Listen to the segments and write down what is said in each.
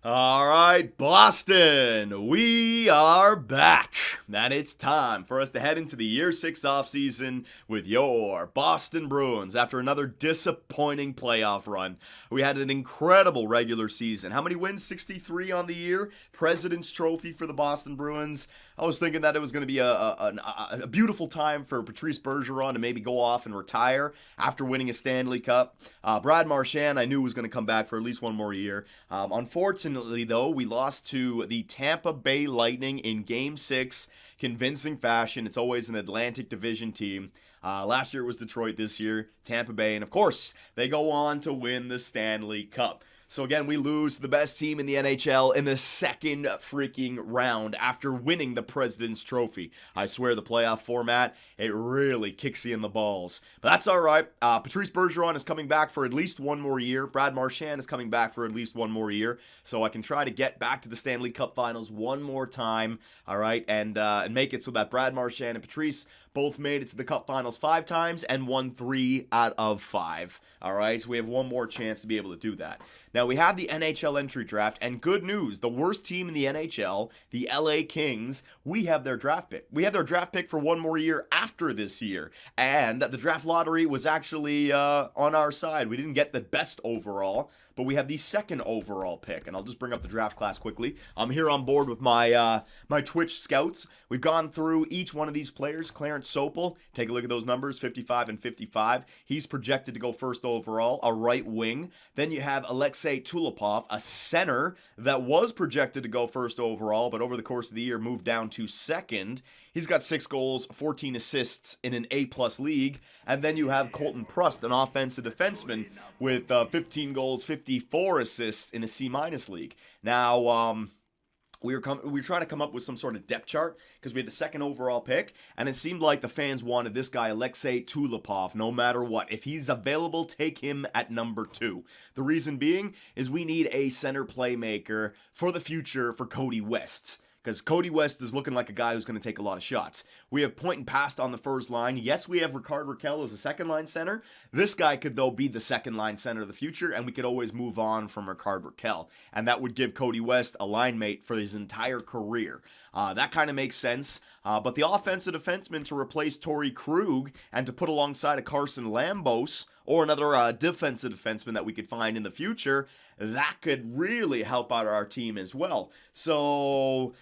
All right, Boston, we are back. And it's time for us to head into the Year 6 offseason with your Boston Bruins. After another disappointing playoff run, we had an incredible regular season. How many wins? 63 on the year. President's Trophy for the Boston Bruins. I was thinking that it was going to be a beautiful time for Patrice Bergeron to maybe go off and retire after winning a Stanley Cup. Brad Marchand, I knew was going to come back for at least one more year. Unfortunately, though, we lost to the Tampa Bay Lightning in Game 6. Convincing fashion. It's always an Atlantic Division team. Last year it was Detroit, this year Tampa Bay, and of course, they go on to win the Stanley Cup. So again, we lose to the best team in the NHL in the second freaking round after winning the President's Trophy. I swear the playoff format, it really kicks you in the balls. But that's all right. Patrice Bergeron is coming back for at least one more year. Brad Marchand is coming back for at least one more year. So I can try to get back to the Stanley Cup Finals one more time, all right, and make it so that Brad Marchand and Patrice both made it to the Cup Finals 5 times and won 3 out of 5. All right, so we have one more chance to be able to do that. Now, we have the NHL entry draft, and good news, the worst team in the NHL, the LA Kings, we have their draft pick. We have their draft pick for one more year after this year, and the draft lottery was actually on our side. We didn't get the best overall, but we have the second overall pick, and I'll just bring up the draft class quickly. I'm here on board with my my Twitch scouts. We've gone through each one of these players. Clarence Sopel, take a look at those numbers, 55 and 55. He's projected to go first overall, a right wing. Then you have Alexei Tulipov, a center that was projected to go first overall, but over the course of the year moved down to second. He's got 6 goals, 14 assists in an A-plus league. And then you have Colton Prust, an offensive defenseman with 15 goals, 54 assists in a C-minus league. Now, we were trying to come up with some sort of depth chart because we had the second overall pick, and it seemed like the fans wanted this guy, Alexei Tulipov, no matter what. If he's available, take him at number 2. The reason being is we need a center playmaker for the future for Cody West, because Cody West is looking like a guy who's going to take a lot of shots. We have Point and Past on the first line. Yes, we have Ricard Raquel as a second-line center. This guy could, though, be the second-line center of the future, and we could always move on from Ricard Raquel. And that would give Cody West a line mate for his entire career. That kind of makes sense. But the offensive defenseman to replace Torrey Krug and to put alongside a Carson Lambos or another defensive defenseman that we could find in the future, that could really help out our team as well. So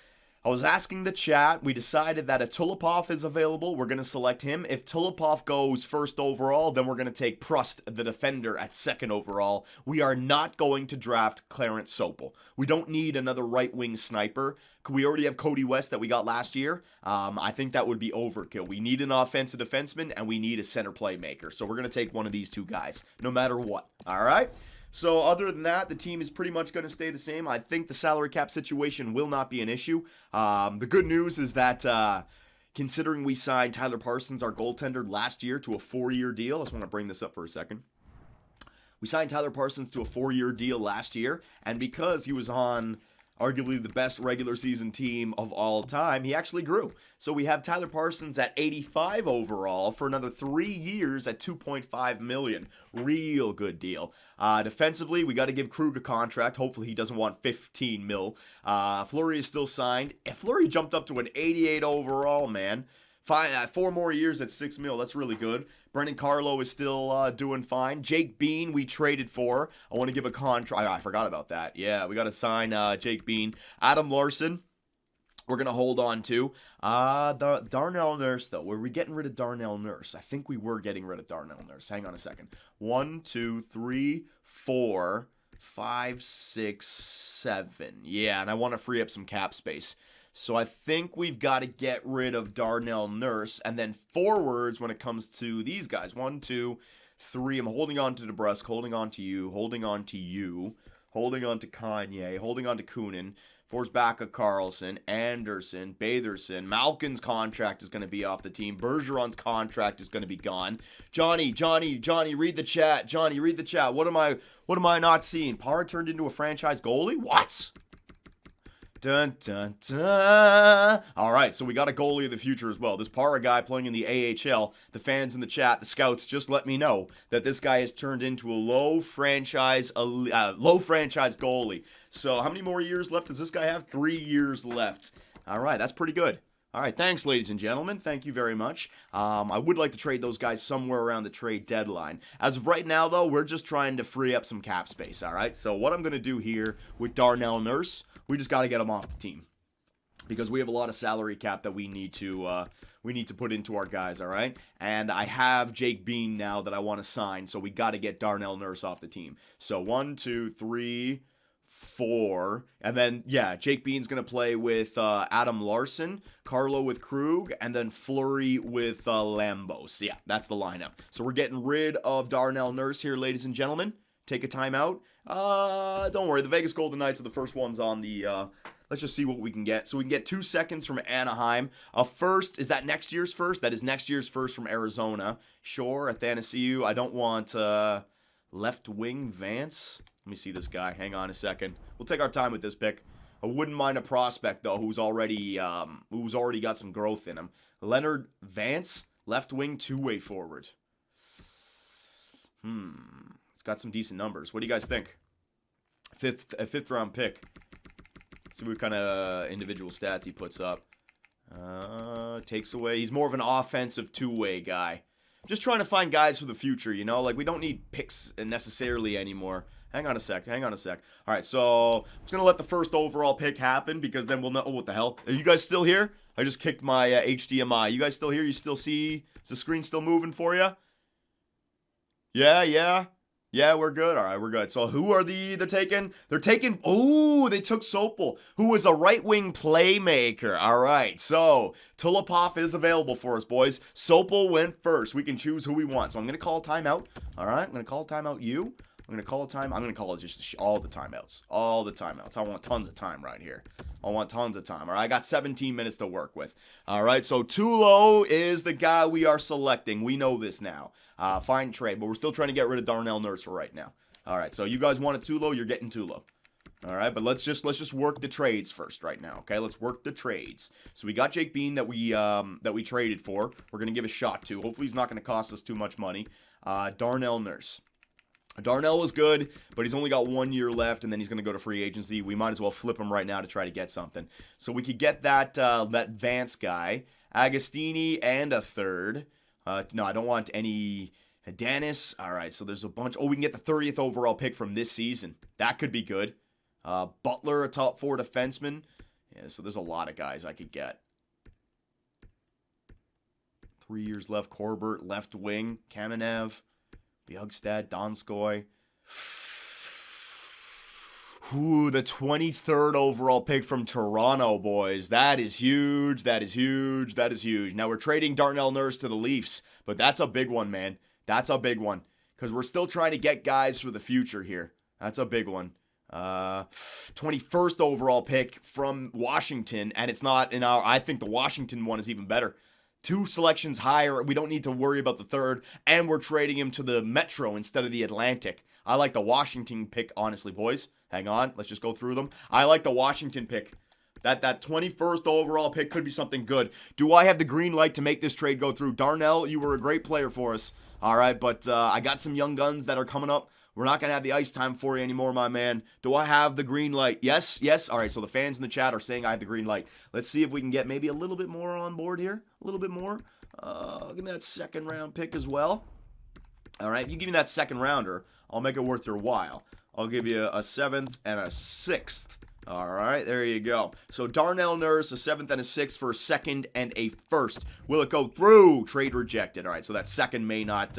I was asking the chat. We decided that if Tulipov is available, we're going to select him. If Tulipov goes first overall, then we're going to take Prust, the defender, at second overall. We are not going to draft Clarence Sopel. We don't need another right-wing sniper. We already have Cody West that we got last year. I think that would be overkill. We need an offensive defenseman, and we need a center playmaker. So we're going to take one of these two guys, no matter what. All right? So other than that, the team is pretty much going to stay the same. I think the salary cap situation will not be an issue. The good news is that considering we signed Tyler Parsons, our goaltender, last year to a 4-year deal. I just want to bring this up for a second. We signed Tyler Parsons to a 4-year deal last year, and because he was on arguably the best regular season team of all time, he actually grew. So we have Tyler Parsons at 85 overall for another 3 years at $2.5 million. Real good deal. Defensively, we got to give Krug a contract. Hopefully he doesn't want 15 mil. Fleury is still signed. If Fleury jumped up to an 88 overall, man. 4 more years at $6 million. That's really good. Brendan Carlo is still doing fine. Jake Bean, we traded for. I want to give a contract. I forgot about that. Yeah, we got to sign Jake Bean. Adam Larson, we're going to hold on to. The Darnell Nurse, though. Were we getting rid of Darnell Nurse? I think we were getting rid of Darnell Nurse. Hang on a second. 1, 2, 3, 4, 5, 6, 7. Yeah, and I want to free up some cap space. So I think we've got to get rid of Darnell Nurse. And then forwards, when it comes to these guys, 1, 2, 3. I'm holding on to DeBrusque, holding on to you, holding on to you, holding on to Kanye, holding on to Kunin. Forsbacka, Carlson, Anderson, Batherson. Malkin's contract is going to be off the team. Bergeron's contract is going to be gone. Johnny, read the chat. Johnny, read the chat. What am I not seeing? Parr turned into a franchise goalie? What? Dun, dun, dun. All right, so we got a goalie of the future as well. This Para guy playing in the AHL. The fans in the chat, the scouts, just let me know that this guy has turned into a low franchise goalie. So how many more years left does this guy have? 3 years left. All right, that's pretty good. All right, thanks, ladies and gentlemen. Thank you very much. I would like to trade those guys somewhere around the trade deadline. As of right now, though, we're just trying to free up some cap space, all right? So what I'm going to do here with Darnell Nurse, we just got to get him off the team because we have a lot of salary cap that we need to put into our guys, all right? And I have Jake Bean now that I want to sign, so we got to get Darnell Nurse off the team. So 1, 2, 3... 4, and then Jake Bean's gonna play with Adam Larson, Carlo with Krug, and then Fleury with Lambos. Yeah, that's the lineup. So we're getting rid of Darnell Nurse here, ladies and gentlemen. Take a timeout. Don't worry, the Vegas Golden Knights are the first ones on the. Let's just see what we can get. So we can get 2 seconds from Anaheim. A first, is that next year's first? That is next year's first from Arizona. Sure, Athanasiou. I don't want left wing Vance. Let me see this guy. Hang on a second. We'll take our time with this pick. I wouldn't mind a prospect, though, who's already got some growth in him. Leonard Vance, left wing, two-way forward. It's got some decent numbers. What do you guys think? Fifth round pick. Let's see what kind of individual stats he puts up. Takes away. He's more of an offensive two-way guy. Just trying to find guys for the future, you know? Like, we don't need picks necessarily anymore. Hang on a sec. All right, so I'm just going to let the first overall pick happen because then we'll know. Oh, what the hell? Are you guys still here? I just kicked my HDMI. You guys still here? You still see? Is the screen still moving for you? Yeah, we're good. All right, we're good. So who are they're taking? They took Sopel, who is a right-wing playmaker. All right, so Tulipov is available for us, boys. Sopel went first. We can choose who we want. So I'm going to call a timeout. All right, I'm going to call a timeout you. I'm going to call it just all the timeouts. All the timeouts. I want tons of time right here. All right, I got 17 minutes to work with. All right, so Tulo is the guy we are selecting. We know this now. Fine trade, but we're still trying to get rid of Darnell Nurse for right now. All right, so you guys wanted Tulo, you're getting Tulo. All right, but let's just work the trades first right now, okay? Let's work the trades. So we got Jake Bean that we traded for. We're going to give a shot to. Hopefully he's not going to cost us too much money. Darnell Nurse. Darnell was good, but he's only got 1 year left, and then he's going to go to free agency. We might as well flip him right now to try to get something. So we could get that Vance guy, Agostini, and a third. No, I don't want any Danis. All right, so there's a bunch. Oh, we can get the 30th overall pick from this season. That could be good. Butler, a top 4 defenseman. Yeah, so there's a lot of guys I could get. 3 years left. Corbett, left wing. Kamenev. Bjugstad, Donskoy. Ooh, the 23rd overall pick from Toronto, boys. That is huge. Now we're trading Darnell Nurse to the Leafs, but that's a big one, man. That's a big one because we're still trying to get guys for the future here. That's a big one. 21st overall pick from Washington, and it's not in our. I think the Washington one is even better. 2 selections higher. We don't need to worry about the third, and we're trading him to the Metro instead of the Atlantic. I like the Washington pick, honestly, boys. Hang on. Let's just go through them. I like the Washington pick. That 21st overall pick could be something good. Do I have the green light to make this trade go through? Darnell, you were a great player for us. All right, but I got some young guns that are coming up. We're not going to have the ice time for you anymore, my man. Do I have the green light? Yes. All right, so the fans in the chat are saying I have the green light. Let's see if we can get maybe a little bit more on board here. A little bit more. Give me that second round pick as well. All right, if you give me that second rounder, I'll make it worth your while. I'll give you a 7th and a 6th. All right, there you go. So Darnell Nurse, a 7th and a 6th for a 2nd and a 1st. Will it go through? Trade rejected. All right, so that 2nd may not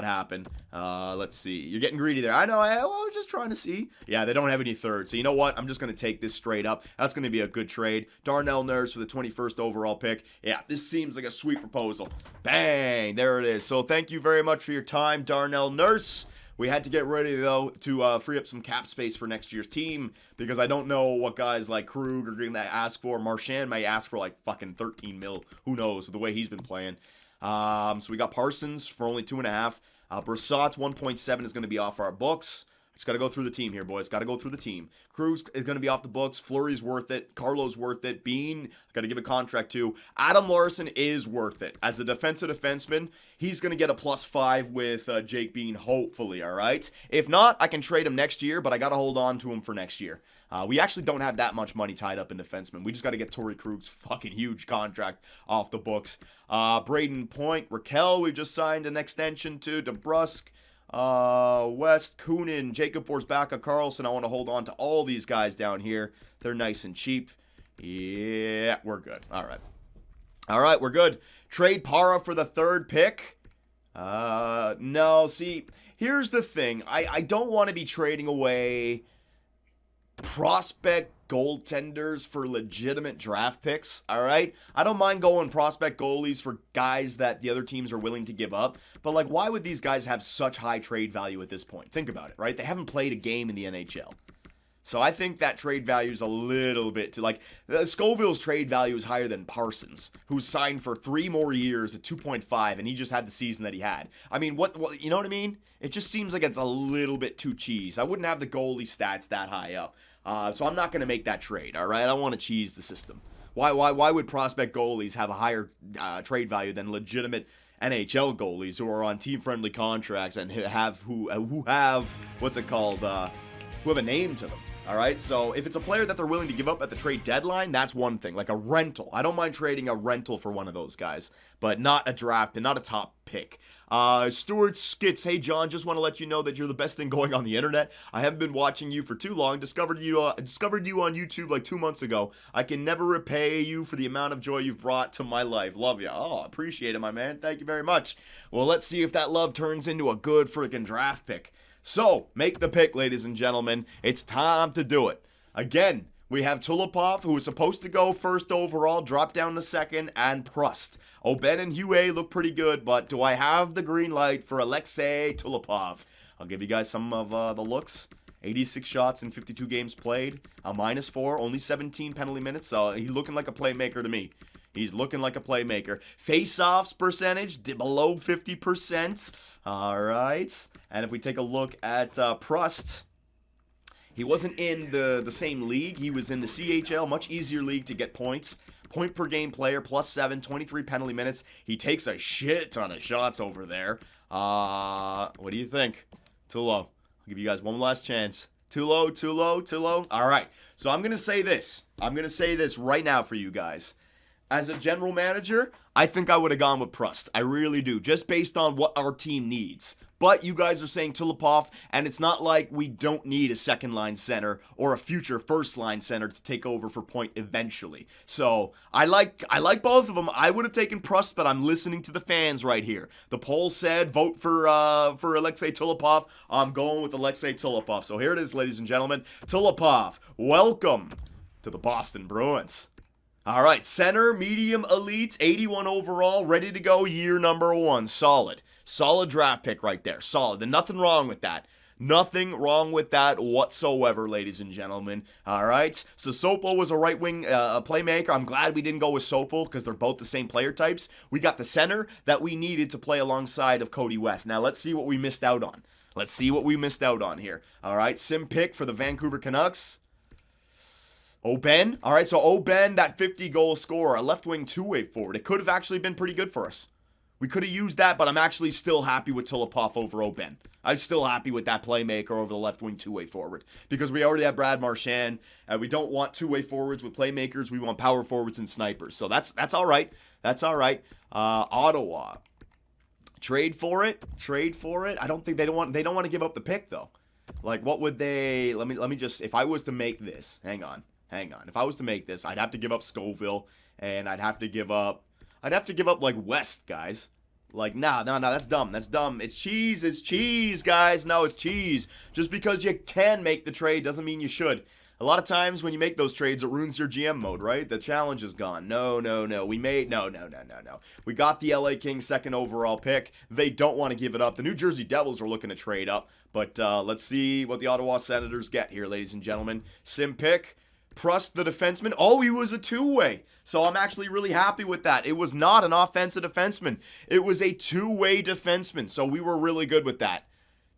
happen. Let's see. You're getting greedy there. I know. I was just trying to see. Yeah, they don't have any 3rd. So you know what? I'm just going to take this straight up. That's going to be a good trade. Darnell Nurse for the 21st overall pick. Yeah, this seems like a sweet proposal. Bang! There it is. So thank you very much for your time, Darnell Nurse. We had to get ready, though, to free up some cap space for next year's team because I don't know what guys like Krug are going to ask for. Marchand may ask for like fucking 13 mil. Who knows with the way he's been playing. So we got Parsons for only 2.5. Brassard's 1.7 is going to be off our books. Just got to go through the team here, boys. Got to go through the team. Cruz is going to be off the books. Fleury's worth it. Carlo's worth it. Bean, got to give a contract to. Adam Larson is worth it. As a defensive defenseman, he's going to get a +5 with Jake Bean, hopefully, all right? If not, I can trade him next year, but I got to hold on to him for next year. We actually don't have that much money tied up in defensemen. We just got to get Torrey Krug's fucking huge contract off the books. Braden Point, Raquel, we've just signed an extension to. DeBrusque. West, Kunin, Jacob Forsbacka, Carlson. I want to hold on to all these guys down here. They're nice and cheap. Yeah, we're good. All right, we're good. Trade Para for the 3rd pick. No, see, here's the thing. I don't want to be trading away prospect goaltenders for legitimate draft picks, all right? I don't mind going prospect goalies for guys that the other teams are willing to give up, but like, why would these guys have such high trade value at this point? Think about it, right? They haven't played a game in the NHL. So I think that trade value is a little bit like Scoville's trade value is higher than Parsons, who's signed for 3 more years at 2.5, and he just had the season that he had. I mean, what you know what I mean? It just seems like it's a little bit too cheese. I wouldn't have the goalie stats that high up, so I'm not going to make that trade. All right, I don't want to cheese the system. Why would prospect goalies have a higher trade value than legitimate NHL goalies who are on team-friendly contracts and who have what's it called? Who have a name to them. All right, so if it's a player that they're willing to give up at the trade deadline, that's one thing, like a rental. I don't mind trading a rental for one of those guys, but not a draft and not a top pick. Stuart Skits, hey John, just want to let you know that you're the best thing going on the internet. I haven't been watching you for too long. Discovered you on YouTube like 2 months ago. I can never repay you for the amount of joy you've brought to my life. Love you. Oh, appreciate it, my man. Thank you very much. Well, let's see if that love turns into a good freaking draft pick. So, make the pick, ladies and gentlemen. It's time to do it. Again, we have Tulipov, who was supposed to go 1st overall, drop down to 2nd, and Prust. Oben and Huey look pretty good, but do I have the green light for Alexei Tulipov? I'll give you guys some of the looks. 86 shots in 52 games played, a -4, only 17 penalty minutes, so he's looking like a playmaker to me. He's looking like a playmaker. Face-offs percentage, below 50%. All right. And if we take a look at Prust, he wasn't in the same league. He was in the CHL, much easier league to get points. Point per game player, +7, 23 penalty minutes. He takes a shit ton of shots over there. What do you think? Too low. I'll give you guys one last chance. Too low, too low, too low. All right. So I'm going to say this. I'm going to say this right now for you guys. As a general manager, I think I would have gone with Prust. I really do, just based on what our team needs. But you guys are saying Tulipov, and it's not like we don't need a second-line center or a future first-line center to take over for Point eventually. So I like both of them. I would have taken Prust, but I'm listening to the fans right here. The poll said vote for Alexei Tulipov. I'm going with Alexei Tulipov. So here it is, ladies and gentlemen. Tulipov, welcome to the Boston Bruins. All right, center, medium, elite, 81 overall, ready to go, year number 1. Solid. Solid draft pick right there. Solid. And nothing wrong with that. Nothing wrong with that whatsoever, ladies and gentlemen. All right, so Sopel was a right wing playmaker. I'm glad we didn't go with Sopel because they're both the same player types. We got the center that we needed to play alongside of Cody West. Now, let's see what we missed out on. Let's see what we missed out on here. All right, sim pick for the Vancouver Canucks. Oben. All right, so Oben, that 50-goal scorer, a left-wing two-way forward. It could have actually been pretty good for us. We could have used that, but I'm actually still happy with Tulipov over Oben. I'm still happy with that playmaker over the left-wing two-way forward because we already have Brad Marchand, and we don't want two-way forwards with playmakers. We want power forwards and snipers. So that's all right. That's all right. Ottawa. Trade for it. Trade for it. I don't think they don't want to give up the pick though. Like, what would they? Let me just. If I was to make this, hang on. If I was to make this, I'd have to give up Scoville, and I'd have to give up like West, guys. Like, no, that's dumb. That's dumb. It's cheese, guys. No, it's cheese. Just because you can make the trade doesn't mean you should. A lot of times when you make those trades, it ruins your GM mode, right? The challenge is gone. No. We got the LA Kings 2nd overall pick. They don't want to give it up. The New Jersey Devils are looking to trade up. But let's see what the Ottawa Senators get here, ladies and gentlemen. Sim pick. Prust, the defenseman. Oh, he was a two-way. So I'm actually really happy with that. It was not an offensive defenseman. It was a two-way defenseman. So we were really good with that.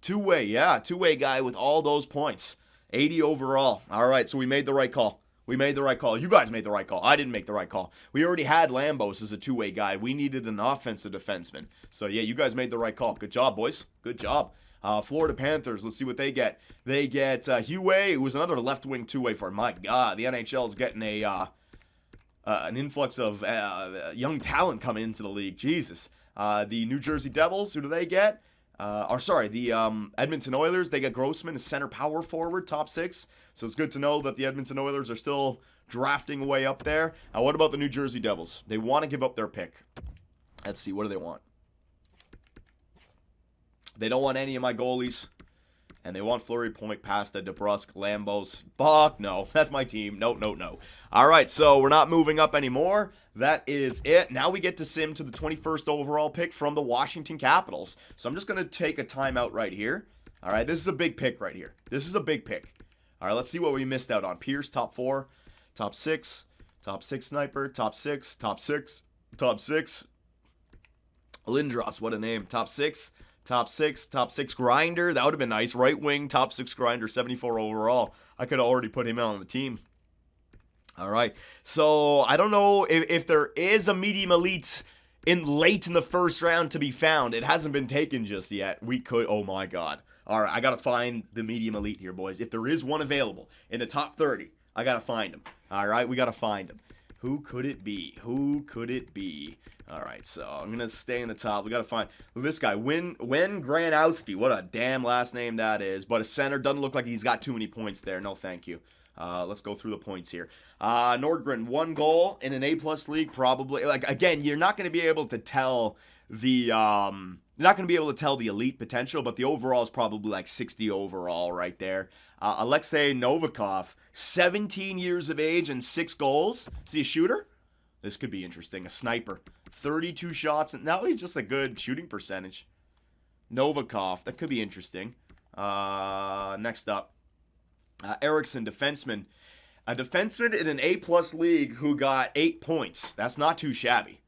Two-way, yeah. Two-way guy with all those points. 80 overall. All right, so we made the right call. We made the right call. You guys made the right call. I didn't make the right call. We already had Lambos as a two-way guy. We needed an offensive defenseman. So, yeah, you guys made the right call. Good job, boys. Good job. Florida Panthers, let's see what they get. They get Hugh, who was another left-wing two-way for. My God, the NHL is getting an influx of young talent coming into the league. Jesus. The New Jersey Devils, who do they get? The Edmonton Oilers, they get Grossman, a center power forward, top 6. So it's good to know that the Edmonton Oilers are still drafting away up there. Now, what about the New Jersey Devils? They want to give up their pick. Let's see, what do they want? They don't want any of my goalies. And they want Fleury, Point, Pasta, DeBrusque, Lambos. Fuck, no. That's my team. No. All right, so we're not moving up anymore. That is it. Now we get to sim to the 21st overall pick from the Washington Capitals. So I'm just going to take a timeout right here. All right, this is a big pick right here. This is a big pick. All right, let's see what we missed out on. Pierce, top 4, top 6 sniper, top 6. Lindros, what a name. Top 6 grinder. That would have been nice. Right wing, top 6 grinder, 74 overall. I could have already put him out on the team. All right. So I don't know if there is a medium elite late in the first round to be found. It hasn't been taken just yet. We could. Oh my God. All right. I got to find the medium elite here, boys. If there is one available in the top 30, I got to find him. All right. We got to find him. Who could it be? All right, so I'm going to stay in the top. We got to find this guy, Win Granowski. What a damn last name that is. But a center doesn't look like he's got too many points there. No, thank you. Let's go through the points here. Nordgren, 1 goal in an A-plus league, probably. Like, again, you're not going to be able to tell the elite potential, but the overall is probably like 60 overall right there. Alexei Novikov, 17 years of age and 6 goals. Is he a shooter? This could be interesting. A sniper. 32 shots. And now he's just a good shooting percentage. Novikov. That could be interesting. Next up. Eriksson, defenseman. A defenseman in an A-plus league who got 8 points. That's not too shabby.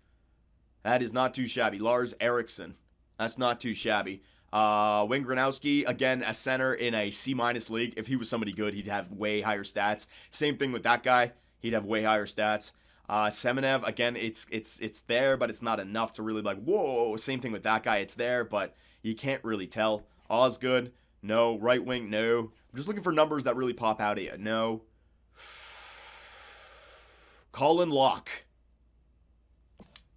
That is not too shabby. Lars Eriksson. That's not too shabby. Wayne Granowski, again, a center in a C- league. If he was somebody good, he'd have way higher stats. Same thing with that guy. He'd have way higher stats. Semenev, again, it's there, but it's not enough to really like, whoa. Same thing with that guy. It's there, but you can't really tell. Osgood, no. Right wing, no. I'm just looking for numbers that really pop out at you. No. Colin Locke.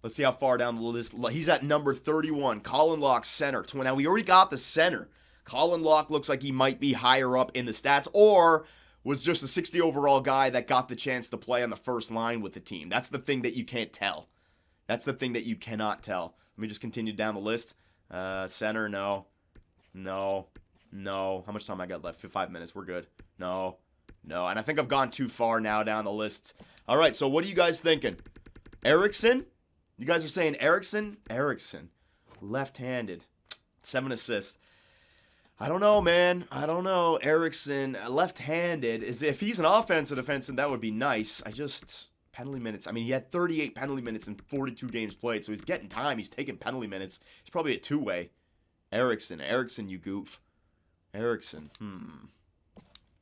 Let's see how far down the list. He's at number 31. Colin Locke, center. Now, we already got the center. Colin Locke looks like he might be higher up in the stats, or was just a 60 overall guy that got the chance to play on the first line with the team. That's the thing that you can't tell. That's the thing that you cannot tell. Let me just continue down the list. Center, no. How much time I got left? 5 minutes. We're good. No. And I think I've gone too far now down the list. All right, so what are you guys thinking? Eriksson? You guys are saying Eriksson? Left-handed. 7 assists. I don't know, man. Eriksson, left-handed. If he's an offensive defenseman, that would be nice. Penalty minutes. I mean, he had 38 penalty minutes in 42 games played, so he's getting time. He's taking penalty minutes. He's probably a two-way. Eriksson, you goof. Eriksson,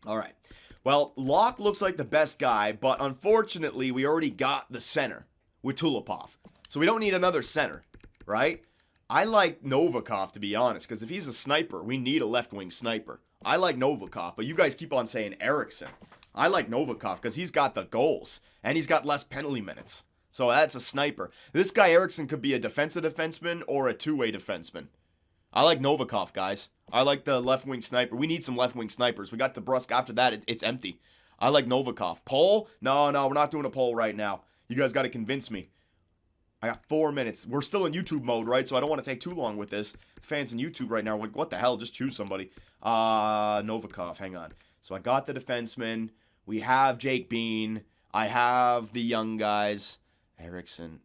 All right. Well, Locke looks like the best guy, but unfortunately, we already got the center with Tulipov. So we don't need another center, right? I like Novikov, to be honest, because if he's a sniper, we need a left-wing sniper. I like Novikov, but you guys keep on saying Eriksson. I like Novikov because he's got the goals, and he's got less penalty minutes. So that's a sniper. This guy Eriksson could be a defensive defenseman or a two-way defenseman. I like Novikov, guys. I like the left-wing sniper. We need some left-wing snipers. We got DeBrusque. After that, it's empty. I like Novikov. Poll? No, we're not doing a poll right now. You guys got to convince me. I got 4 minutes. We're still in YouTube mode, right? So I don't want to take too long with this. Fans in YouTube right now are like, what the hell? Just choose somebody. Novikov, hang on. So I got the defenseman. We have Jake Bean. I have the young guys. Eriksson.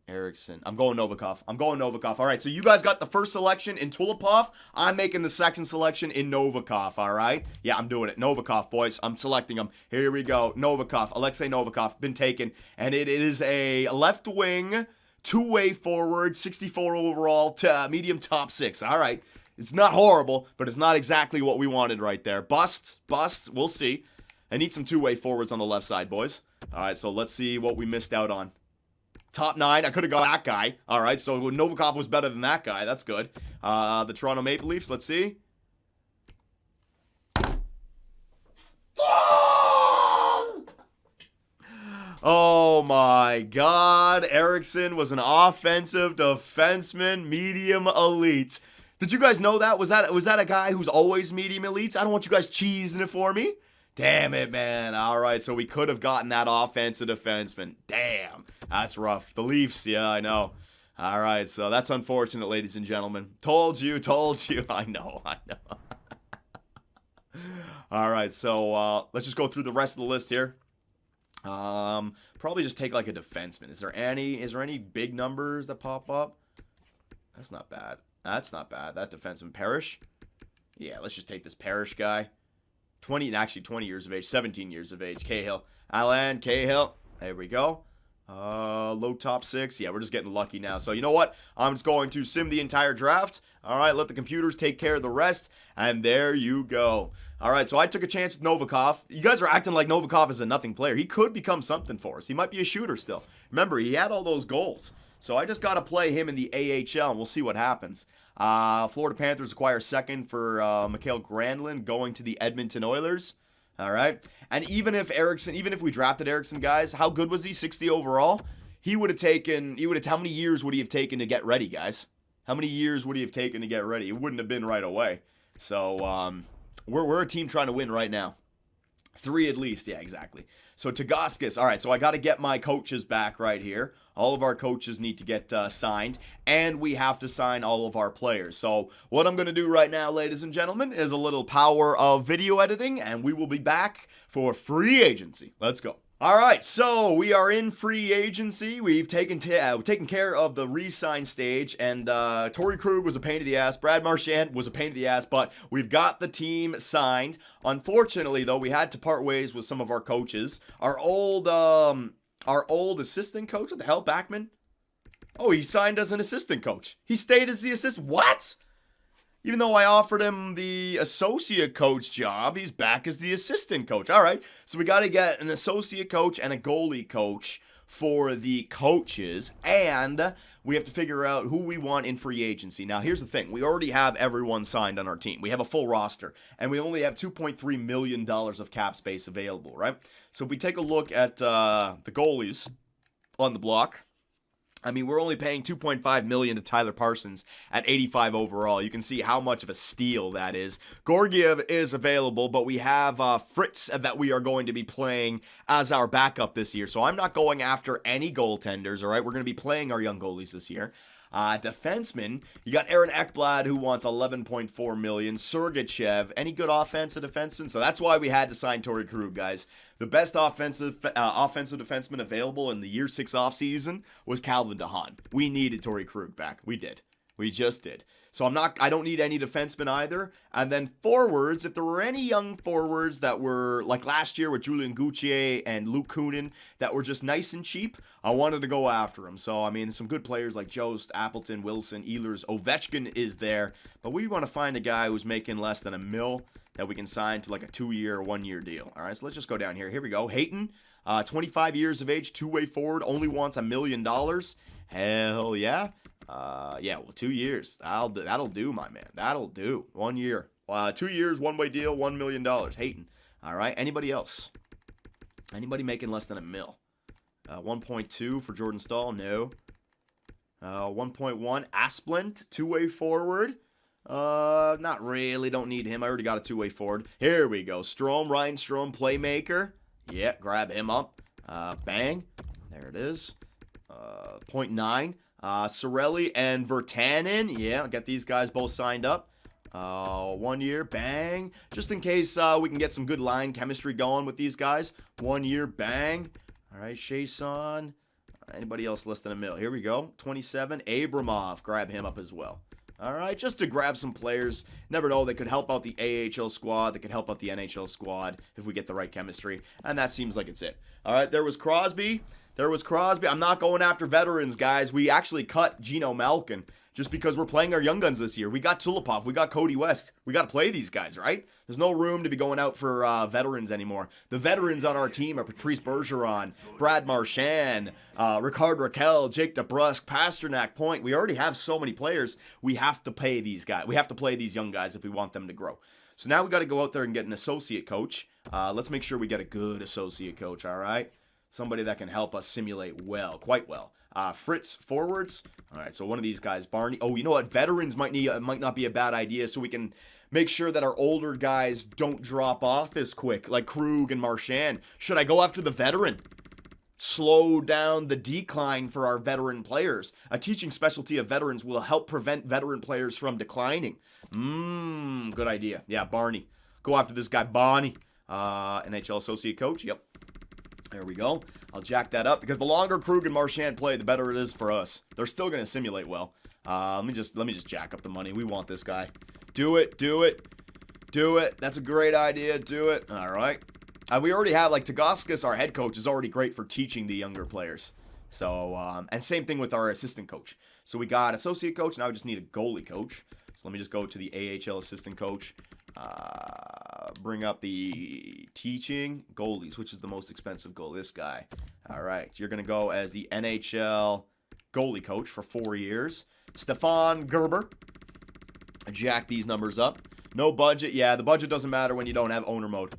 I'm going Novikov. All right, so you guys got the first selection in Tulipov. I'm making the second selection in Novikov, all right? Yeah, I'm doing it. Novikov, boys. I'm selecting him. Here we go. Novikov. Alexei Novikov. Been taken. And it is a left wing, two-way forward, 64 overall, medium top 6. All right. It's not horrible, but it's not exactly what we wanted right there. Bust, we'll see. I need some two-way forwards on the left side, boys. All right, so let's see what we missed out on. Top 9, I could have got that guy. All right, so Novikov was better than that guy. That's good. The Toronto Maple Leafs, let's see. Oh my God. Eriksson was an offensive defenseman, medium elite. Did you guys know that? Was that a guy who's always medium elite? I don't want you guys cheesing it for me. Damn it, man. All right, so we could have gotten that offensive defenseman. Damn, that's rough. The Leafs, yeah, I know. All right, so that's unfortunate, ladies and gentlemen. Told you. I know. All right, so let's just go through the rest of the list here. Probably just take like a defenseman. Is there any big numbers that pop up? That's not bad. That defenseman, Parrish. Yeah, let's just take this Parrish guy. 20 years of age, 17 years of age. Cahill. Alan Cahill. There we go. Low top 6. Yeah, we're just getting lucky now. So you know what? I'm just going to sim the entire draft. All right, let the computers take care of the rest. And there you go. All right, so I took a chance with Novikov. You guys are acting like Novikov is a nothing player. He could become something for us. He might be a shooter still. Remember, he had all those goals. So I just got to play him in the AHL, and we'll see what happens. Florida Panthers acquire second for Mikael Granlund going to the Edmonton Oilers. All right. And even if we drafted Eriksson, guys, how good was he? 60 overall? How many years would he have taken to get ready, guys? How many years would he have taken to get ready? It wouldn't have been right away. So we're a team trying to win right now. 3 at least. Yeah, exactly. So Tagaskis. All right, so I got to get my coaches back right here. All of our coaches need to get signed, and we have to sign all of our players. So what I'm going to do right now, ladies and gentlemen, is a little power of video editing, and we will be back for free agency. Let's go. All right, so we are in free agency. We've taken care of the re-sign stage, and Torrey Krug was a pain in the ass. Brad Marchand was a pain in the ass, but we've got the team signed. Unfortunately, though, we had to part ways with some of our coaches. Our old assistant coach, what the hell, Backman? Oh, he signed as an assistant coach. He stayed as the assistant. What? Even though I offered him the associate coach job, he's back as the assistant coach. All right, so we got to get an associate coach and a goalie coach for the coaches, and we have to figure out who we want in free agency. Now, here's the thing. We already have everyone signed on our team. We have a full roster, and we only have $2.3 million of cap space available, right? So if we take a look at the goalies on the block, I mean, we're only paying $2.5 million to Tyler Parsons at 85 overall. You can see how much of a steal that is. Georgiev is available, but we have Fritz that we are going to be playing as our backup this year. So I'm not going after any goaltenders, all right? We're going to be playing our young goalies this year. Defenseman, you got Aaron Ekblad, who wants $11.4 million. Sergachev, any good offensive defenseman? So that's why we had to sign Torrey Krug, guys. The best offensive defenseman available in the year 6 offseason was Calvin DeHaan. We needed Torrey Krug back. We did. We just did. So I don't need any defensemen either. And then forwards, if there were any young forwards that were like last year with Julian Gauthier and Luke Kunin that were just nice and cheap, I wanted to go after them. So, I mean, some good players like Jost, Appleton, Wilson, Ehlers, Ovechkin is there. But we want to find a guy who's making less than $1 million that we can sign to like a 2-year or 1-year deal. All right, so let's just go down here. Here we go. Hayton, 25 years of age, two-way forward, only wants $1 million. Hell yeah. Well, 2 years. That'll do, my man. That'll do. 1 year. 2 years, one-way deal, $1 million. Hayton. All right. Anybody else? Anybody making less than $1 million? 1.2 for Jordan Stahl? No. 1.1. Asplund, two-way forward. Not really. Don't need him. I already got a two-way forward. Here we go. Ryan Strome, playmaker. Yeah, grab him up. Bang. There it is. 0.9. Sorelli and Virtanen. Yeah, get these guys both signed up. 1 year, bang. Just in case we can get some good line chemistry going with these guys. 1 year, bang. All right, Chason. Anybody else less than $1 million? Here we go. 27, Abramov. Grab him up as well. All right, just to grab some players. Never know, they could help out the AHL squad. They could help out the NHL squad if we get the right chemistry. And that seems like it's it. All right, there was Crosby. I'm not going after veterans, guys. We actually cut Geno Malkin. just because we're playing our young guns this year. We got Tulipov, we got Cody West. We got to play these guys, right? There's no room to be going out for veterans anymore. The veterans on our team are Patrice Bergeron, Brad Marchand, Ricard Raquel, Jake DeBrusk, Pasternak, Point. We already have so many players. We have to pay these guys. We have to play these young guys if we want them to grow. So now we got to go out there and get an associate coach. Let's make sure we get a good associate coach, all right? Somebody that can help us simulate well, quite well. Fritz, forwards. All right, so one of these guys, Barney. Oh, you know what? Veterans might not be a bad idea, so we can make sure that our older guys don't drop off as quick, like Krug and Marchand. Should I go after the veteran? Slow down the decline for our veteran players. A teaching specialty of veterans will help prevent veteran players from declining. Good idea. Yeah, Barney. Go after this guy, Barney. NHL associate coach. Yep. There we go. I'll jack that up because the longer Krug and Marchand play, the better it is for us. They're still going to simulate well. Let me just jack up the money. We want this guy. Do it. That's a great idea. Do it. All right. We already have, like, Tagaskis, our head coach, is already great for teaching the younger players. So, and same thing with our assistant coach. So we got associate coach. Now we just need a goalie coach. So let me just go to the AHL assistant coach. Bring up the teaching goalies, which is the most expensive goal. This guy. All right. You're going to go as the NHL goalie coach for 4 years. Stefan Gerber. Jack these numbers up. No budget. Yeah, the budget doesn't matter when you don't have owner mode.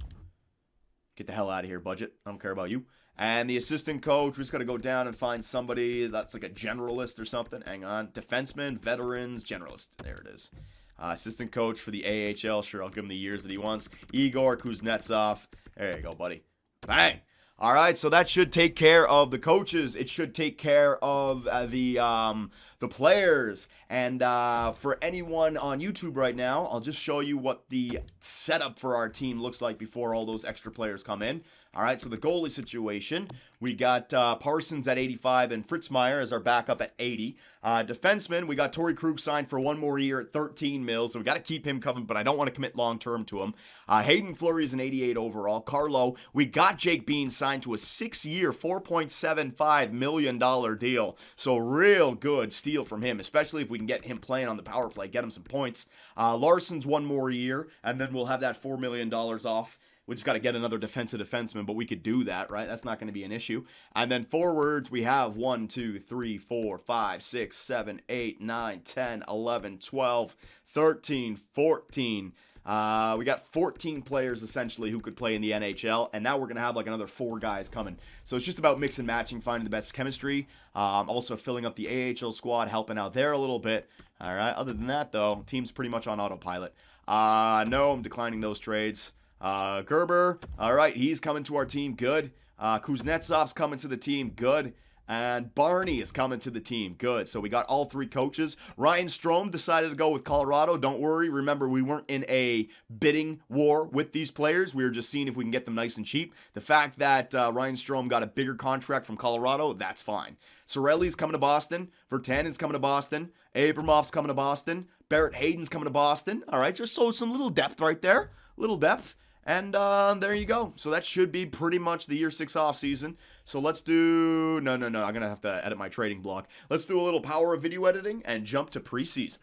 Get the hell out of here, budget. I don't care about you. And the assistant coach, we just got to go down and find somebody that's like a generalist or something. Hang on. Defenseman, veterans, generalist. There it is. Assistant coach for the AHL. Sure, I'll give him the years that he wants. Igor Kuznetsov. There you go, buddy. Bang. All right, so that should take care of the coaches. It should take care of the players. And for anyone on YouTube right now, I'll just show you what the setup for our team looks like before all those extra players come in. All right, so the goalie situation, we got Parsons at 85 and Fritzmeyer as our backup at 80. Defenseman, we got Torrey Krug signed for 1 more year at 13 mil, so we got to keep him covered, but I don't want to commit long-term to him. Hayden Fleury's an 88 overall. Carlo, we got Jake Bean signed to a 6-year, $4.75 million deal, so real good steal from him, especially if we can get him playing on the power play, get him some points. Larson's 1 more year, and then we'll have that $4 million off. We just got to get another defenseman, but we could do that, right? That's not going to be an issue. And then forwards, we have 1, 2, 3, 4, 5, 6, 7, 8, 9, 10, 11, 12, 13, 14. We got 14 players, essentially, who could play in the NHL. And now we're going to have, like, another 4 guys coming. So it's just about mix and matching, finding the best chemistry. Also filling up the AHL squad, helping out there a little bit. All right. Other than that, though, team's pretty much on autopilot. No, I'm declining those trades. Gerber, all right, he's coming to our team, good. Kuznetsov's coming to the team, good. And Barney is coming to the team, good. So we got all 3 coaches. Ryan Strome decided to go with Colorado. Don't worry, remember, we weren't in a bidding war with these players. We were just seeing if we can get them nice and cheap. The fact that Ryan Strome got a bigger contract from Colorado, that's fine. Sorelli's coming to Boston. Virtanen's coming to Boston. Abramov's coming to Boston. Barrett Hayden's coming to Boston. All right, just so some little depth right there. Little depth. And there you go. So that should be pretty much the year 6 offseason. So let's do... No. I'm going to have to edit my trading block. Let's do a little power of video editing and jump to preseason.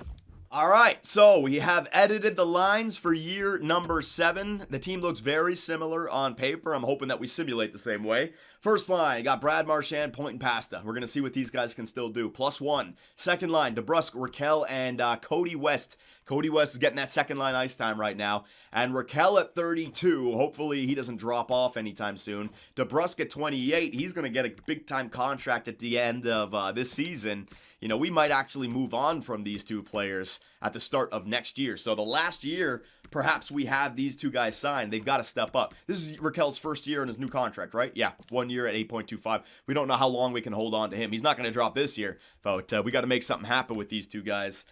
All right, so we have edited the lines for year number 7. The team looks very similar on paper. I'm hoping that we simulate the same way. First line, you got Brad Marchand, Point, and Pasta. We're going to see what these guys can still do. +1. Second line, DeBrusk, Raquel, and Cody West. Cody West is getting that second line ice time right now. And Raquel at 32. Hopefully he doesn't drop off anytime soon. DeBrusk at 28. He's going to get a big-time contract at the end of this season. You know, we might actually move on from these 2 players at the start of next year. So the last year, perhaps we have these 2 guys signed. They've got to step up. This is Raquel's first year in his new contract, right? Yeah, 1 year at 8.25. We don't know how long we can hold on to him. He's not going to drop this year, but we got to make something happen with these 2 guys.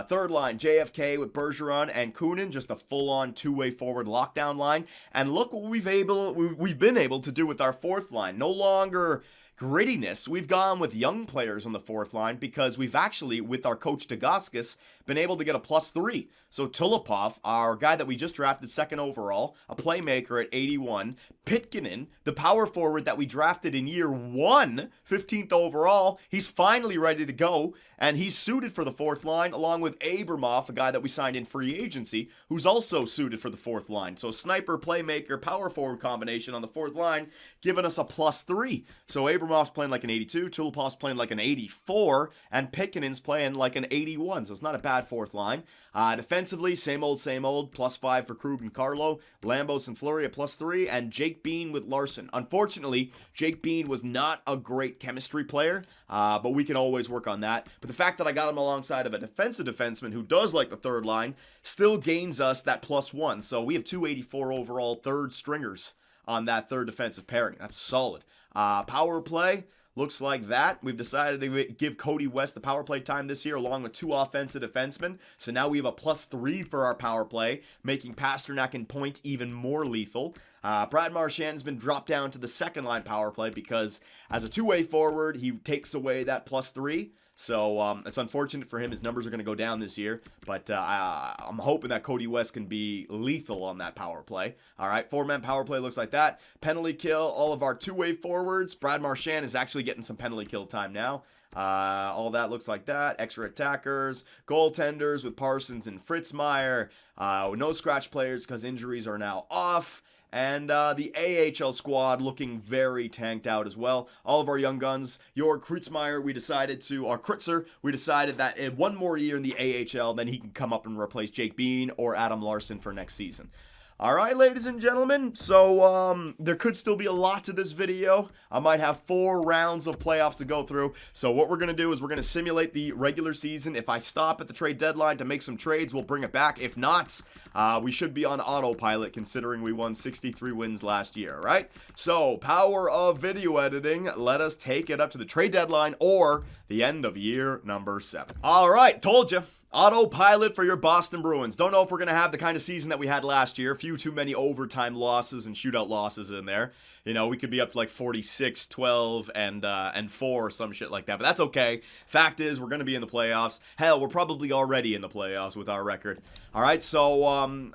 Third line, JFK with Bergeron and Kunin, just a full-on 2-way forward lockdown line. And look what we've been able to do with our fourth line. No longer Grittiness, we've gone with young players on the fourth line because we've actually, with our coach Dagaskis, been able to get a +3. So Tulipov, our guy that we just drafted second overall, a playmaker at 81. Pitkinen, the power forward that we drafted in year 1, 15th overall, he's finally ready to go, and he's suited for the fourth line, along with Abramov, a guy that we signed in free agency, who's also suited for the fourth line. So sniper, playmaker, power forward combination on the fourth line, giving us a +3. So Abramov's playing like an 82, Tulipov's playing like an 84, and Pitkinen's playing like an 81, so it's not a bad fourth line. Defensively, same old, +5 for Krug and Carlo, Lambos and Fleury a +3, and Jake Bean with Larson. Unfortunately, Jake Bean was not a great chemistry player, but we can always work on that. But the fact that I got him alongside of a defensive defenseman who does like the third line still gains us that +1. So we have 284 overall third stringers on that third defensive pairing. That's solid. Power play looks like that. We've decided to give Cody West the power play time this year, along with 2 offensive defensemen. So now we have a +3 for our power play, making Pasternak and Point even more lethal. Brad Marchand's been dropped down to the second line power play because as a two-way forward, he takes away that +3. So it's unfortunate for him. His numbers are going to go down this year. But I'm hoping that Cody West can be lethal on that power play. All right, 4-man power play looks like that. Penalty kill, all of our two-way forwards. Brad Marchand is actually getting some penalty kill time now. All that looks like that. Extra attackers, goaltenders with Parsons and Fritzmeyer. No scratch players because injuries are now off. And the AHL squad looking very tanked out as well. All of our young guns, Jörg Kritzmeyer, we decided that in one more year in the AHL, then he can come up and replace Jake Bean or Adam Larson for next season. All right, ladies and gentlemen, so there could still be a lot to this video. I might have 4 rounds of playoffs to go through. So what we're going to do is we're going to simulate the regular season. If I stop at the trade deadline to make some trades, we'll bring it back. If not, we should be on autopilot considering we won 63 wins last year, right? So power of video editing, let us take it up to the trade deadline or the end of year number 7. All right, told you. Autopilot for your Boston Bruins. Don't know if we're going to have the kind of season that we had last year. A few too many overtime losses and shootout losses in there. You know, we could be up to like 46, 12, and 4 or some shit like that. But that's okay. Fact is, we're going to be in the playoffs. Hell, we're probably already in the playoffs with our record. All right, so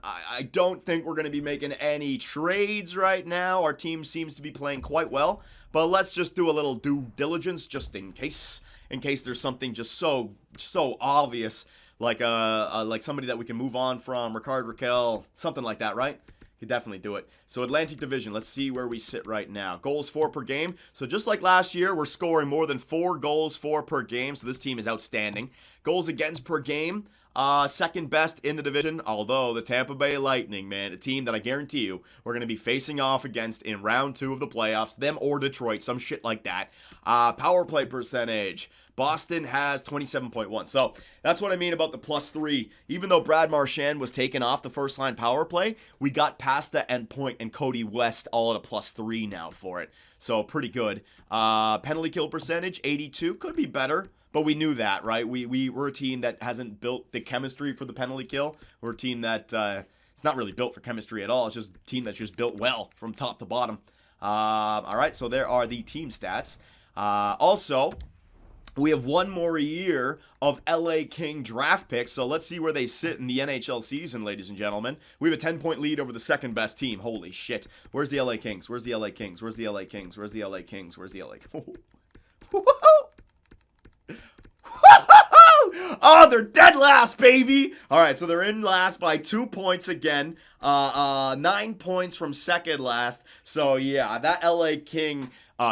I don't think we're going to be making any trades right now. Our team seems to be playing quite well. But let's just do a little due diligence just in case there's something just so obvious. Like somebody that we can move on from, Ricard Raquel, something like that, right? Could definitely do it. So Atlantic Division, let's see where we sit right now. Goals for per game. So just like last year, we're scoring more than 4 goals for per game. So this team is outstanding. Goals against per game, second best in the division. Although the Tampa Bay Lightning, man, a team that I guarantee you we're going to be facing off against in round 2 of the playoffs. Them or Detroit, some shit like that. Power play percentage. Boston has 27.1. So that's what I mean about the +3. Even though Brad Marchand was taken off the first line power play, we got Pasta and Point and Cody West all at a +3 now for it. So pretty good. Penalty kill percentage, 82. Could be better, but we knew that, right? We're a team that hasn't built the chemistry for the penalty kill. We're a team that it's not really built for chemistry at all. It's just a team that's just built well from top to bottom. All right, so there are the team stats. Also, we have one more year of LA King draft picks, so let's see where they sit in the NHL season, ladies and gentlemen. We have a 10-point lead over the second best team. Holy shit. Where's the LA Kings? Where's the LA Kings? Where's the LA Kings? Where's the LA Kings? Where's the LA Kings? Oh, they're dead last, baby. All right, so they're in last by 2 points again. 9 points from second last. So, yeah, that LA King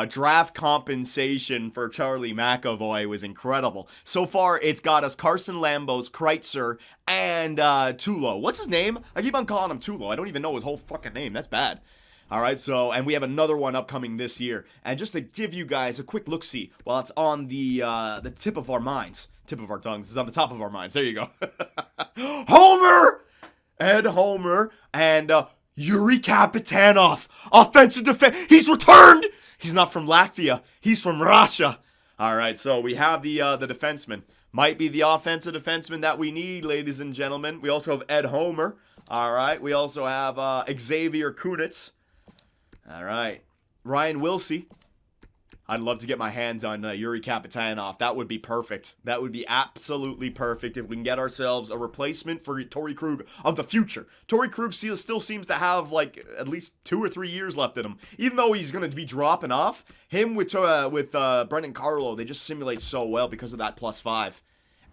draft compensation for Charlie McAvoy was incredible. So far, it's got us Carson Lambos, Kreitzer, and Tulo. What's his name? I keep on calling him Tulo. I don't even know his whole fucking name. That's bad. All right, so, and we have another one upcoming this year. And just to give you guys a quick look-see, while it's on the tip of our minds, tip of our tongues, it's on the top of our minds. There you go. Homer! Ed Homer and Yuri Kapitanov, offensive defense. He's returned! He's not from Latvia. He's from Russia. All right, so we have the defenseman. Might be the offensive defenseman that we need, ladies and gentlemen. We also have Ed Homer. All right, we also have Xavier Kunitz. All right, Ryan Wilsey. I'd love to get my hands on Yuri Kapitanov. That would be perfect. That would be absolutely perfect if we can get ourselves a replacement for Torrey Krug of the future. Torrey Krug still seems to have like at least 2 or 3 years left in him. Even though he's going to be dropping off, him with Brendan Carlo, they just simulate so well because of that +5.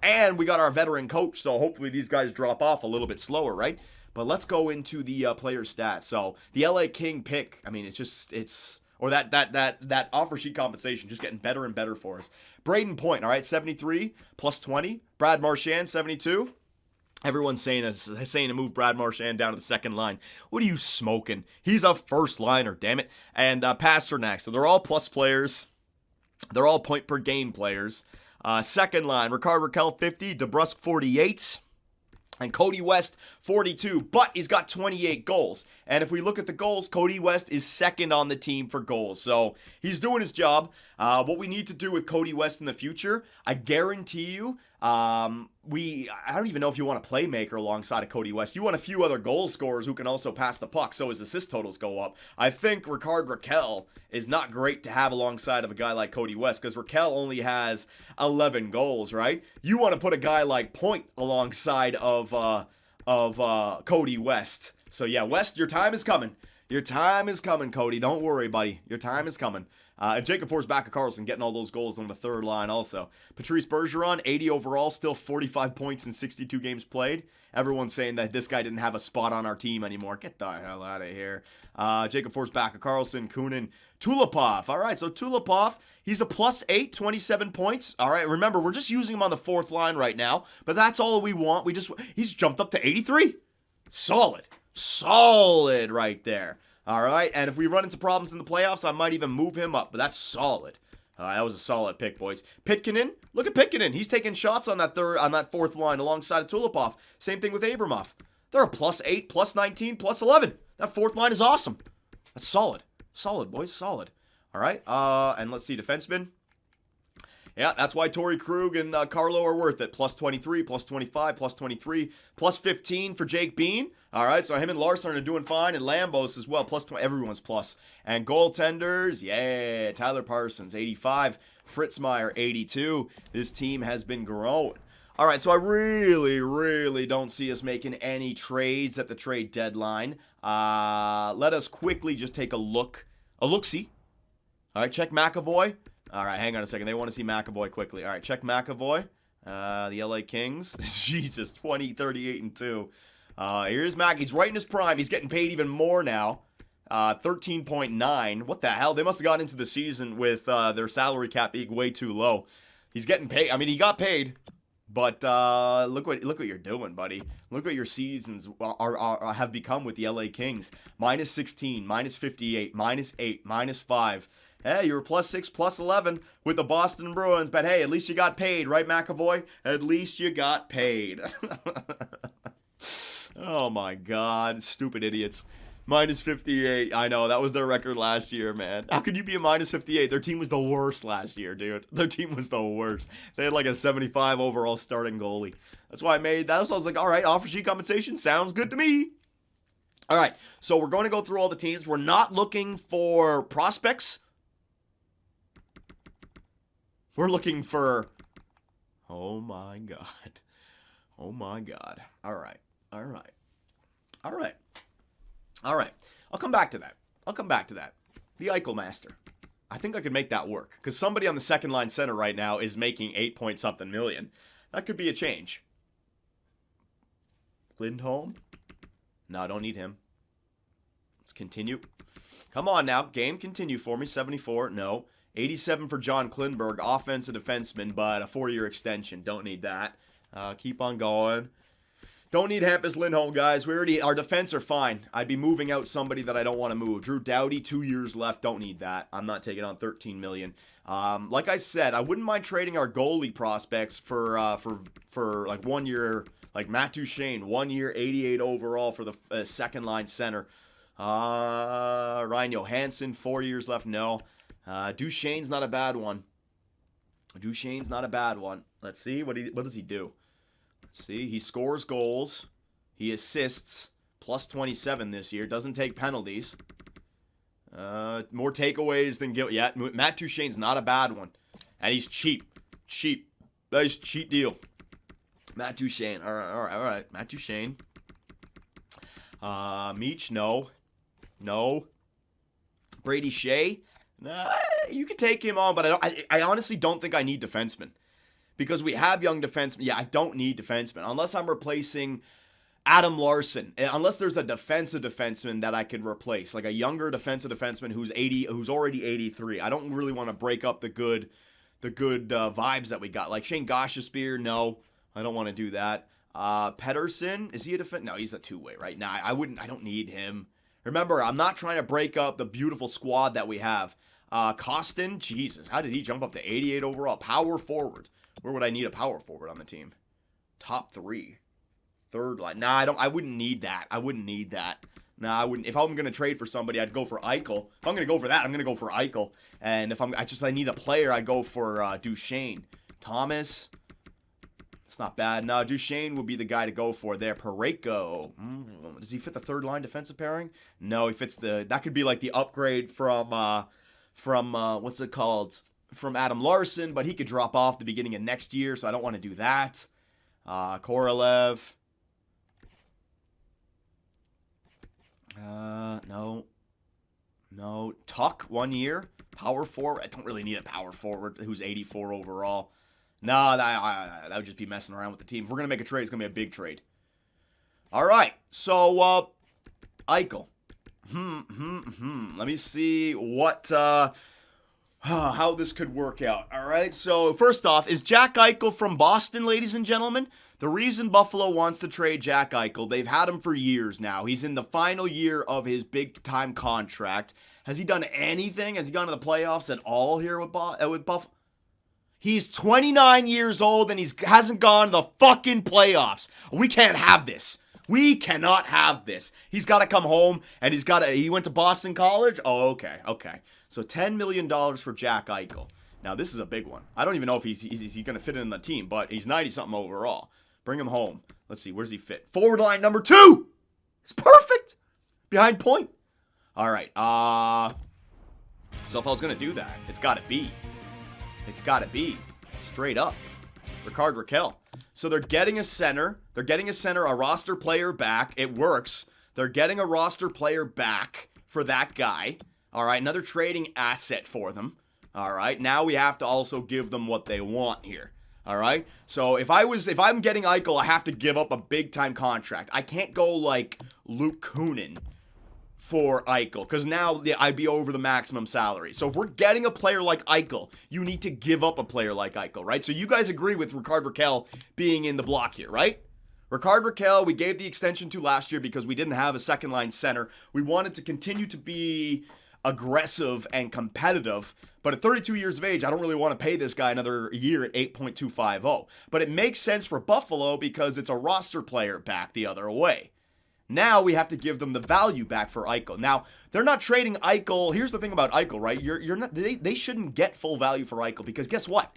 And we got our veteran coach, so hopefully these guys drop off a little bit slower, right? But let's go into the player stats. So the LA King pick, I mean, or that offer sheet compensation just getting better and better for us. Braden Point, all right, 73 +20. Brad Marchand, 72. Everyone's saying to move Brad Marchand down to the second line. What are you smoking? He's a first liner, damn it. And Pasternak. So they're all plus players. They're all point per game players. Second line, Rickard Rakell, 50. DeBrusk, 48. And Cody West, 42, but he's got 28 goals. And if we look at the goals, Cody West is second on the team for goals. So he's doing his job. What we need to do with Cody West in the future, I guarantee you, I don't even know if you want a playmaker alongside of Cody West. You want a few other goal scorers who can also pass the puck, so his assist totals go up. I think Rickard Rakell is not great to have alongside of a guy like Cody West, because Rakell only has 11 goals, right? You want to put a guy like Point alongside of Cody West. So yeah, West, your time is coming. Your time is coming, Cody. Don't worry, buddy. Your time is coming. And Jacob Forsback-Carlson getting all those goals on the third line also. Patrice Bergeron, 80 overall, still 45 points in 62 games played. Everyone's saying that this guy didn't have a spot on our team anymore. Get the hell out of here. Jacob Forsback-Carlson, Kunin, Tulipov. All right, so Tulipov, he's a +8, 27 points. All right, remember, we're just using him on the fourth line right now, but that's all we want. He's jumped up to 83. Solid right there. All right, and if we run into problems in the playoffs, I might even move him up, but that's solid. That was a solid pick, boys. Pitkanen, look at Pitkanen. He's taking shots on that fourth line alongside of Tulipov. Same thing with Abramov. They're a +8, +19, +11. That fourth line is awesome. That's solid. Solid, boys, solid. All right, and let's see, defenseman. Yeah, that's why Torrey Krug and Carlo are worth it. +23, +25, +23, +15 for Jake Bean. All right, so him and Larson are doing fine, and Lambos as well. +20, everyone's plus. And goaltenders, yeah, Tyler Parsons, 85. Fritzmeyer, 82. This team has been growing. All right, so I really don't see us making any trades at the trade deadline. Let us quickly just take a look-see. All right, check McAvoy. All right, hang on a second. They want to see McAvoy quickly. All right, check McAvoy. The LA Kings. Jesus, 20, 38, and 2. Here's Mac. He's right in his prime. He's getting paid even more now. 13.9. What the hell? They must have gotten into the season with their salary cap being way too low. He's getting paid. I mean, he got paid. But look what you're doing, buddy. Look what your seasons have become with the LA Kings. -16, -58, -8, -5. Hey, you were +6, +11 with the Boston Bruins, but hey, at least you got paid, right, McAvoy? At least you got paid. Oh my God, stupid idiots. -58. I know, that was their record last year, man. How could you be a -58? Their team was the worst last year, dude. Their team was the worst. They had like a 75 overall starting goalie. That's why I made that. So I was like, all right, offer sheet compensation sounds good to me. All right, so we're going to go through all the teams. We're not looking for prospects. We're looking for... Oh my God. Oh my God. All right. I'll come back to that. The Eichel Master. I think I could make that work. Because somebody on the second line center right now is making 8-point-something million. That could be a change. Lindholm? No, I don't need him. Let's continue. Come on now. Game, continue for me. 74. No. 87 for John Klingberg, offensive defenseman, but a 4-year extension. Don't need that. Keep on going. Don't need Hampus Lindholm, guys. Our defense are fine. I'd be moving out somebody that I don't want to move. Drew Doughty, 2 years left. Don't need that. I'm not taking on $13 million. Like I said, I wouldn't mind trading our goalie prospects for like 1 year, like Matt Duchene, 1 year, 88 overall for the second line center. Ryan Johansson, 4 years left. No. Duchene's not a bad one. Let's see. What does he do? Let's see. He scores goals. He assists. +27 this year. Doesn't take penalties. More takeaways than Gil. Yeah, Matt Duchene's not a bad one. And he's cheap. Cheap. Nice cheap deal. Matt Duchene. All right. Matt Duchene. Meach, no. No. Brady Shea. Nah, you can take him on, but I honestly don't think I need defensemen. Because we have young defensemen. Yeah, I don't need defensemen. Unless I'm replacing Adam Larson. Unless there's a defensive defenseman that I can replace. Like a younger defensive defenseman who's already 83. I don't really want to break up the good vibes that we got. Like Shane Gostisbehere, no. I don't want to do that. Pedersen, is he a defense? No, he's a two-way, right? Nah, I don't need him. Remember, I'm not trying to break up the beautiful squad that we have. Costin, Jesus, how did he jump up to 88 overall? Power forward. Where would I need a power forward on the team? Top 3. Third line. Nah, I wouldn't need that. Nah, I wouldn't. If I'm going to trade for somebody, I'd go for Eichel. If I'm going to go for that, I'm going to go for Eichel. And if I need a player, I'd go for Duchene. Thomas, it's not bad. No, Duchene would be the guy to go for there. Parayko. Does he fit the third line defensive pairing? No, he fits that could be like the upgrade from what's it called? From Adam Larson, but he could drop off the beginning of next year, so I don't want to do that. Korolev. No. Tuck, 1 year. Power forward. I don't really need a power forward who's 84 overall. No, that would just be messing around with the team. If we're going to make a trade, it's going to be a big trade. All right. So, Eichel. Let me see what, how this could work out. All right. So, first off, is Jack Eichel from Boston, ladies and gentlemen? The reason Buffalo wants to trade Jack Eichel, they've had him for years now. He's in the final year of his big-time contract. Has he done anything? Has he gone to the playoffs at all here with Buffalo? He's 29 years old and he hasn't gone to the fucking playoffs. We can't have this. We cannot have this. He's got to come home and he went to Boston College? Oh, okay. So $10 million for Jack Eichel. Now, this is a big one. I don't even know if he's going to fit in the team, but he's 90-something overall. Bring him home. Let's see. Where's he fit? Forward line number 2. It's perfect. Behind point. All right. So if I was going to do that, it's got to be. Straight up. Ricard Raquel. So they're getting a center. A roster player back. It works. They're getting a roster player back for that guy. All right. Another trading asset for them. All right. Now we have to also give them what they want here. All right. So if I'm getting Eichel, I have to give up a big time contract. I can't go like Luke Kunin for Eichel because now I'd be over the maximum salary. So if we're getting a player like Eichel, you need to give up a player like Eichel, right? So you guys agree with Ricard Raquel being in the block here, right? Ricard Raquel, we gave the extension to last year because we didn't have a second line center. We wanted to continue to be aggressive and competitive, but at 32 years of age, I don't really want to pay this guy another year at 8.250. But it makes sense for Buffalo because it's a roster player back the other way. Now we have to give them the value back for Eichel. Now, they're not trading Eichel. Here's the thing about Eichel, right? You're not they shouldn't get full value for Eichel because guess what?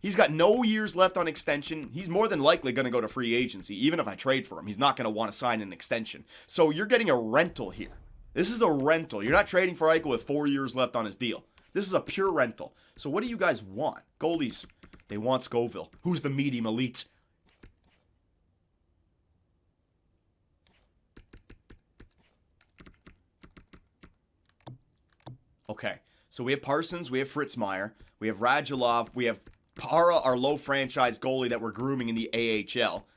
He's got no years left on extension. He's more than likely going to go to free agency. Even if I trade for him, he's not going to want to sign an extension. So you're getting a rental here. This is a rental. You're not trading for Eichel with 4 years left on his deal. This is a pure rental. So what do you guys want? Goalies, they want Scoville. Who's the medium elite? Okay, so we have Parsons, we have Fritzmeyer, we have Radulov, we have Para, our low franchise goalie that we're grooming in the AHL.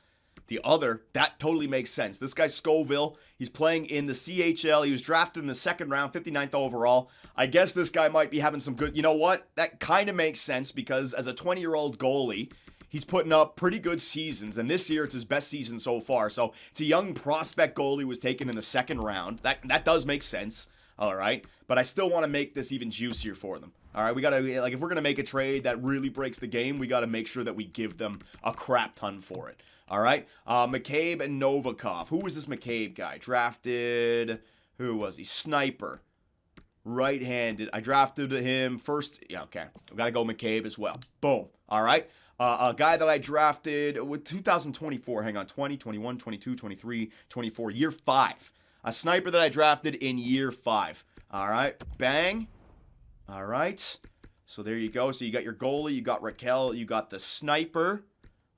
The other, that totally makes sense. This guy's Scoville. He's playing in the CHL. He was drafted in the second round, 59th overall. I guess this guy might be having some good... You know what? That kind of makes sense because as a 20-year-old goalie, he's putting up pretty good seasons. And this year, it's his best season so far. So it's a young prospect goalie who was taken in the second round. That does make sense. All right. But I still want to make this even juicier for them. All right. We got to, like, if we're going to make a trade that really breaks the game, we got to make sure that we give them a crap ton for it. All right. McCabe and Novikov. Who was this McCabe guy? Drafted. Who was he? Sniper. Right-handed. I drafted him first. Yeah, okay. We got to go McCabe as well. Boom. All right. A guy that I drafted with 2024. Hang on. 20, 21, 22, 23, 24. Year 5. A sniper that I drafted in year 5. All right, bang. All right. So there you go. So you got your goalie, you got Raquel, you got the sniper.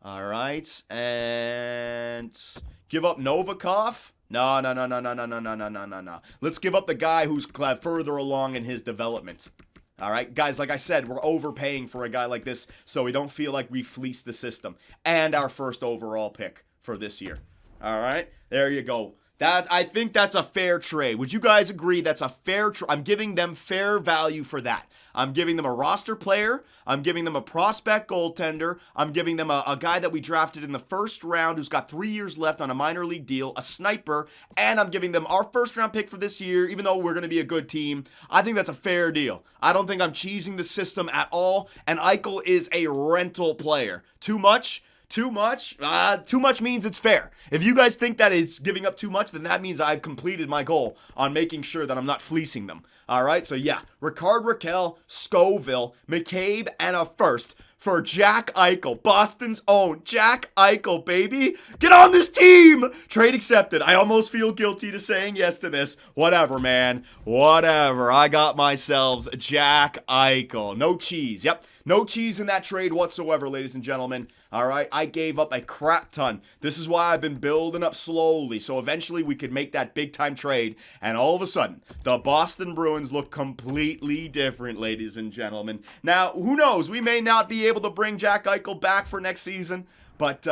All right. And give up Novikov. No, no, no, no, no, no, no, no, no, no, no, no. Let's give up the guy who's further along in his development. All right, guys, like I said, we're overpaying for a guy like this, so we don't feel like we fleeced the system. And our first overall pick for this year. All right, there you go. I think that's a fair trade. Would you guys agree that's a fair trade? I'm giving them fair value for that. I'm giving them a roster player. I'm giving them a prospect goaltender. I'm giving them a guy that we drafted in the first round who's got 3 years left on a minor league deal, a sniper, and I'm giving them our first round pick for this year, even though we're going to be a good team. I think that's a fair deal. I don't think I'm cheesing the system at all, and Eichel is a rental player. Too much? Too much? Too much means it's fair. If you guys think that it's giving up too much, then that means I've completed my goal on making sure that I'm not fleecing them. All right, so yeah, Ricard Raquel, Scoville, McCabe, and a first for Jack Eichel, Boston's own Jack Eichel, baby. Get on this team! Trade accepted. I almost feel guilty to saying yes to this. Whatever, man. Whatever. I got myself Jack Eichel. No cheese. Yep. No cheese in that trade whatsoever, ladies and gentlemen. All right, I gave up a crap ton. This is why I've been building up slowly, so eventually we could make that big-time trade, and all of a sudden, the Boston Bruins look completely different, ladies and gentlemen. Now, who knows? We may not be able to bring Jack Eichel back for next season, but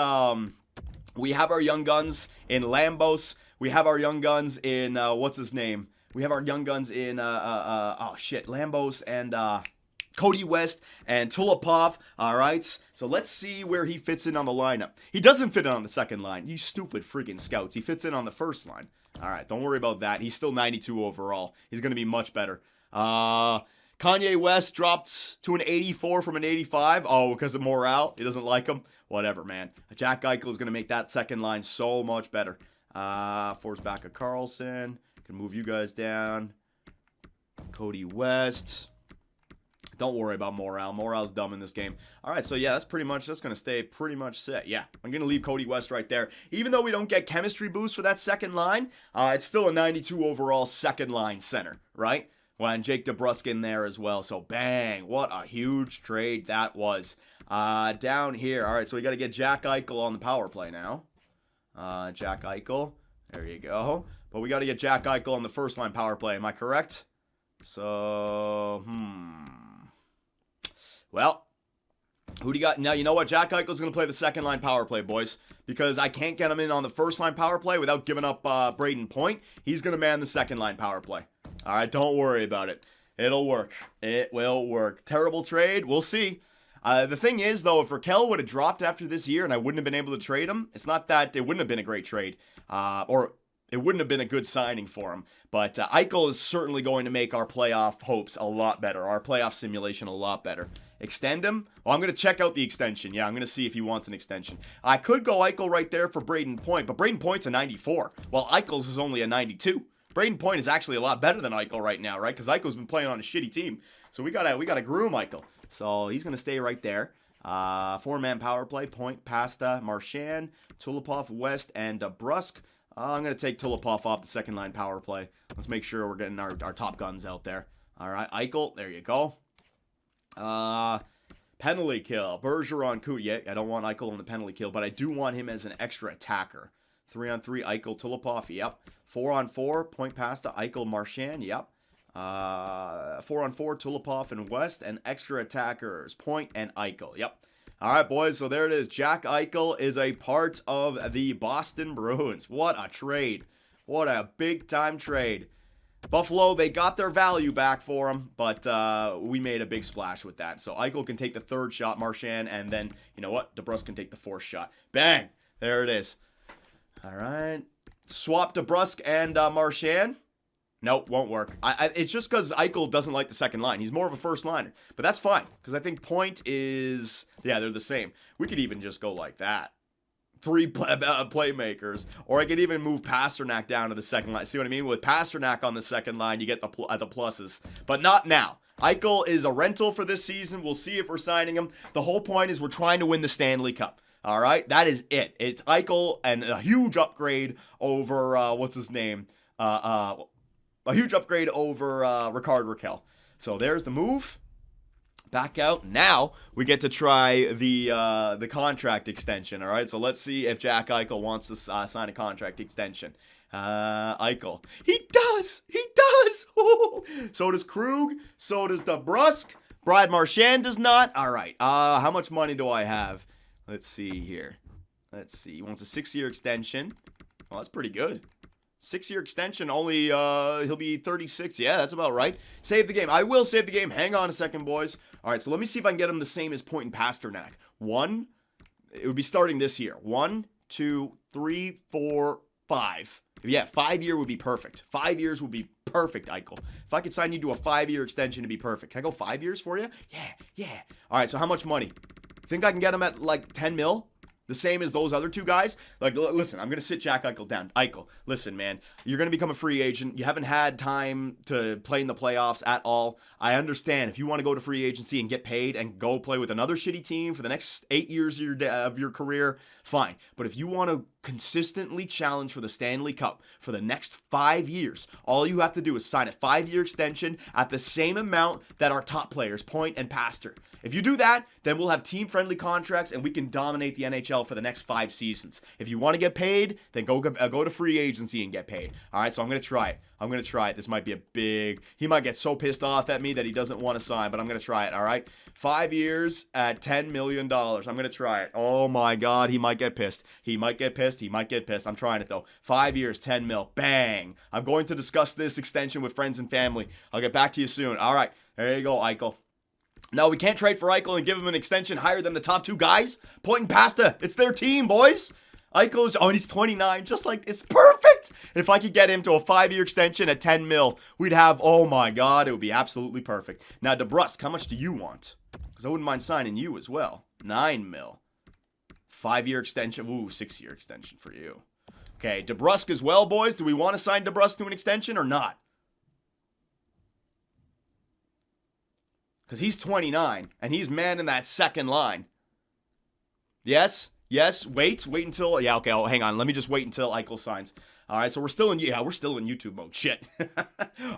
we have our young guns in Lambos. We have our young guns in, what's his name? We have our young guns in, Lambos and, Cody West and Tulipov, all right? So let's see where he fits in on the lineup. He doesn't fit in on the second line. You stupid freaking scouts. He fits in on the first line. All right, don't worry about that. He's still 92 overall. He's going to be much better. Kanye West dropped to an 84 from an 85. Oh, because of morale? He doesn't like him? Whatever, man. Jack Eichel is going to make that second line so much better. Force back a Carlson. Can move you guys down. Cody West. Don't worry about morale. Morale's dumb in this game. All right, so yeah, that's going to stay pretty much set. Yeah, I'm going to leave Cody West right there. Even though we don't get chemistry boost for that second line, it's still a 92 overall second line center, right? Well, and Jake DeBrusk in there as well. So bang, what a huge trade that was. Down here, all right, so we got to get Jack Eichel on the power play now. Jack Eichel, there you go. But we got to get Jack Eichel on the first line power play. Am I correct? So, Well, who do you got? Now, you know what? Jack Eichel's going to play the second line power play, boys. Because I can't get him in on the first line power play without giving up Braden Point. He's going to man the second line power play. All right, don't worry about it. It'll work. It will work. Terrible trade? We'll see. The thing is, though, if Raquel would have dropped after this year and I wouldn't have been able to trade him, it's not that it wouldn't have been a great trade. Or it wouldn't have been a good signing for him. But Eichel is certainly going to make our playoff hopes a lot better. Our playoff simulation a lot better. Extend him? Well, I'm going to check out the extension. Yeah, I'm going to see if he wants an extension. I could go Eichel right there for Braden Point, but Braden Point's a 94, while Eichel's is only a 92. Braden Point is actually a lot better than Eichel right now, right? Because Eichel's been playing on a shitty team. So we gotta groom Eichel. So he's going to stay right there. Four-man power play, Point, Pasta, Marchand, Tulipov, West, and DeBrusk. I'm going to take Tulipov off the second line power play. Let's make sure we're getting our top guns out there. All right, Eichel, there you go. Penalty kill. Bergeron, Kutya. I don't want Eichel on the penalty kill, but I do want him as an extra attacker. 3-on-3, Eichel, Tulipov, yep. 4-on-4, Point Pasta, Eichel, Marchand, yep. 4-on-4, Tulipov and West, and extra attackers, Point and Eichel, yep. All right, boys, so there it is. Jack Eichel is a part of the Boston Bruins. What a trade. What a big-time trade. Buffalo, they got their value back for him, but we made a big splash with that. So Eichel can take the third shot, Marchand, and then, you know what? DeBrusk can take the fourth shot. Bang! There it is. All right. Swap DeBrusk and Marchand. Nope, won't work. It's just because Eichel doesn't like the second line. He's more of a first liner. But that's fine, because I think Point is... Yeah, they're the same. We could even just go like that. Three playmakers. Or I could even move Pasternak down to the second line. See what I mean? With Pasternak on the second line, you get the pluses. But not now. Eichel is a rental for this season. We'll see if we're signing him. The whole point is we're trying to win the Stanley Cup. All right? That is it. It's Eichel and a huge upgrade over, what's his name? a huge upgrade over Ricard Raquel. So there's the move. Back out. Now we get to try the contract extension. All right. So let's see if Jack Eichel wants to sign a contract extension. Eichel. He does. He does. So does Krug. So does DeBrusk. Brad Marchand does not. All right. How much money do I have? Let's see here. Let's see. He wants a 6-year extension. Well, that's pretty good. 6-year extension, only he'll be 36. Yeah, that's about right. Save the game. I will save the game. Hang on a second, boys. All right, so let me see if I can get him the same as Point and Pasternak. It would be starting this year. 1, 2, 3, 4, 5. Yeah, 5-year would be perfect. 5 years would be perfect, Eichel. If I could sign you to a 5-year extension, it'd be perfect. Can I go 5 years for you? Yeah. All right, so how much money? Think I can get him at like 10 mil? The same as those other two guys? Like, listen, I'm going to sit Jack Eichel down. Eichel, listen, man, you're going to become a free agent. You haven't had time to play in the playoffs at all. I understand if you want to go to free agency and get paid and go play with another shitty team for the next 8 years of your career, fine. But if you want to consistently challenge for the Stanley Cup for the next 5 years, all you have to do is sign a 5-year extension at the same amount that our top players, Point and Pastor. If you do that, then we'll have team-friendly contracts and we can dominate the NHL for the next 5 seasons. If you want to get paid, then go to free agency and get paid. All right, so I'm going to try it. This might be a big... He might get so pissed off at me that he doesn't want to sign, but I'm going to try it, all right? 5 years at $10 million. I'm going to try it. Oh, my God, he might get pissed. He might get pissed. I'm trying it, though. 5 years, 10 mil. Bang. I'm going to discuss this extension with friends and family. I'll get back to you soon. All right, there you go, Eichel. No, we can't trade for Eichel and give him an extension higher than the top 2 guys. Point and Pasta. It's their team, boys. Eichel's, he's 29. Just like, it's perfect. If I could get him to a 5-year extension at 10 mil, we'd have, oh my God, it would be absolutely perfect. Now, DeBrusk, how much do you want? Because I wouldn't mind signing you as well. 9 mil. 5-year extension. Ooh, 6-year extension for you. Okay, DeBrusk as well, boys. Do we want to sign DeBrusk to an extension or not? Because he's 29, and he's manning that second line. Yes, wait until, yeah, okay, hang on. Let me just wait until Eichel signs. All right, so we're still in YouTube mode. Shit.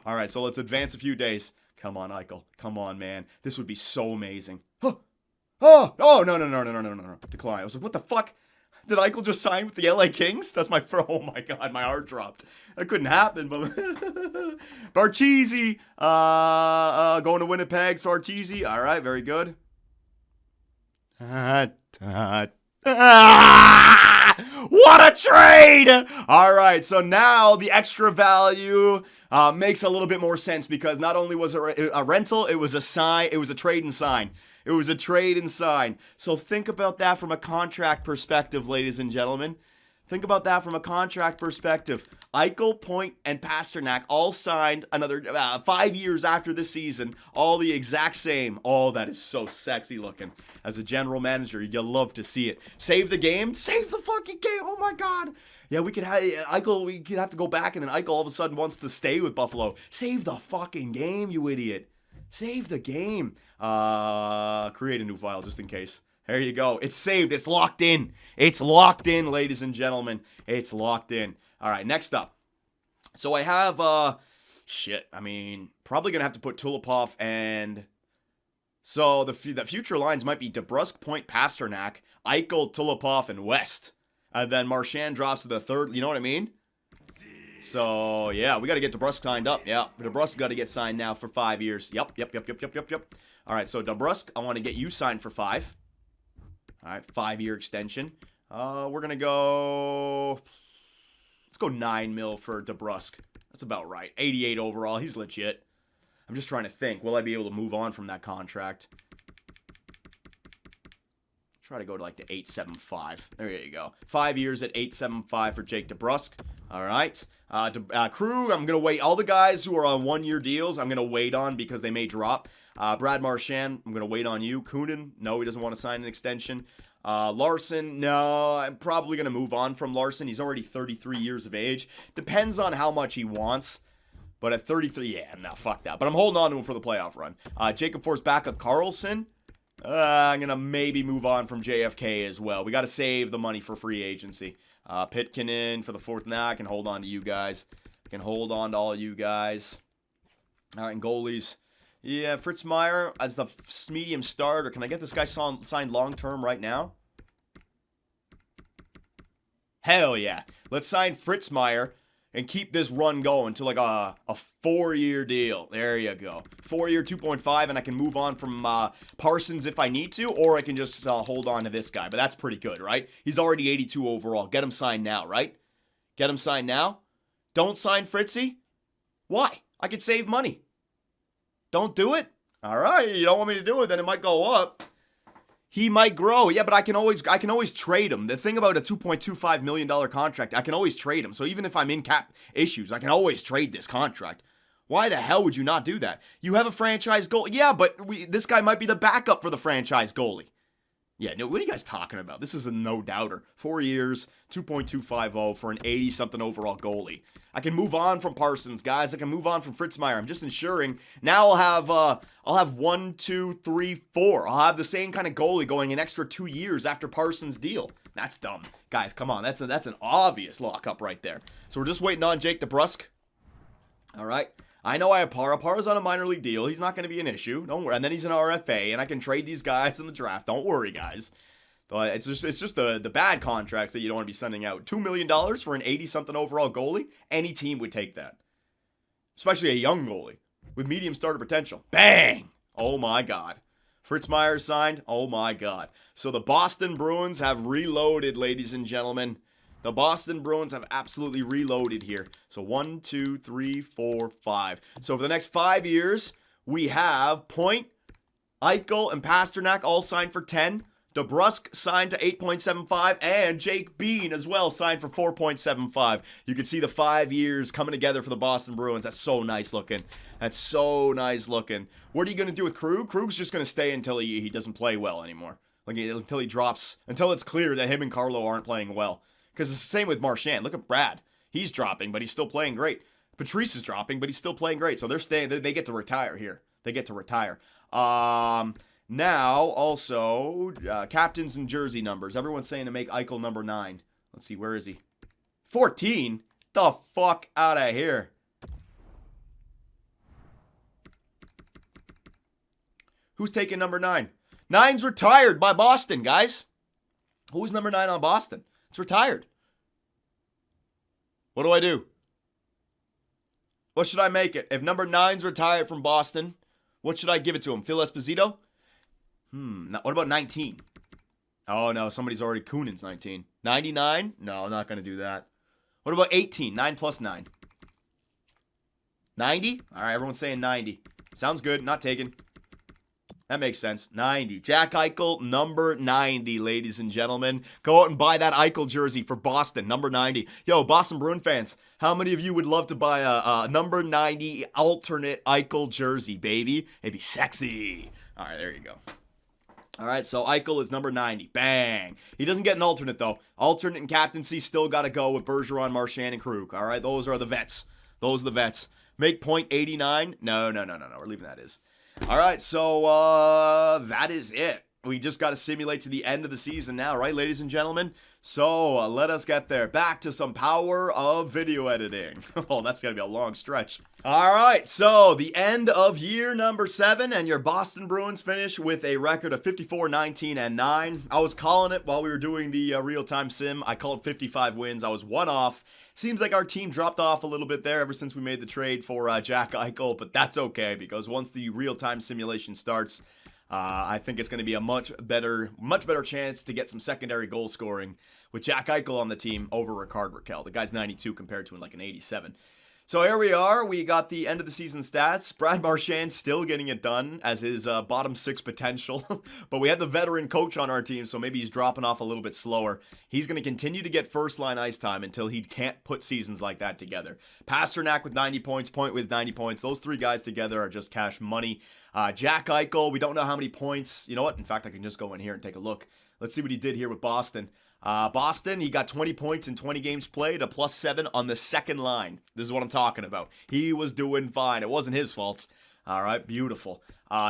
All right, so let's advance a few days. Come on, Eichel. Come on, man. This would be so amazing. No. Decline. I was like, what the fuck? Did Eichel just sign with the LA Kings? That's oh my God, my heart dropped. That couldn't happen, but Barcheesi, going to Winnipeg, Barcheesi. All right, very good. What a trade! All right, so now the extra value makes a little bit more sense because not only was it a rental, it was a trade and sign. It was a trade and sign. So think about that from a contract perspective, ladies and gentlemen. Think about that from a contract perspective. Eichel, Point, and Pasternak all signed another 5 years after this season. All the exact same. Oh, that is so sexy looking. As a general manager, you love to see it. Save the game? Save the fucking game. Oh, my God. Yeah, we could have Eichel. We could have to go back, and then Eichel all of a sudden wants to stay with Buffalo. Save the fucking game, you idiot. Save the game. Create a new file just in case. There you go. It's saved. It's locked in. It's locked in, ladies and gentlemen. It's locked in. All right, next up. So I have, probably going to have to put Tulipov and... So the future lines might be DeBrusk, Point, Pasternak, Eichel, Tulipov, and West. And then Marchand drops to the third. You know what I mean? So, yeah, we got to get DeBrusk signed up. Yeah, DeBrusk got to get signed now for 5 years. Yep. All right, so DeBrusk, I want to get you signed for 5. All right, 5-year extension. We're going to go... Let's go 9 mil for DeBrusk. That's about right. 88 overall. He's legit. I'm just trying to think. Will I be able to move on from that contract? Try to go to like the 875. There you go. 5 years at 875 for Jake DeBrusk. All right. Krug, I'm going to wait. All the guys who are on 1-year deals, I'm going to wait on because they may drop. Brad Marchand, I'm going to wait on you. Kunin, no, he doesn't want to sign an extension. Larson, no, I'm probably going to move on from Larson. He's already 33 years of age. Depends on how much he wants. But at 33, yeah, no, fuck that. But I'm holding on to him for the playoff run. Jacob Force backup Carlson. I'm going to maybe move on from JFK as well. We got to save the money for free agency. Pitkin for the fourth. Now I can hold on to you guys. can hold on to all you guys. All right, and goalies. Yeah, Fritz Meyer as the medium starter. Can I get this guy signed long-term right now? Hell yeah. Let's sign Fritz Meyer and keep this run going to like a 4-year deal. There you go. 4-year, 2.5, and I can move on from Parsons if I need to, or I can just hold on to this guy. But that's pretty good, right? He's already 82 overall. Get him signed now, right? Get him signed now. Don't sign Fritzy? Why? I could save money. Don't do it? All right, you don't want me to do it, then it might go up. He might grow. Yeah, but I can always trade him. The thing about a $2.25 million contract, I can always trade him. So even if I'm in cap issues, I can always trade this contract. Why the hell would you not do that? You have a franchise goal. Yeah, but this guy might be the backup for the franchise goalie. Yeah, no, what are you guys talking about? This is a no-doubter. 4 years, 2.250 for an 80-something overall goalie. I can move on from Parsons, guys. I can move on from Fritz Meyer. I'm just ensuring. Now I'll have 1, 2, 3, 4. I'll have the same kind of goalie going an extra 2 years after Parsons' deal. That's dumb. Guys, come on. That's an obvious lockup right there. So we're just waiting on Jake DeBrusk. All right. I know I have Parra. Parra's on a minor league deal. He's not going to be an issue. Don't worry. And then he's an RFA, and I can trade these guys in the draft. Don't worry, guys. But it's just the bad contracts that you don't want to be sending out. $2 million for an 80-something overall goalie? Any team would take that. Especially a young goalie with medium starter potential. Bang! Oh, my God. Fritz Meyer signed. Oh, my God. So the Boston Bruins have reloaded, ladies and gentlemen. The Boston Bruins have absolutely reloaded here. So 1, 2, 3, 4, 5. So for the next 5 years, we have Point, Eichel, and Pasternak all signed for 10. DeBrusk signed to 8.75, and Jake Bean as well signed for 4.75. You can see the 5 years coming together for the Boston Bruins. That's so nice looking. That's so nice looking. What are you going to do with Krug? Krug's just going to stay until he doesn't play well anymore. Like until he drops, until it's clear that him and Carlo aren't playing well. Because it's the same with Marchand. Look at Brad. He's dropping, but he's still playing great. Patrice is dropping, but he's still playing great. So they're staying. They get to retire here. They get to retire. Now, also, captains and jersey numbers. Everyone's saying to make Eichel number 9. Let's see, where is he? 14? The fuck out of here. Who's taking number 9? 9's retired by Boston, guys. Who's number 9 on Boston? It's retired. What do I do? What should I make it? If number 9's retired from Boston, what should I give it to him? Phil Esposito? What about 19? Oh, no, somebody's already Kunin's 19. 99? No, I'm not going to do that. What about 18? 9 plus 9. 90? All right, everyone's saying 90. Sounds good. Not taken. That makes sense. 90. Jack Eichel, number 90, ladies and gentlemen. Go out and buy that Eichel jersey for Boston, number 90. Yo, Boston Bruin fans, how many of you would love to buy a number 90 alternate Eichel jersey, baby? It'd be sexy. All right, there you go. All right, so Eichel is number 90. Bang. He doesn't get an alternate, though. Alternate and captaincy still got to go with Bergeron, Marchand, and Krug. All right, those are the vets. Those are the vets. Make point 89? No. We're leaving that as. All right, so that is it. We just got to simulate to the end of the season now, right, ladies and gentlemen? So let us get there. Back to some power of video editing. Oh, that's going to be a long stretch. All right, so the end of year number 7, and your Boston Bruins finish with a record of 54, 19, and 9. I was calling it while we were doing the real-time sim. I called 55 wins. I was 1 off. Seems like our team dropped off a little bit there ever since we made the trade for Jack Eichel, but that's okay because once the real-time simulation starts, I think it's going to be a much better chance to get some secondary goal scoring with Jack Eichel on the team over Rickard Rakell. The guy's 92 compared to like an 87. So here we are. We got the end of the season stats. Brad Marchand still getting it done as his bottom 6 potential. But we had the veteran coach on our team, so maybe he's dropping off a little bit slower. He's going to continue to get first-line ice time until he can't put seasons like that together. Pasternak with 90 points, Point with 90 points. Those 3 guys together are just cash money. Jack Eichel, we don't know how many points. You know what? In fact, I can just go in here and take a look. Let's see what he did here with Boston. Boston, he got 20 points in 20 games played, a +7 on the second line. This is what I'm talking about. He was doing fine. It wasn't his fault. All right, beautiful.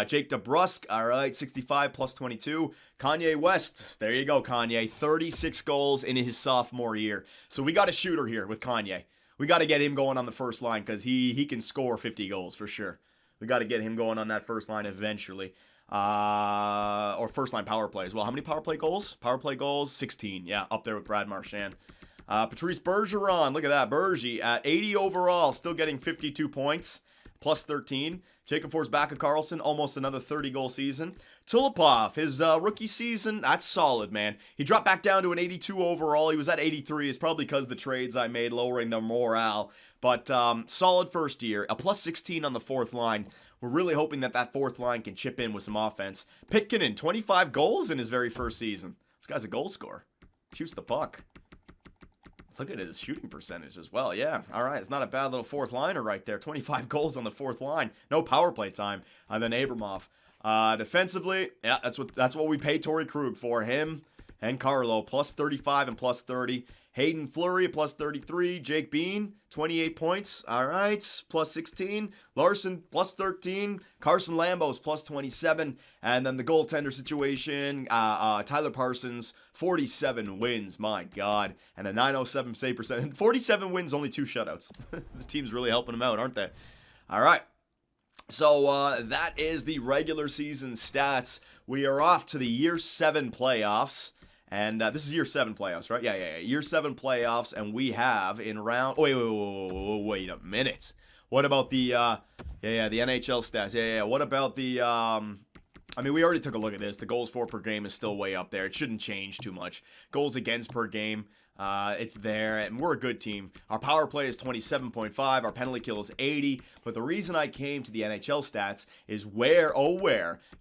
Jake DeBrusk, all right, 65 plus 22. Kanye West, there you go, Kanye. 36 goals in his sophomore year. So we got a shooter here with Kanye. We got to get him going on the first line because he can score 50 goals for sure. We got to get him going on that first line eventually. Or first line power play as well. How many power play goals? Power play goals, 16. Yeah, up there with Brad Marchand. Patrice Bergeron, look at that. Bergie at 80 overall, still getting 52 points, plus 13. Jacob Forsbacka Karlsson, almost another 30-goal season. Tulipov, his rookie season, that's solid, man. He dropped back down to an 82 overall. He was at 83. It's probably because the trades I made lowering their morale. But solid first year. A plus 16 on the fourth line. We're really hoping that fourth line can chip in with some offense. Pitkanen, 25 goals in his very first season. This guy's a goal scorer. Shoots the puck. Look at his shooting percentage as well. Yeah, all right. It's not a bad little fourth liner right there. 25 goals on the fourth line. No power play time. And then Abramov. Defensively, yeah, that's what we pay Torrey Krug for. Him and Carlo, plus 35 and plus 30. Hayden Fleury, plus 33. Jake Bean, 28 points. All right, plus 16. Larson, plus 13. Carson Lambos, plus 27. And then the goaltender situation, Tyler Parsons, 47 wins. My God. And a 907 save percent. 47 wins, only 2 shutouts. The team's really helping him out, aren't they? All right. So that is the regular season stats. We are off to the Year 7 playoffs. And this is Year 7 playoffs, right? Yeah. Year 7 playoffs, and we have in round... Oh, wait a minute. What about the... the NHL stats. Yeah. What about the... I mean, we already took a look at this. The goals for per game is still way up there. It shouldn't change too much. Goals against per game, it's there, and we're a good team. Our power play is 27.5. Our penalty kill is 80. But the reason I came to the NHL stats is where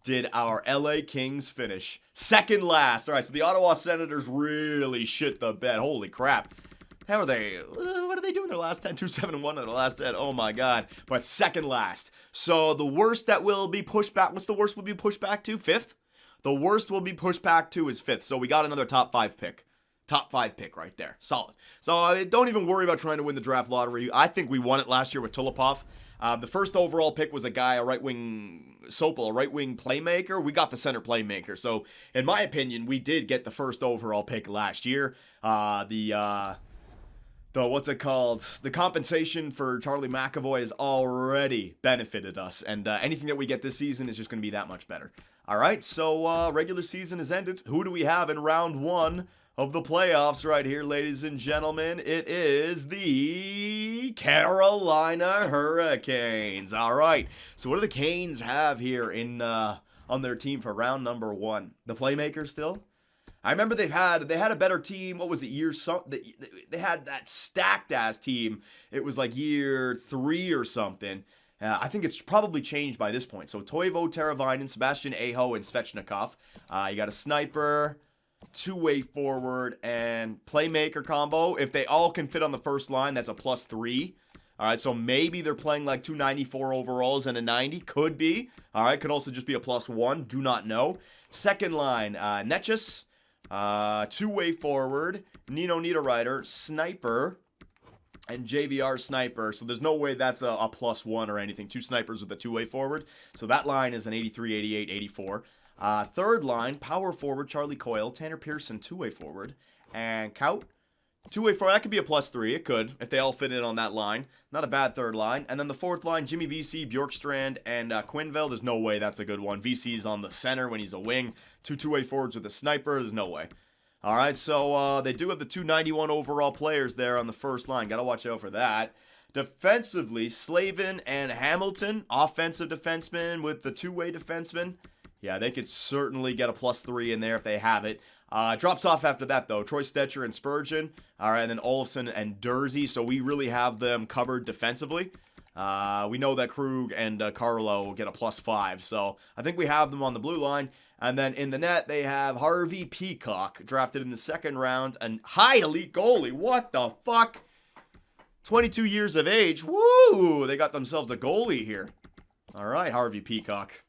did our LA Kings finish? Second last. All right, so the Ottawa Senators really shit the bed. Holy crap. How are they? What are they doing their last 10? 2-7-1 in their last 10. Oh my God. But second last. So the worst that will be pushed back. What's the worst we'll be pushed back to? 5th? The worst we'll be pushed back to is 5th. So we got another top 5 pick. Top 5 pick right there. Solid. So don't even worry about trying to win the draft lottery. I think we won it last year with Tulipov. The first overall pick was a guy, a right-wing Sopel, a right-wing playmaker. We got the center playmaker. So in my opinion, we did get the first overall pick last year. What's it called? The compensation for Charlie McAvoy has already benefited us. And anything that we get this season is just going to be that much better. All right, so regular season has ended. Who do we have in round 1 of the playoffs right here, ladies and gentlemen? It is the Carolina Hurricanes. All right, so what do the Canes have here on their team for round number 1? The playmaker still? I remember they had a better team. What was it? They had that stacked ass team. It was like year 3 or something. I think it's probably changed by this point. So Toivo Teravainen, Sebastian Aho, and Svechnikov. You got a sniper, two-way forward, and playmaker combo. If they all can fit on the first line, that's a plus 3. All right, so maybe they're playing like 294 overalls and a 90. Could be. All right, could also just be a plus 1. Do not know. Second line, Netchus. Two-way forward, Nino Niederreiter, sniper, and JVR sniper. So there's no way that's a plus 1 or anything. 2 snipers with a two-way forward. So that line is an 83, 88, 84. Third line, power forward, Charlie Coyle, Tanner Pearson, two-way forward, and Kaut. Two-way forward, that could be a plus 3. It could, if they all fit in on that line. Not a bad third line. And then the fourth line, Jimmy VC, Bjorkstrand, and Quinville. There's no way that's a good one. VC's on the center when he's a wing. Two-way forwards with a sniper. There's no way. All right, so they do have the 291 overall players there on the first line. Got to watch out for that. Defensively, Slavin and Hamilton, offensive defensemen with the two-way defenseman. Yeah, they could certainly get a plus 3 in there if they have it. Drops off after that, though. Troy Stetcher and Spurgeon. All right, and then Olofsson and Dursey. So we really have them covered defensively. We know that Krug and Carlo will get a plus 5. So I think we have them on the blue line. And then in the net, they have Harvey Peacock, drafted in the second round. And high elite goalie. What the fuck? 22 years of age. Woo! They got themselves a goalie here. All right, Harvey Peacock.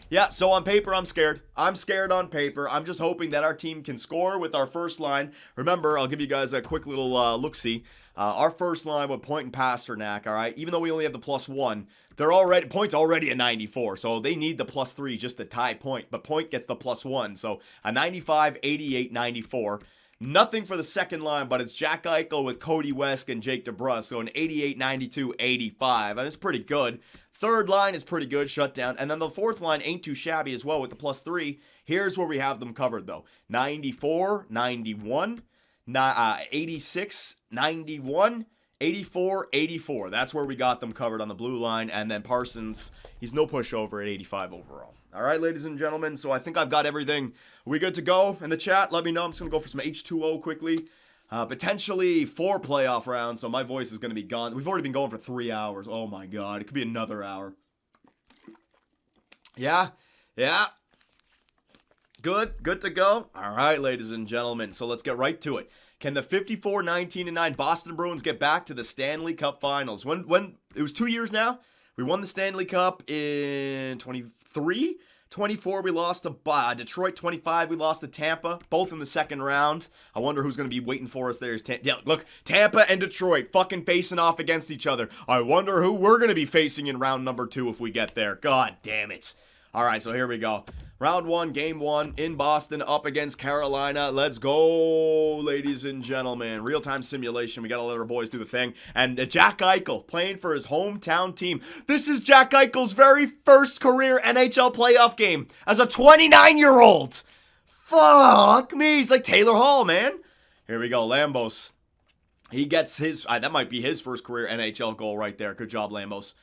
Yeah, so on paper, I'm scared. I'm scared on paper. I'm just hoping that our team can score with our first line. Remember, I'll give you guys a quick little look-see. Our first line with Point and Pasternak, all right? Even though we only have the plus 1, Point's already a 94, so they need the plus 3 just to tie Point. But Point gets the plus 1, so a 95, 88, 94. Nothing for the second line, but it's Jack Eichel with Cody West and Jake DeBrusk. So an 88, 92, 85. And it's pretty good. Third line is pretty good, shut down. And then the fourth line ain't too shabby as well with the +3. Here's where we have them covered, though. 94, 91, 86, 91, 84, 84. That's where we got them covered on the blue line. And then Parsons, he's no pushover at 85 overall. All right, ladies and gentlemen, so I think I've got everything. We good to go in the chat? Let me know. I'm just going to go for some H2O quickly. Potentially 4 playoff rounds, so my voice is going to be gone. We've already been going for 3 hours. Oh, my God. It could be another hour. Yeah. Good to go. All right, ladies and gentlemen, so let's get right to it. Can the 54, 19-9 Boston Bruins get back to the Stanley Cup Finals? When it was 2 years now. We won the Stanley Cup in 23. 24, we lost to Detroit. 25, we lost to Tampa, both in the second round. I wonder who's going to be waiting for us there. Yeah, look, Tampa and Detroit fucking facing off against each other. I wonder who we're going to be facing in round number 2 if we get there. God damn it. All right, so here we go. Round 1, game 1 in Boston up against Carolina. Let's go, ladies and gentlemen. Real-time simulation. We got to let our boys do the thing. And Jack Eichel playing for his hometown team. This is Jack Eichel's very first career NHL playoff game as a 29-year-old. Fuck me. He's like Taylor Hall, man. Here we go, Lambos. He gets his, that might be his first career NHL goal right there. Good job, Lambos.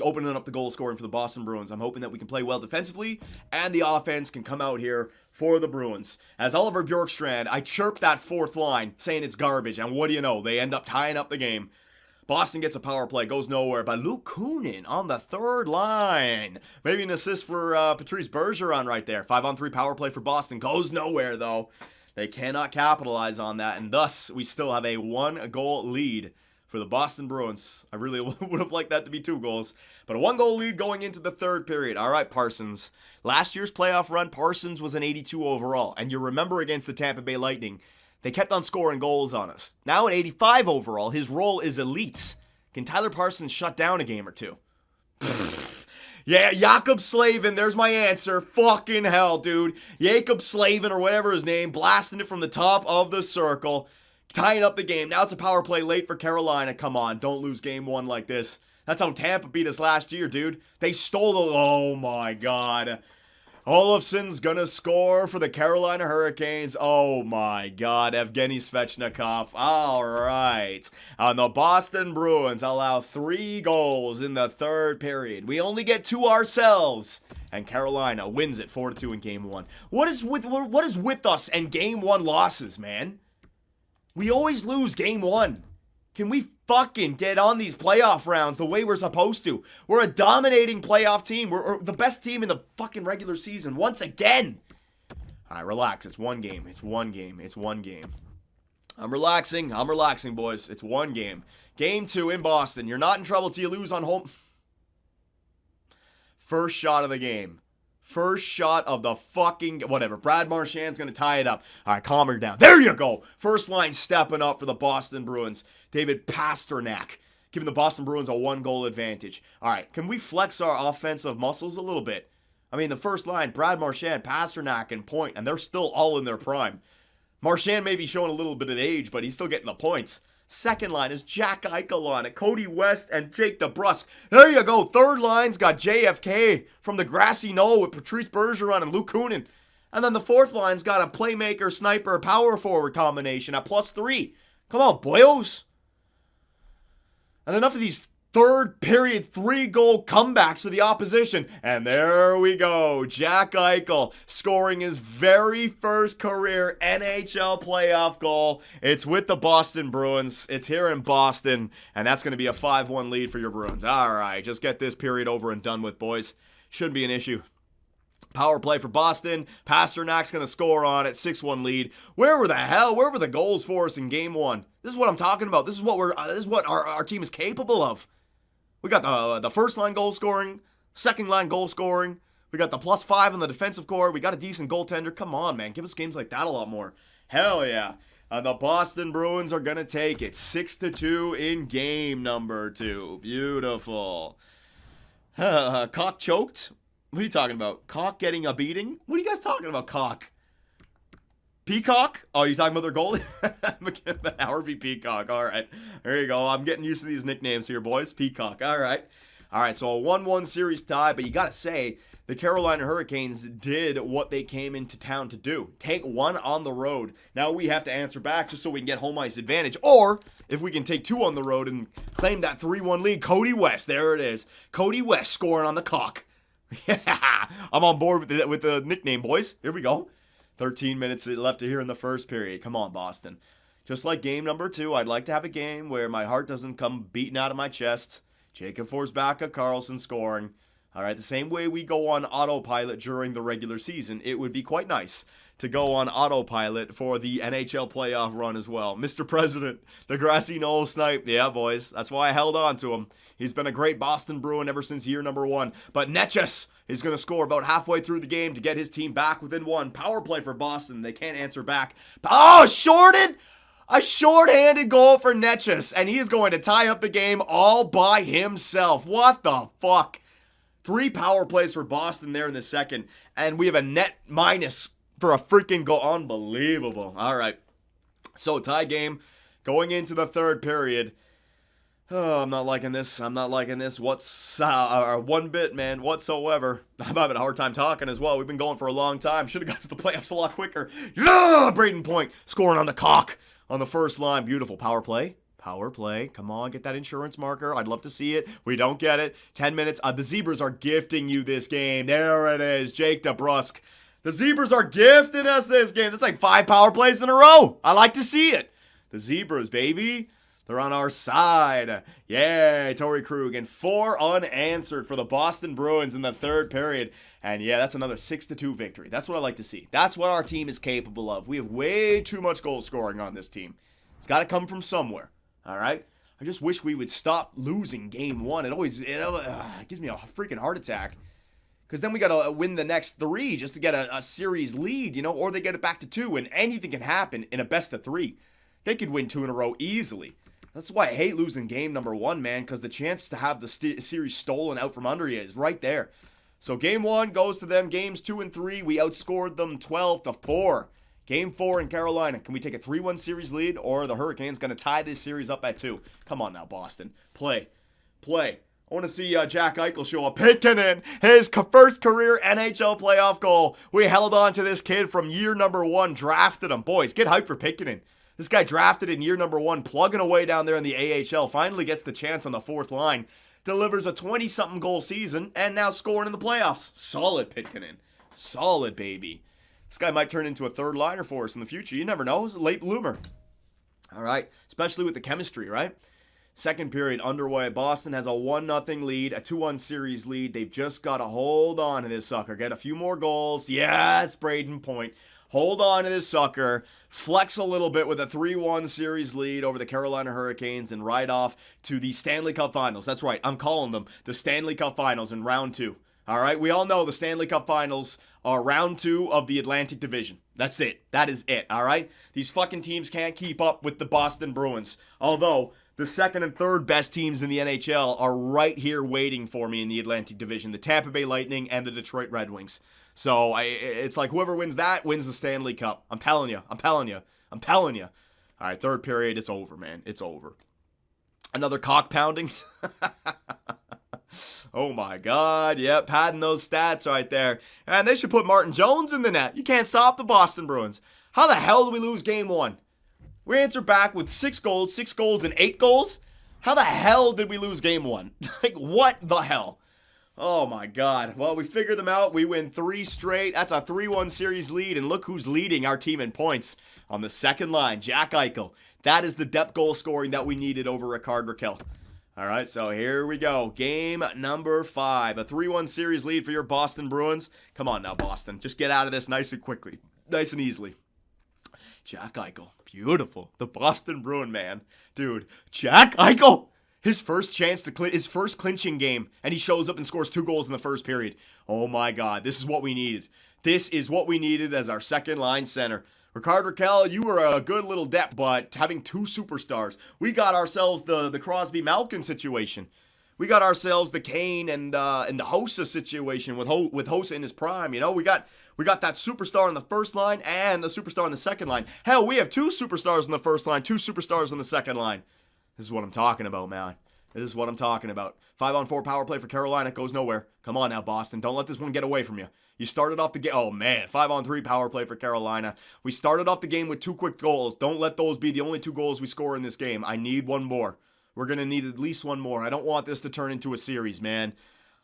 Opening up the goal scoring for the Boston Bruins. I'm hoping that we can play well defensively and the offense can come out here for the Bruins. As Oliver Bjorkstrand, I chirped that fourth line saying it's garbage, and what do you know? They end up tying up the game. Boston gets a power play, goes nowhere, but Luke Kunin on the third line. Maybe an assist for Patrice Bergeron right there. 5-on-3 power play for Boston, goes nowhere though. They cannot capitalize on that, and thus we still have a 1-goal lead for the Boston Bruins. I really would have liked that to be 2 goals. But a 1-goal lead going into the third period. All right, Parsons. Last year's playoff run, Parsons was an 82 overall. And you remember against the Tampa Bay Lightning, they kept on scoring goals on us. Now at 85 overall, his role is elite. Can Tyler Parsons shut down a game or 2? Yeah, Jakob Slavin, there's my answer. Fucking hell, dude. Jakob Slavin, or whatever his name, blasting it from the top of the circle. Tying up the game. Now it's a power play late for Carolina. Come on, don't lose game 1 like this. That's how Tampa beat us last year, dude. They stole the... Oh, my God. Olofsson's gonna score for the Carolina Hurricanes. Oh, my God. Evgeny Svechnikov. All right. And the Boston Bruins allow 3 goals in the third period. We only get 2 ourselves. And Carolina wins it 4-2 in game 1. What is with us and game 1 losses, man? We always lose game 1. Can we fucking get on these playoff rounds the way we're supposed to? We're a dominating playoff team. We're the best team in the fucking regular season once again. All right, relax. It's 1 game. It's 1 game. It's 1 game. I'm relaxing, boys. It's 1 game. Game 2 in Boston. You're not in trouble till you lose on home. First shot of the game. First shot of the fucking... Whatever. Brad Marchand's going to tie it up. All right, calm her down. There you go. First line stepping up for the Boston Bruins. David Pasternak giving the Boston Bruins a 1-goal advantage. All right, can we flex our offensive muscles a little bit? I mean, the first line, Brad Marchand, Pasternak, and Point, and they're still all in their prime. Marchand may be showing a little bit of age, but he's still getting the points. Second line is Jack Eichel on it. Cody West and Jake DeBrusk. There you go. Third line's got JFK from the grassy knoll with Patrice Bergeron and Luke Kunin. And then the fourth line's got a playmaker, sniper, power forward combination at +3. Come on, boyos. And enough of these third period 3-goal comebacks for the opposition. And there we go. Jack Eichel scoring his very first career NHL playoff goal. It's with the Boston Bruins. It's here in Boston. And that's going to be a 5-1 lead for your Bruins. All right, just get this period over and done with, boys. Shouldn't be an issue. Power play for Boston. Pasternak's going to score on it. 6-1 lead. Where were the goals for us in game 1? This is what I'm talking about. This is what our team is capable of. We got the first line goal scoring, second line goal scoring. We got the +5 on the defensive core. We got a decent goaltender. Come on, man. Give us games like that a lot more. Hell yeah. The Boston Bruins are going to take it 6-2 in game number 2. Beautiful. Cock choked? What are you talking about? Cock getting a beating? What are you guys talking about, Cock? Peacock? Oh, you talking about their goalie? Howard Peacock. All right. There you go. I'm getting used to these nicknames here, boys. Peacock. All right. All right, so a 1-1 series tie, but you got to say, the Carolina Hurricanes did what they came into town to do. Take one on the road. Now we have to answer back just so we can get home ice advantage. Or, if we can take two on the road and claim that 3-1 lead, Cody West, there it is. Cody West scoring on the cock. Yeah, I'm on board with the nickname, boys. Here we go. 13 minutes left to here in the first period. Come on, Boston. Just like game number 2, I'd like to have a game where my heart doesn't come beating out of my chest. Jacob Forsbacka, Carlson scoring. All right, the same way we go on autopilot during the regular season, it would be quite nice to go on autopilot for the NHL playoff run as well. Mr. President, the grassy knoll snipe. Yeah, boys, that's why I held on to him. He's been a great Boston Bruin ever since year number 1. But Netchus is going to score about halfway through the game to get his team back within 1. Power play for Boston. They can't answer back. Oh, shorted! A short-handed goal for Netchus, and he is going to tie up the game all by himself. What the fuck? 3 power plays for Boston there in the second, and we have a net minus for a freaking goal. Unbelievable. All right. So, tie game going into the third period. Oh, I'm not liking this. I'm not liking this one bit, man, whatsoever. I'm having a hard time talking as well. We've been going for a long time. Should have got to the playoffs a lot quicker. Yeah, Braden Point scoring on the cock. On the first line, beautiful. Power play. Power play. Come on, get that insurance marker. I'd love to see it. We don't get it. 10 minutes. The Zebras are gifting you this game. There it is. Jake DeBrusk. The Zebras are gifting us this game. That's like 5 power plays in a row. I like to see it. The Zebras, baby. They're on our side. Yeah, Torrey Krug. And 4 unanswered for the Boston Bruins in the third period. And yeah, that's another 6-2 victory. That's what I like to see. That's what our team is capable of. We have way too much goal scoring on this team. It's got to come from somewhere. All right? I just wish we would stop losing game 1. It always gives me a freaking heart attack. Because then we got to win the next 3 just to get a series lead, or they get it back to 2. And anything can happen in a best of 3. They could win 2 in a row easily. That's why I hate losing game number 1, man, because the chance to have the series stolen out from under you is right there. So game 1 goes to them. Games 2 and 3, we outscored them 12-4. Game 4 in Carolina. Can we take a 3-1 series lead, or are the Hurricanes going to tie this series up at 2? Come on now, Boston. Play. I want to see Jack Eichel show up. Pitkanen, his first career NHL playoff goal. We held on to this kid from year number 1, drafted him. Boys, get hyped for Pitkanen. This guy drafted in year number 1, plugging away down there in the AHL, finally gets the chance on the 4th line, delivers a 20-something goal season, and now scoring in the playoffs. Solid, Pitkanen. Solid, baby. This guy might turn into a third liner for us in the future. You never know. He's a late bloomer. All right. Especially with the chemistry, right? Second period underway. Boston has a 1-0 lead, a 2-1 series lead. They've just got to hold on to this sucker. Get a few more goals. Yes, Braden Point. Hold on to this sucker, flex a little bit with a 3-1 series lead over the Carolina Hurricanes, and ride off to the Stanley Cup Finals. That's right, I'm calling them the Stanley Cup Finals in round 2. All right, we all know the Stanley Cup Finals are round 2 of the Atlantic Division. That's it. That is it, all right? These fucking teams can't keep up with the Boston Bruins. Although, the second and third best teams in the NHL are right here waiting for me in the Atlantic Division. The Tampa Bay Lightning and the Detroit Red Wings. So, it's like whoever wins that wins the Stanley Cup. I'm telling you. All right, third period, it's over, man. It's over. Another cock pounding. Oh my God. Yep, padding those stats right there. And they should put Martin Jones in the net. You can't stop the Boston Bruins. How the hell did we lose game 1? We answered back with 6 goals and 8 goals. How the hell did we lose game 1? Like, what the hell? Oh my God. Well, we figured them out. We win 3 straight. That's a 3-1 series lead. And look who's leading our team in points on the second line, Jack Eichel. That is the depth goal scoring that we needed over Rickard Rakell. All right, so here we go. Game number 5. A 3-1 series lead for your Boston Bruins. Come on now, Boston. Just get out of this nice and quickly. Nice and easily. Jack Eichel. Beautiful. The Boston Bruin, man. Dude, Jack Eichel. His first chance to his first clinching game, and he shows up and scores 2 goals in the first period. Oh my God, this is what we needed. This is what we needed as our second line center. Rickard Rakell, you were a good little depth, but having 2 superstars, we got ourselves the Crosby-Malkin situation. We got ourselves the Kane and the Hossa situation with Hossa in his prime. You know, we got that superstar in the first line and a superstar in the second line. Hell, we have 2 superstars in the first line, 2 superstars in the second line. This is what I'm talking about, man. This is what I'm talking about. 5-on-4 power play for Carolina goes nowhere. Come on now, Boston. Don't let this one get away from you. You started off the game. Oh, man. 5-on-3 power play for Carolina. We started off the game with 2 quick goals. Don't let those be the only 2 goals we score in this game. I need one more. We're going to need at least one more. I don't want this to turn into a series, man.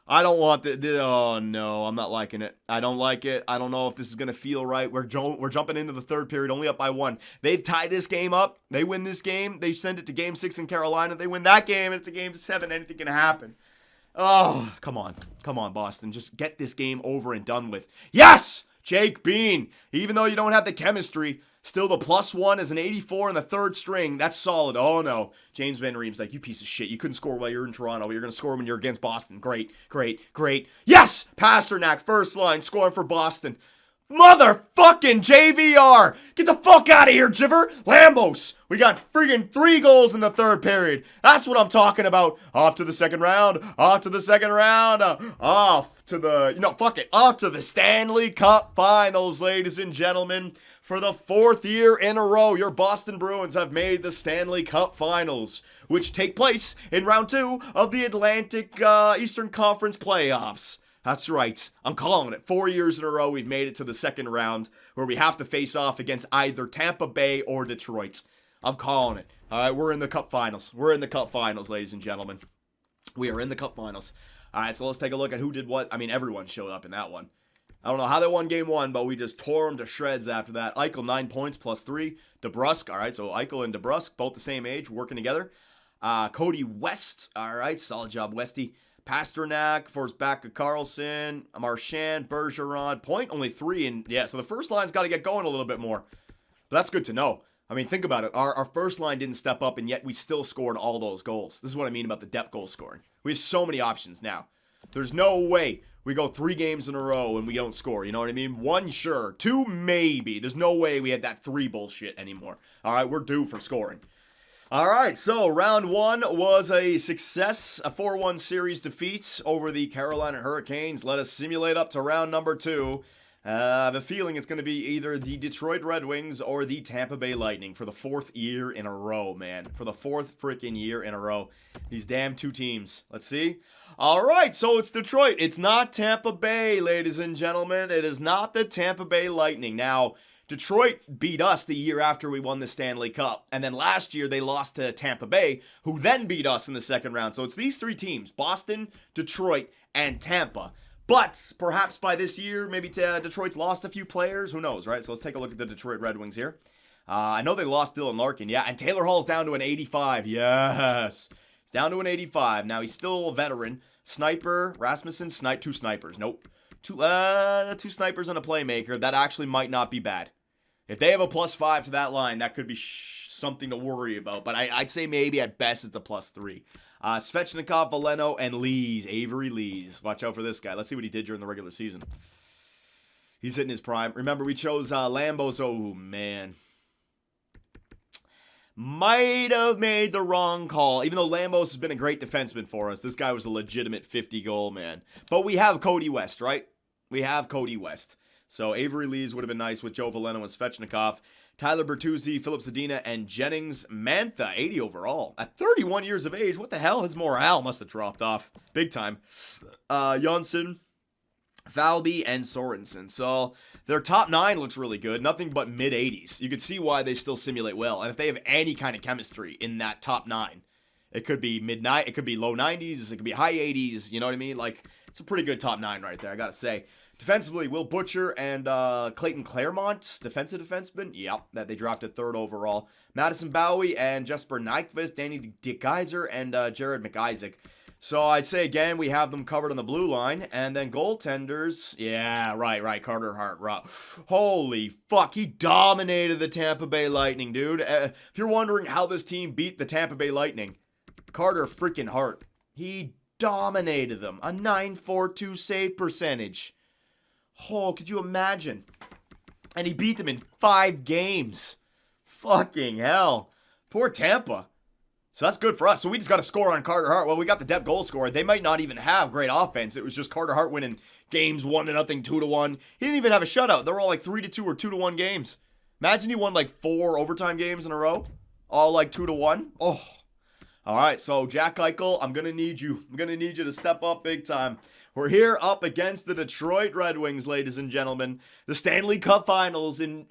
I don't want the oh, no. I'm not liking it. I don't like it. I don't know if this is going to feel right. We're jumping into the third period, only up by 1. They tie this game up. They win this game. They send it to Game 6 in Carolina. They win that game, and it's a Game 7. Anything can happen. Oh, come on. Come on, Boston. Just get this game over and done with. Yes! Jake Bean. Even though you don't have the chemistry, still the +1 is an 84 in the third string. That's solid. Oh, no. James Van Riem's like, you piece of shit. You couldn't score while you're in Toronto. You're going to score when you're against Boston. Great, great, great. Yes! Pasternak, first line, scoring for Boston. Motherfucking JVR! Get the fuck out of here, Jiver! Lambos! We got friggin' 3 goals in the third period. That's what I'm talking about. Off to the second round. Off to the second round. Off to the, fuck it. Off to the Stanley Cup Finals, ladies and gentlemen. For the 4th year in a row, your Boston Bruins have made the Stanley Cup Finals, which take place in round 2 of the Atlantic Eastern Conference playoffs. That's right. I'm calling it. 4 years in a row, we've made it to the second round where we have to face off against either Tampa Bay or Detroit. I'm calling it. All right, we're in the Cup Finals. We're in the Cup Finals, ladies and gentlemen. We are in the Cup Finals. All right, so let's take a look at who did what. I mean, everyone showed up in that one. I don't know how they won Game 1, but we just tore them to shreds after that. Eichel, 9 points, +3. DeBrusk, all right, so Eichel and DeBrusk, both the same age, working together. Cody West, all right, solid job, Westy. Pasternak, forced back to Carlson, Marchand, Bergeron, point only 3, and yeah, so the first line's got to get going a little bit more. But that's good to know. I mean, think about it. Our first line didn't step up, and yet we still scored all those goals. This is what I mean about the depth goal scoring. We have so many options now. There's no way we go 3 games in a row and we don't score. You know what I mean? 1, sure. 2, maybe. There's no way we had that 3 bullshit anymore. All right, we're due for scoring. All right, so round 1 was a success, a 4-1 series defeat over the Carolina Hurricanes. Let us simulate up to round number 2. I have a feeling it's going to be either the Detroit Red Wings or the Tampa Bay Lightning for the 4th year in a row, man. For the 4th freaking year in a row. These damn 2 teams. Let's see. All right, so it's Detroit. It's not Tampa Bay, ladies and gentlemen. It is not the Tampa Bay Lightning. Now, Detroit beat us the year after we won the Stanley Cup. And then last year they lost to Tampa Bay, who then beat us in the second round. So it's these 3 teams, Boston, Detroit, and Tampa. But perhaps by this year, maybe Detroit's lost a few players. Who knows, right? So let's take a look at the Detroit Red Wings here. I know they lost Dylan Larkin. Yeah, and Taylor Hall's down to an 85. Yes. He's down to an 85. Now, he's still a veteran. Sniper, Rasmussen, 2 snipers. Nope. 2 snipers and a playmaker. That actually might not be bad. If they have a +5 to that line, that could be something to worry about. But I'd say maybe at best it's a +3. Svechnikov, Veleno, and Lees. Avery Lees. Watch out for this guy. Let's see what he did during the regular season. He's hitting his prime. Remember, we chose Lambos. Oh, man. Might have made the wrong call. Even though Lambos has been a great defenseman for us, this guy was a legitimate 50-goal man. But we have Cody West, right? We have Cody West. So Avery Lees would have been nice with Joe Veleno and Svechnikov. Tyler Bertuzzi, Philip Zadina, and Jennings Mantha, 80 overall. At 31 years of age, what the hell? His morale must have dropped off big time. Jonsson, Falby, and Sorensen. So their top 9 looks really good. Nothing but mid-80s. You can see why they still simulate well. And if they have any kind of chemistry in that top 9, it could be it could be low 90s, it could be high 80s, you know what I mean? Like, it's a pretty good top 9 right there, I gotta say. Defensively, Will Butcher and Clayton Claremont, defensive defenseman. Yep, that they drafted 3rd overall. Madison Bowie and Jesper Nyquist, Danny DeKeyser, and Jared McIsaac. So I'd say, again, we have them covered on the blue line. And then goaltenders, yeah, right, Carter Hart. Right. Holy fuck, he dominated the Tampa Bay Lightning, dude. If you're wondering how this team beat the Tampa Bay Lightning, Carter freaking Hart. He dominated them. A .942 save percentage. Oh, could you imagine? And he beat them in 5 games. Fucking hell. Poor Tampa. So that's good for us. So we just got to score on Carter Hart. Well, we got the depth goal scorer. They might not even have great offense. It was just Carter Hart winning games 1-0, 2-1. He didn't even have a shutout. They were all like 3-2 or 2-1 games. Imagine he won like 4 overtime games in a row, all like 2-1. Oh, all right. So Jack Eichel, I'm gonna need you. I'm gonna need you to step up big time. We're here up against the Detroit Red Wings, ladies and gentlemen. The Stanley Cup Finals in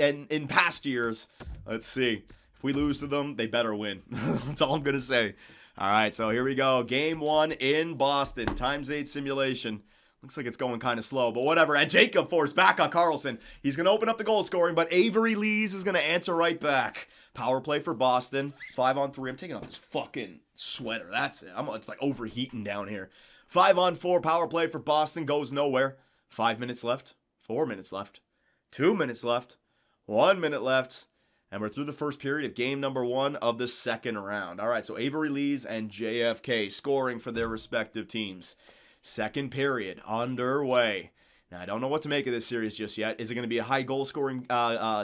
past years. Let's see. If we lose to them, they better win. That's all I'm going to say. All right, so here we go. Game 1 in Boston. ×8 simulation. Looks like it's going kind of slow, but whatever. And Jacob forced back on Carlson. He's going to open up the goal scoring, but Avery Lees is going to answer right back. Power play for Boston. 5-on-3. I'm taking off this fucking sweater. That's it. It's like overheating down here. 5-on-4 power play for Boston goes nowhere. 5 minutes left. 4 minutes left. 2 minutes left. 1 minute left. And we're through the first period of game number 1 of the second round. All right, so Avery Lees and JFK scoring for their respective teams. Second period underway. Now, I don't know what to make of this series just yet. Is it going to be a high goal scoring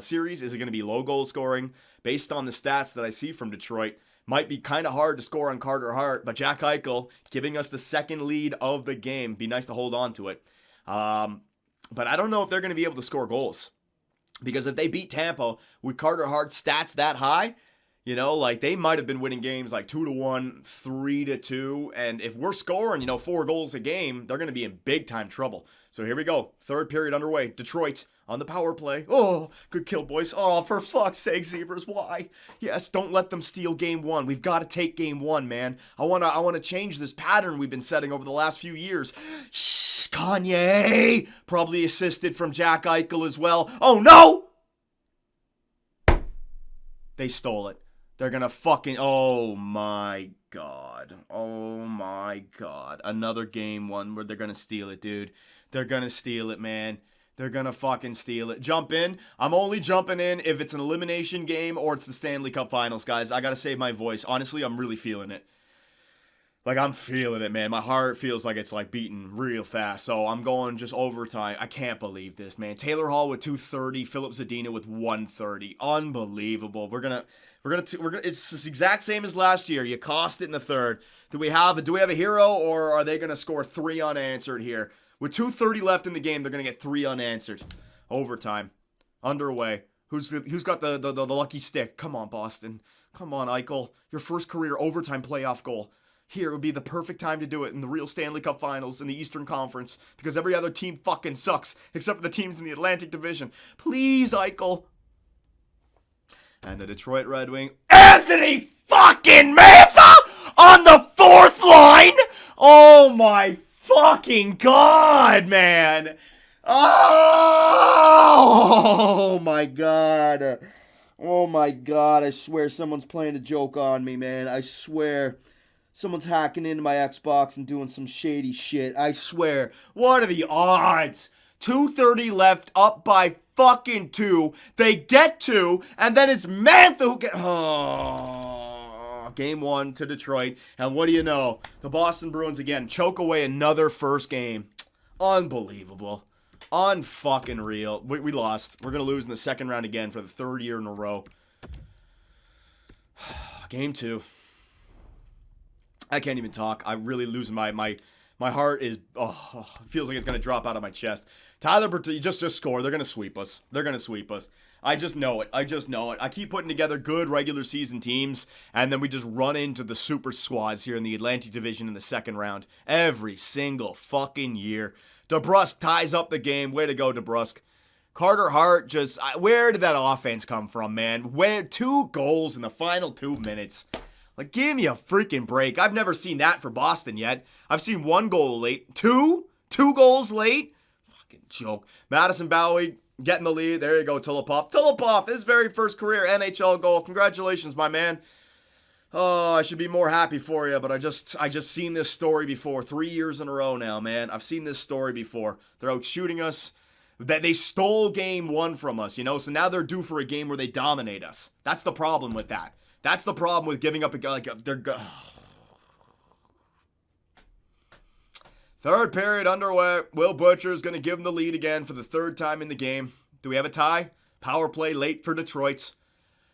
series? Is it going to be low goal scoring? Based on the stats that I see from Detroit, might be kind of hard to score on Carter Hart, but Jack Eichel giving us the second lead of the game. Be nice to hold on to it. But I don't know if they're going to be able to score goals. Because if they beat Tampa with Carter Hart stats that high, you know, like they might have been winning games like 2-1, 3-2. And if we're scoring, 4 goals a game, they're going to be in big time trouble. So here we go. Third period underway. Detroit on the power play. Oh, good kill, boys. Oh, for fuck's sake, Zebras. Why? Yes, don't let them steal game 1. We've got to take game 1, man. I want to change this pattern we've been setting over the last few years. Shh, Kanye. Probably assisted from Jack Eichel as well. Oh, no! They stole it. They're going to fucking... Oh, my God. Oh, my God. Another game 1 where they're going to steal it, dude. They're going to steal it, man. They're going to fucking steal it. Jump in. I'm only jumping in if it's an elimination game or it's the Stanley Cup Finals, guys. I got to save my voice. Honestly, I'm really feeling it. Like, I'm feeling it, man. My heart feels like it's, like, beating real fast. So, I'm going just overtime. I can't believe this, man. Taylor Hall with 230. Philip Zadina with 130. Unbelievable. It's the exact same as last year. You cost it in the third. Do we have a hero, or are they going to score 3 unanswered here? With 2:30 left in the game, they're going to get 3 unanswered. Overtime. Underway. Who's got the lucky stick? Come on, Boston. Come on, Eichel. Your first career overtime playoff goal. Here would be the perfect time to do it in the real Stanley Cup Finals in the Eastern Conference, because every other team fucking sucks, except for the teams in the Atlantic Division. Please, Eichel. And the Detroit Red Wing, Anthony fucking Mantha on the 4th line. Oh my fucking God, man. Oh my God. Oh my God. I swear someone's playing a joke on me, man. I swear. Someone's hacking into my Xbox and doing some shady shit. I swear. What are the odds? 2:30 left, up by fucking 2. They get 2, and then it's Mantha who get... Oh, game 1 to Detroit. And what do you know? The Boston Bruins again choke away another first game. Unbelievable. Unfucking real. We lost. We're going to lose in the second round again for the 3rd year in a row. Game 2. I can't even talk. I'm really losing my heart is, feels like it's going to drop out of my chest. Tyler Bertuzzi, just score. They're going to sweep us. I just know it. I keep putting together good regular season teams, and then we just run into the super squads here in the Atlantic Division in the second round every single fucking year. DeBrusk ties up the game. Way to go, DeBrusk. Carter Hart where did that offense come from, man? 2 goals in the final 2 minutes. Like, give me a freaking break. I've never seen that for Boston yet. I've seen 1 goal late. 2 goals late? Fucking joke. Madison Bowie getting the lead. There you go, Tulipov. Tulipov, his very first career NHL goal. Congratulations, my man. Oh, I should be more happy for you, but I just seen this story before. 3 years in a row now, man. I've seen this story before. They're out shooting us. They stole game 1 from us, so now they're due for a game where they dominate us. That's the problem with that. That's the problem with giving up Third period underway. Will Butcher's going to give him the lead again for the 3rd time in the game. Do we have a tie? Power play late for Detroit.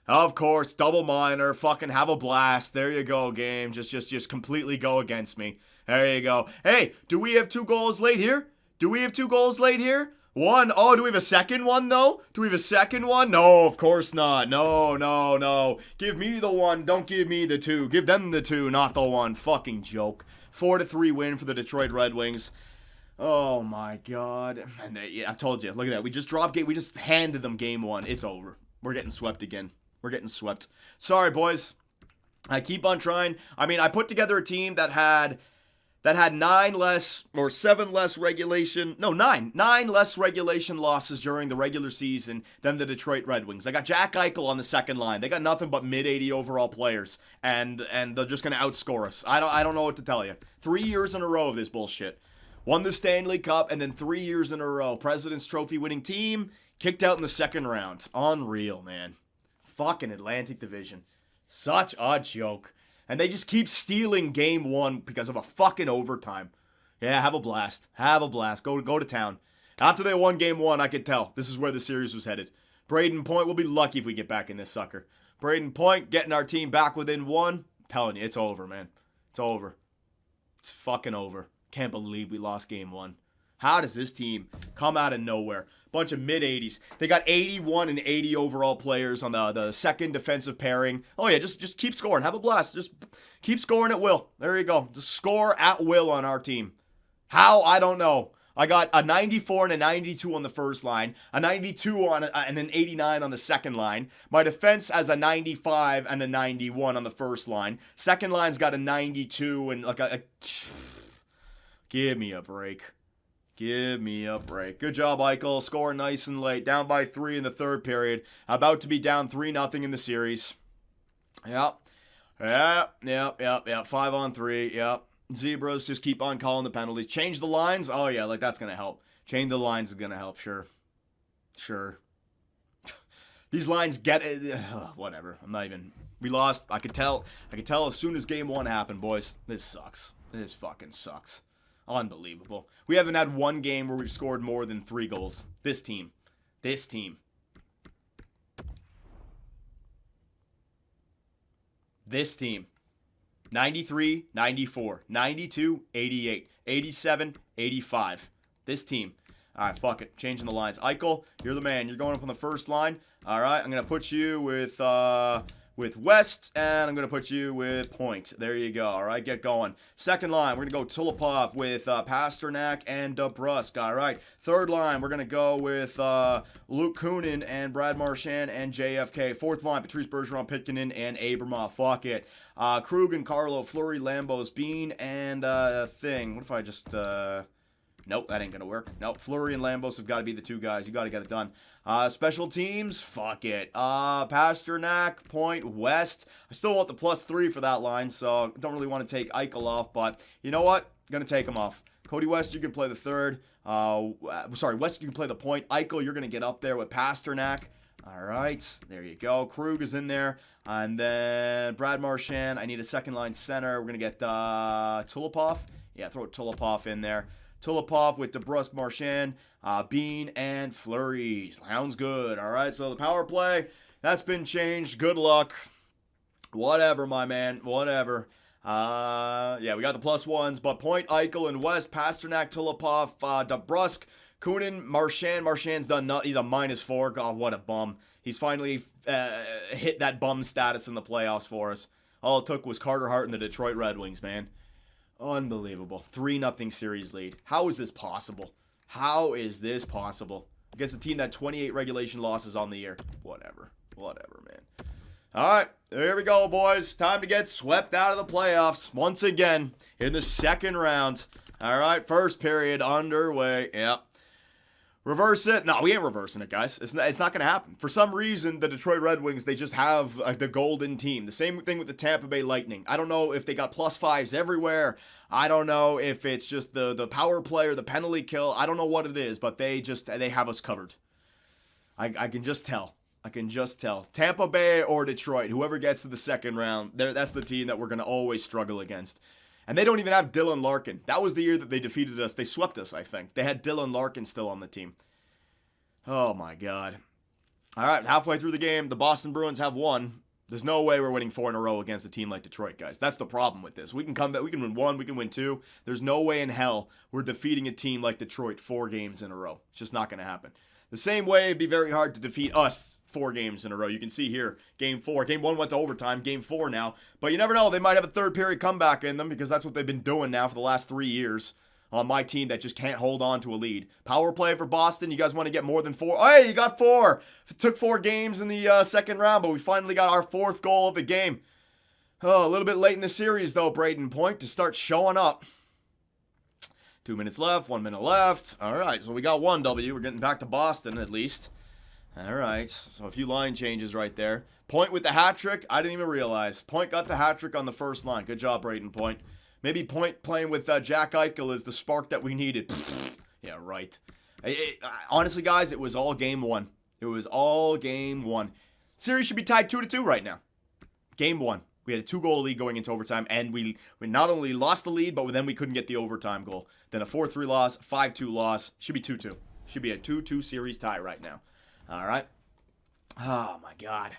Of course, double minor, fucking have a blast. There you go, game. Just completely go against me. There you go. Hey, do we have 2 goals late here? Do we have 2 goals late here? One. Oh, do we have a second one, though? Do we have a second one? No, of course not. No. Give me the 1. Don't give me the 2. Give them the 2, not the 1. Fucking joke. 4-3 win for the Detroit Red Wings. Oh, my God. And I told you. Look at that. We just dropped game. We just handed them game 1. It's over. We're getting swept again. We're getting swept. Sorry, boys. I keep on trying. I mean, I put together a team that had 9 less or 7 less regulation. No, 9 less regulation losses during the regular season than the Detroit Red Wings. I got Jack Eichel on the second line. They got nothing but mid-80 overall players, and they're just gonna outscore us. I don't know what to tell you. 3 years in a row of this bullshit. Won the Stanley Cup, and then 3 years in a row, President's Trophy winning team kicked out in the second round. Unreal, man. Fucking Atlantic Division. Such a joke. And they just keep stealing game 1 because of a fucking overtime. Yeah, have a blast. Have a blast. Go to town. After they won game 1, I could tell this is where the series was headed. Braden Point will be lucky if we get back in this sucker. Braden Point getting our team back within 1. I'm telling you, it's over, man. It's over. It's fucking over. Can't believe we lost game 1. How does this team come out of nowhere? Bunch of mid-80s. They got 81 and 80 overall players on the second defensive pairing. Oh yeah, just keep scoring. Have a blast. Just keep scoring at will. There you go. Just score at will on our team. How? I don't know. I got a 94 and a 92 on the first line, a 92 and an 89 on the second line. My defense has a 95 and a 91 on the first line. Second line's got a 92 and like a give me a break. Give me a break. Good job, Eichel. Scoring nice and late. Down by 3 in the third period. About to be down 3-0 in the series. Yep. 5 on 3. Yep. Zebras just keep on calling the penalties. Change the lines. Oh, yeah, like that's going to help. Change the lines is going to help. Sure. These lines get it. Whatever. I'm not even. We lost. I could tell as soon as game 1 happened, boys. This sucks. This fucking sucks. Unbelievable. We haven't had one game where we've scored more than 3 goals. This team. 93, 94, 92, 88, 87, 85. This team. All right, fuck it. Changing the lines. Eichel, you're the man. You're going up on the first line. All right, I'm going to put you with West, and I'm going to put you with Point. There you go. All right, get going. Second line, we're going to go Tulipov with Pasternak and DeBrusk. All right. Third line, we're going to go with Luke Kunin and Brad Marchand and JFK. Fourth line, Patrice Bergeron, Pitkanen, and Abramoff. Fuck it. Krug and Carlo, Fleury, Lambos, Bean, and Thing. What if I just... Nope, that ain't going to work. Nope, Fleury and Lambos have got to be the 2 guys. You got to get it done. Special teams, fuck it. Pasternak, Point, West. I still want the +3 for that line, so don't really want to take Eichel off, but you know what? Gonna take him off. Cody West, you can play the third. West, you can play the point. Eichel, you're gonna get up there with Pasternak. All right, there you go. Krug is in there. And then Brad Marchand, I need a second line center. We're gonna get Tulipov. Yeah, throw Tulipov in there. Tulipov with DeBrusk, Marchand, Bean, and Fleury. Sounds good. All right, so the power play, that's been changed. Good luck. Whatever, my man. Whatever. Yeah, we got the +1s, but Point, Eichel, and West, Pasternak, Tulipov, DeBrusk, Kunin, Marchand. Marchand's done nothing. He's a -4. God, what a bum. He's finally hit that bum status in the playoffs for us. All it took was Carter Hart and the Detroit Red Wings, man. Unbelievable. 3-0 series lead. How is this possible? How is this possible? Against a team that 28 regulation losses on the year. Whatever, man. All right, there we go, boys. Time to get swept out of the playoffs once again in the second round. All right, first period underway. Yep. Reverse it? No, we ain't reversing it, guys. It's not going to happen. For some reason, the Detroit Red Wings, they just have the golden team. The same thing with the Tampa Bay Lightning. I don't know if they got +5s everywhere. I don't know if it's just the power play or the penalty kill. I don't know what it is, but they have us covered. I can just tell. Tampa Bay or Detroit, whoever gets to the second round, that's the team that we're going to always struggle against. And they don't even have Dylan Larkin. That was the year that they defeated us. They swept us, I think. They had Dylan Larkin still on the team. Oh, my God. All right, halfway through the game, the Boston Bruins have won. There's no way we're winning 4 in a row against a team like Detroit, guys. That's the problem with this. We can come back. We can win 1. We can win 2. There's no way in hell we're defeating a team like Detroit 4 games in a row. It's just not going to happen. The same way, it'd be very hard to defeat us 4 games in a row. You can see here, Game 4. Game 1 went to overtime. Game 4 now. But you never know. They might have a third period comeback in them because that's what they've been doing now for the last 3 years on my team that just can't hold on to a lead. Power play for Boston. You guys want to get more than 4? Oh, hey, you got 4. It took 4 games in the second round, but we finally got our 4th goal of the game. Oh, a little bit late in the series, though, Braden Point, to start showing up. 2 minutes left, 1 minute left. All right, so we got 1 W. We're getting back to Boston, at least. All right, so a few line changes right there. Point with the hat trick. I didn't even realize. Point got the hat trick on the first line. Good job, Braden Point. Maybe Point playing with Jack Eichel is the spark that we needed. Yeah, right. Honestly, guys, it was all game 1. It was all game 1. Series should be tied 2-2 right now. Game 1. We had a 2-goal lead going into overtime, and we not only lost the lead, but then we couldn't get the overtime goal. Then a 4-3 loss, 5-2 loss. Should be 2-2. Should be a 2-2 series tie right now. All right. Oh, my God.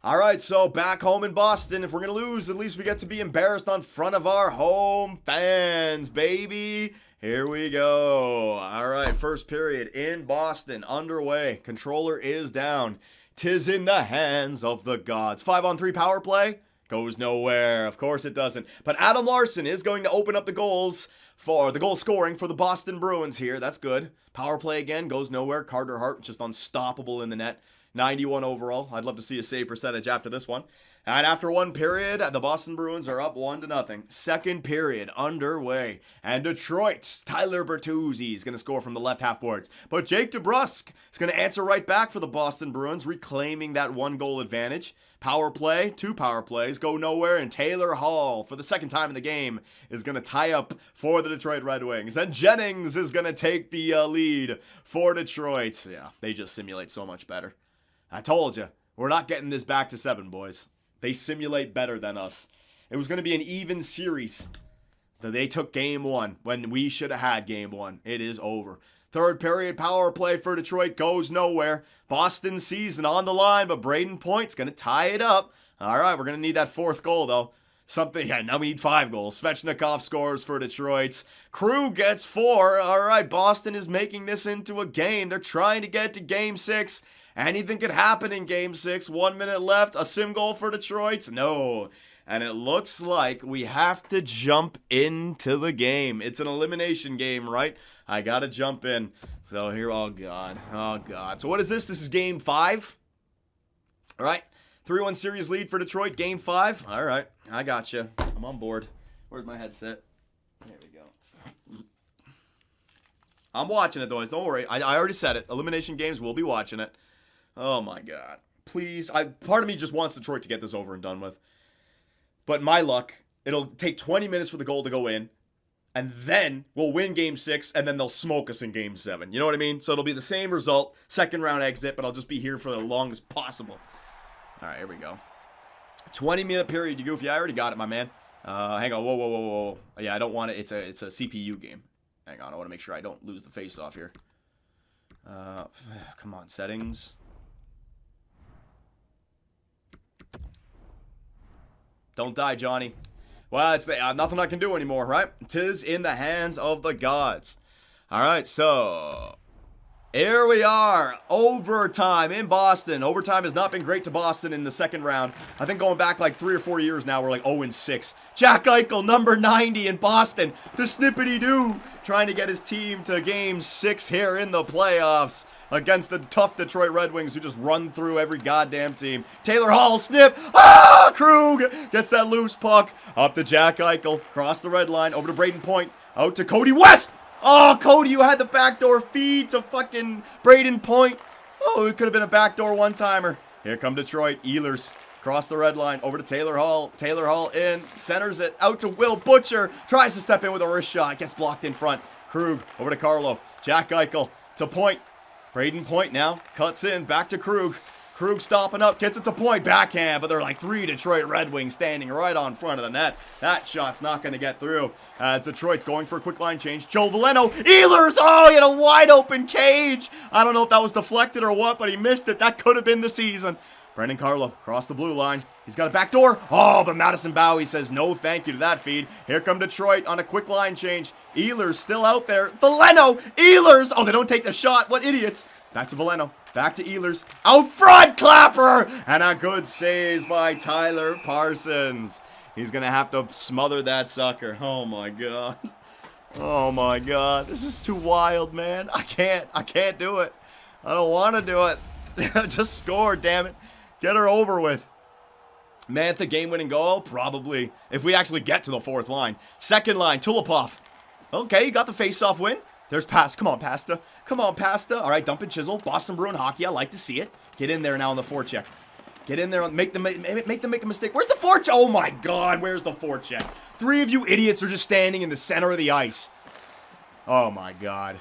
All right, so back home in Boston, if we're going to lose, at least we get to be embarrassed on front of our home fans, baby. Here we go. All right, first period in Boston underway. Controller is down. 'Tis in the hands of the gods. 5-on-3 power play goes nowhere. Of course it doesn't. But Adam Larson is going to open up the goals for the goal scoring for the Boston Bruins here. That's good. Power play again goes nowhere. Carter Hart just unstoppable in the net. 91 overall. I'd love to see a save percentage after this one. And after 1 period, the Boston Bruins are up 1-0. Second period underway. And Detroit, Tyler Bertuzzi is going to score from the left half boards. But Jake DeBrusk is going to answer right back for the Boston Bruins, reclaiming that 1-goal advantage. Power play, 2 power plays go nowhere, and Taylor Hall, for the second time in the game, is going to tie up for the Detroit Red Wings. And Jennings is going to take the lead for Detroit. Yeah, they just simulate so much better. I told you, we're not getting this back to 7, boys. They simulate better than us. It was going to be an even series. They took game 1 when we should have had game 1. It is over. Third period power play for Detroit goes nowhere. Boston's season on the line, but Braden Point's going to tie it up. All right, we're going to need that 4th goal, though. Now we need 5 goals. Svechnikov scores for Detroit. Krug gets 4. All right, Boston is making this into a game. They're trying to get to game 6. Anything could happen in game 6. 1 minute left. A sim goal for Detroit? No. And it looks like we have to jump into the game. It's an elimination game, right? I got to jump in. So here, oh, God. Oh, God. So what is this? This is game 5? All right. 3-1 series lead for Detroit. Game 5. All right. I got you. I'm on board. Where's my headset? There we go. I'm watching it, boys. Don't worry. I already said it. Elimination games, we'll be watching it. Oh, my God. Please. Part of me just wants Detroit to get this over and done with. But my luck, it'll take 20 minutes for the goal to go in. And then we'll win game 6, and then they'll smoke us in game 7. You know what I mean? So it'll be the same result. Second round exit, but I'll just be here for the longest possible. All right, here we go. 20-minute period, you goofy. I already got it, my man. Hang on. Whoa. Yeah, I don't want it. It's a CPU game. Hang on. I want to make sure I don't lose the face-off here. Come on, settings. Don't die, Johnny. Well, it's nothing I can do anymore, right? 'Tis in the hands of the gods. All right, so here we are. Overtime in Boston. Overtime has not been great to Boston in the second round. I think going back like 3 or 4 years now, we're like 0-6. Jack Eichel, number 90 in Boston. The snippity-doo trying to get his team to game 6 here in the playoffs against the tough Detroit Red Wings who just run through every goddamn team. Taylor Hall, snip. Krug gets that loose puck. Up to Jack Eichel. Across the red line. Over to Braden Point. Out to Cody West. Oh, Cody, you had the backdoor feed to fucking Braden Point. Oh, it could have been a backdoor one-timer. Here come Detroit. Ehlers. Across the red line. Over to Taylor Hall. Taylor Hall in. Centers it. Out to Will Butcher. Tries to step in with a wrist shot. Gets blocked in front. Krug. Over to Carlo. Jack Eichel. To Point. Braden Point now. Cuts in. Back to Krug. Krug stopping up, gets it to point, backhand, but they're like 3 Detroit Red Wings standing right on front of the net. That shot's not going to get through. As Detroit's going for a quick line change. Joe Veleno, Ehlers, oh, he had a wide open cage. I don't know if that was deflected or what, but he missed it. That could have been the season. Brendan Carlo across the blue line. He's got a back door. Oh, but Madison Bowie says no thank you to that feed. Here come Detroit on a quick line change. Ehlers still out there. Veleno, Ehlers. Oh, they don't take the shot. What idiots. Back to Veleno. Back to Ehlers. Out front, Clapper. And a good save by Tyler Parsons. He's going to have to smother that sucker. Oh, my God. Oh, my God. This is too wild, man. I can't do it. I don't want to do it. Just score, damn it. Get her over with. Mantha game-winning goal? Probably. If we actually get to the fourth line. Second line, Tulipov. Okay, you got the face-off win. There's pass. Come on, Pasta. Come on, Pasta. All right, dump and chisel. Boston Bruin hockey. I like to see it. Get in there now on the forecheck. Get in there. Make them make a mistake. Where's the forecheck? Oh, my God. Where's the forecheck? 3 of you idiots are just standing in the center of the ice. Oh, my God.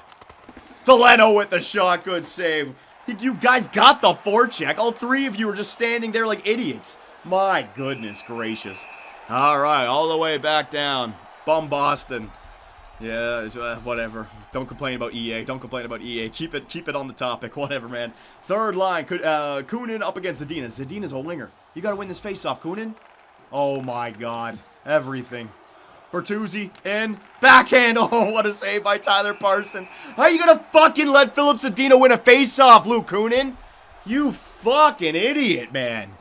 Veleno with the shot. Good save. You guys got the forecheck. All 3 of you are just standing there like idiots. My goodness gracious. All right, all the way back down. Bum Boston. Yeah, whatever. Don't complain about EA. Don't complain about EA. Keep it on the topic. Whatever, man. Third line. Kunin up against Zadina. Zadina's a winger. You got to win this faceoff, Kunin. Oh, my God. Everything. Bertuzzi in. Backhand. Oh, what a save by Tyler Parsons. How are you going to fucking let Philip Zadina win a faceoff, Luke Kunin? You fucking idiot, man.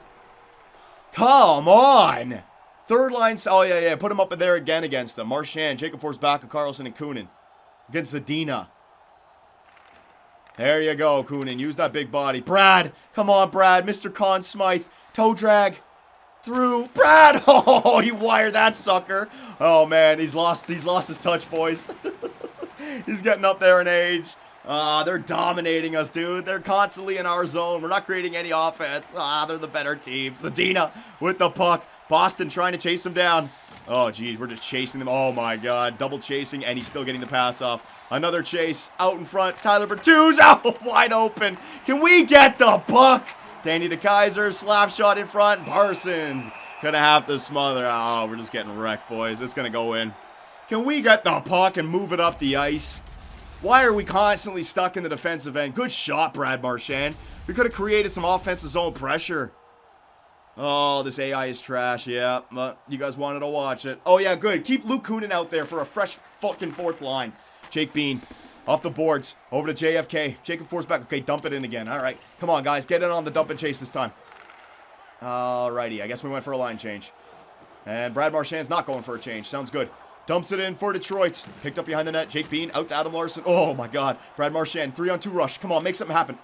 Come on. Third line. Oh, yeah. Put him up in there again against him. Marchand, Jacob Forsbacka, Carlson, and Kunin. Against Zadina. There you go, Kunin. Use that big body. Brad. Come on, Brad. Mr. Conn Smythe. Toe drag. Through. Brad. Oh, he wired that sucker. Oh, man. He's lost his touch, boys. He's getting up there in age. They're dominating us, dude. They're constantly in our zone. We're not creating any offense. They're the better team. Zadina with the puck. Boston trying to chase him down. Oh, geez. We're just chasing them. Oh, my God. Double chasing, and he's still getting the pass off. Another chase. Out in front. Tyler Bertuzzi out wide open. Can we get the puck? Danny DeKaiser, slap shot in front. Parsons gonna have to smother. Oh, we're just getting wrecked, boys. It's gonna go in. Can we get the puck and move it up the ice? Why are we constantly stuck in the defensive end? Good shot, Brad Marchand. We could have created some offensive zone pressure. Oh, this AI is trash. Yeah, but you guys wanted to watch it. Oh, yeah, good. Keep Luke Kunin out there for a fresh fucking fourth line. Jake Bean. Off the boards. Over to JFK. Jacob Forsback. Okay, dump it in again. All right. Come on, guys. Get in on the dump and chase this time. Alrighty. I guess we went for a line change. And Brad Marchand's not going for a change. Sounds good. Dumps it in for Detroit. Picked up behind the net. Jake Bean out to Adam Larson. Oh, my God. Brad Marchand. 3-on-2 rush. Come on. Make something happen.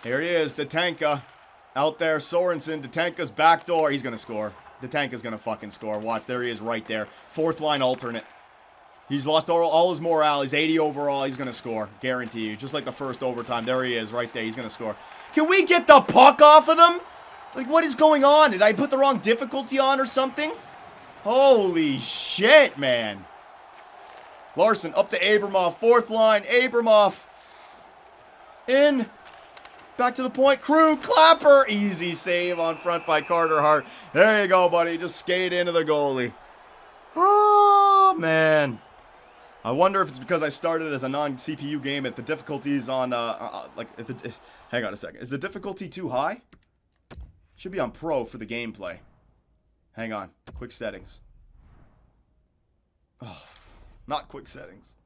Here he is. The Tanka. Out there, Sorensen, Tatanka's back door. He's going to score. Tatanka's going to fucking score. Watch, there he is right there. Fourth line alternate. He's lost all his morale. He's 80 overall. He's going to score. Guarantee you. Just like the first overtime. There he is right there. He's going to score. Can we get the puck off of them? Like, what is going on? Did I put the wrong difficulty on or something? Holy shit, man. Larson up to Abramov. Fourth line. Abramov. In. Back to the point. Krug, Clapper. Easy save on front by Carter Hart. There you go, buddy. Just skate into the goalie. Oh, man. I wonder if it's because I started as a non-CPU game. If the difficulty is on, hang on a second. Is the difficulty too high? Should be on Pro for the gameplay. Hang on. Quick settings. Oh, not quick settings.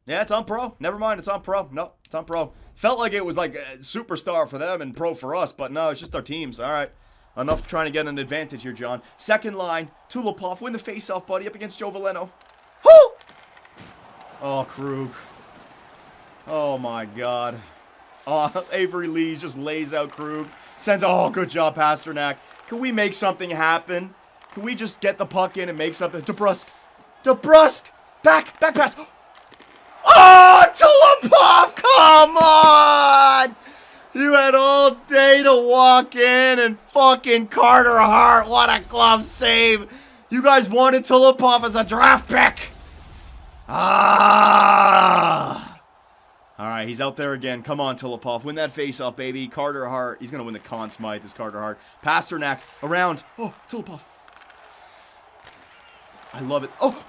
Yeah, it's on Pro. Never mind, it's on Pro. No, it's on Pro. Felt like it was like a superstar for them and Pro for us, but no, it's just our teams. All right. Enough trying to get an advantage here, John. Second line, Tulipov, win the faceoff, buddy, up against Joe Veleno. Woo! Oh, Krug. Oh, my God. Oh, Avery Lee just lays out Krug. Sends, oh, good job, Pasternak. Can we make something happen? Can we just get the puck in and make something? DeBrusk. Back pass. Oh, Tulipov, come on! You had all day to walk in and fucking Carter Hart. What a glove save. You guys wanted Tulipov as a draft pick. Ah. All right, he's out there again. Come on, Tulipov. Win that faceoff, baby. Carter Hart. He's going to win the Conn Smythe, this Carter Hart. Pasternak around. Oh, Tulipov. I love it. Oh.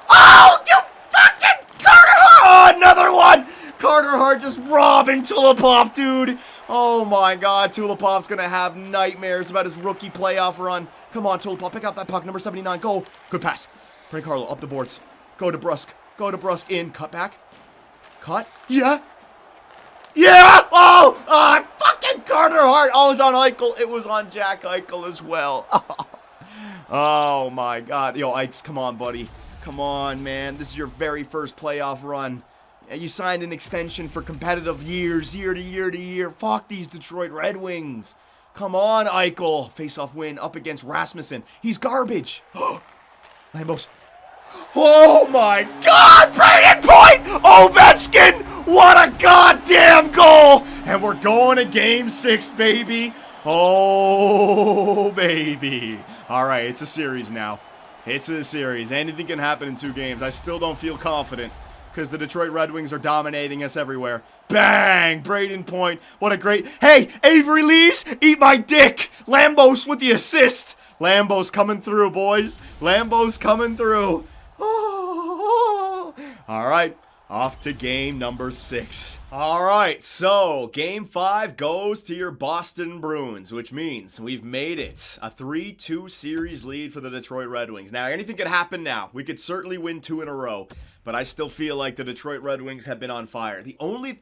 Oh, you fucking Carter Hart. Oh, another one. Carter Hart just robbing Tulipov, dude. Oh, my God. Tulipov's going to have nightmares about his rookie playoff run. Come on, Tulipov. Pick up that puck. Number 79. Go. Good pass. Bring Carlo up the boards. Go to Brusk. Go to Brusk. In. Cut back. Cut. Yeah. Yeah. Oh. Fucking Carter Hart. Oh, it was on Eichel. It was on Jack Eichel as well. Oh, my God. Yo, Ikes, come on, buddy. Come on, man. This is your very first playoff run. You signed an extension for competitive years, year to year to year. Fuck these Detroit Red Wings. Come on, Eichel. Face-off win up against Rasmussen. He's garbage. Lambos. Oh, my God. Brayden Point. Ovechkin. What a goddamn goal. And we're going to Game 6, baby. Oh, baby. All right, it's a series now. It's a series. Anything can happen in 2 games. I still don't feel confident because the Detroit Red Wings are dominating us everywhere. Bang! Brayden Point. What a great... Hey, Avery Lees, eat my dick. Lambos with the assist. Lambos coming through, boys. Lambos coming through. Oh. All right. Off to game number 6. All right, so game 5 goes to your Boston Bruins, which means we've made it. A 3-2 series lead for the Detroit Red Wings. Now, anything could happen now. We could certainly win 2 in a row, but I still feel like the Detroit Red Wings have been on fire. The only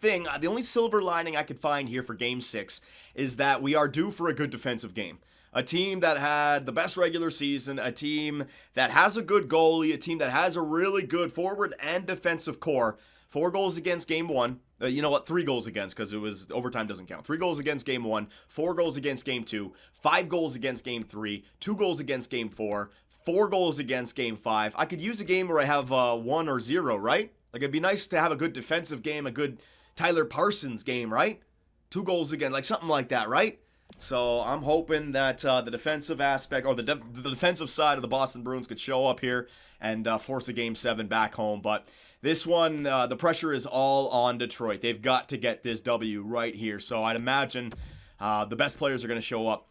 silver lining I could find here for game 6 is that we are due for a good defensive game. A team that had the best regular season, a team that has a good goalie, a team that has a really good forward and defensive core. 4 goals against game 1. You know what? 3 goals against, because it was overtime doesn't count. 3 goals against game 1, 4 goals against game 2, 5 goals against game 3, 2 goals against game 4, 4 goals against game 5. I could use a game where I have 1 or 0, right? Like, it'd be nice to have a good defensive game, a good Tyler Parsons game, right? 2 goals again, like something like that, right? So I'm hoping that the defensive aspect, or the defensive side of the Boston Bruins could show up here and force a Game 7 back home. But this one, the pressure is all on Detroit. They've got to get this W right here. So I'd imagine the best players are going to show up.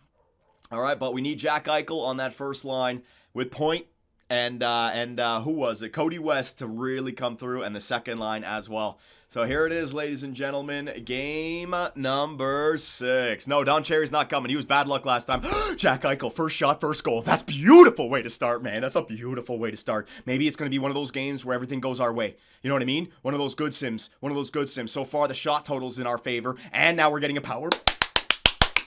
All right, but we need Jack Eichel on that first line with Point and who was it? Cody West to really come through, and the second line as well. So here it is, ladies and gentlemen, game number 6. No, Don Cherry's not coming. He was bad luck last time. Jack Eichel, first shot, first goal. That's a beautiful way to start, man. That's a beautiful way to start. Maybe it's going to be one of those games where everything goes our way. You know what I mean? One of those good sims. So far, the shot total's in our favor, and now we're getting a power.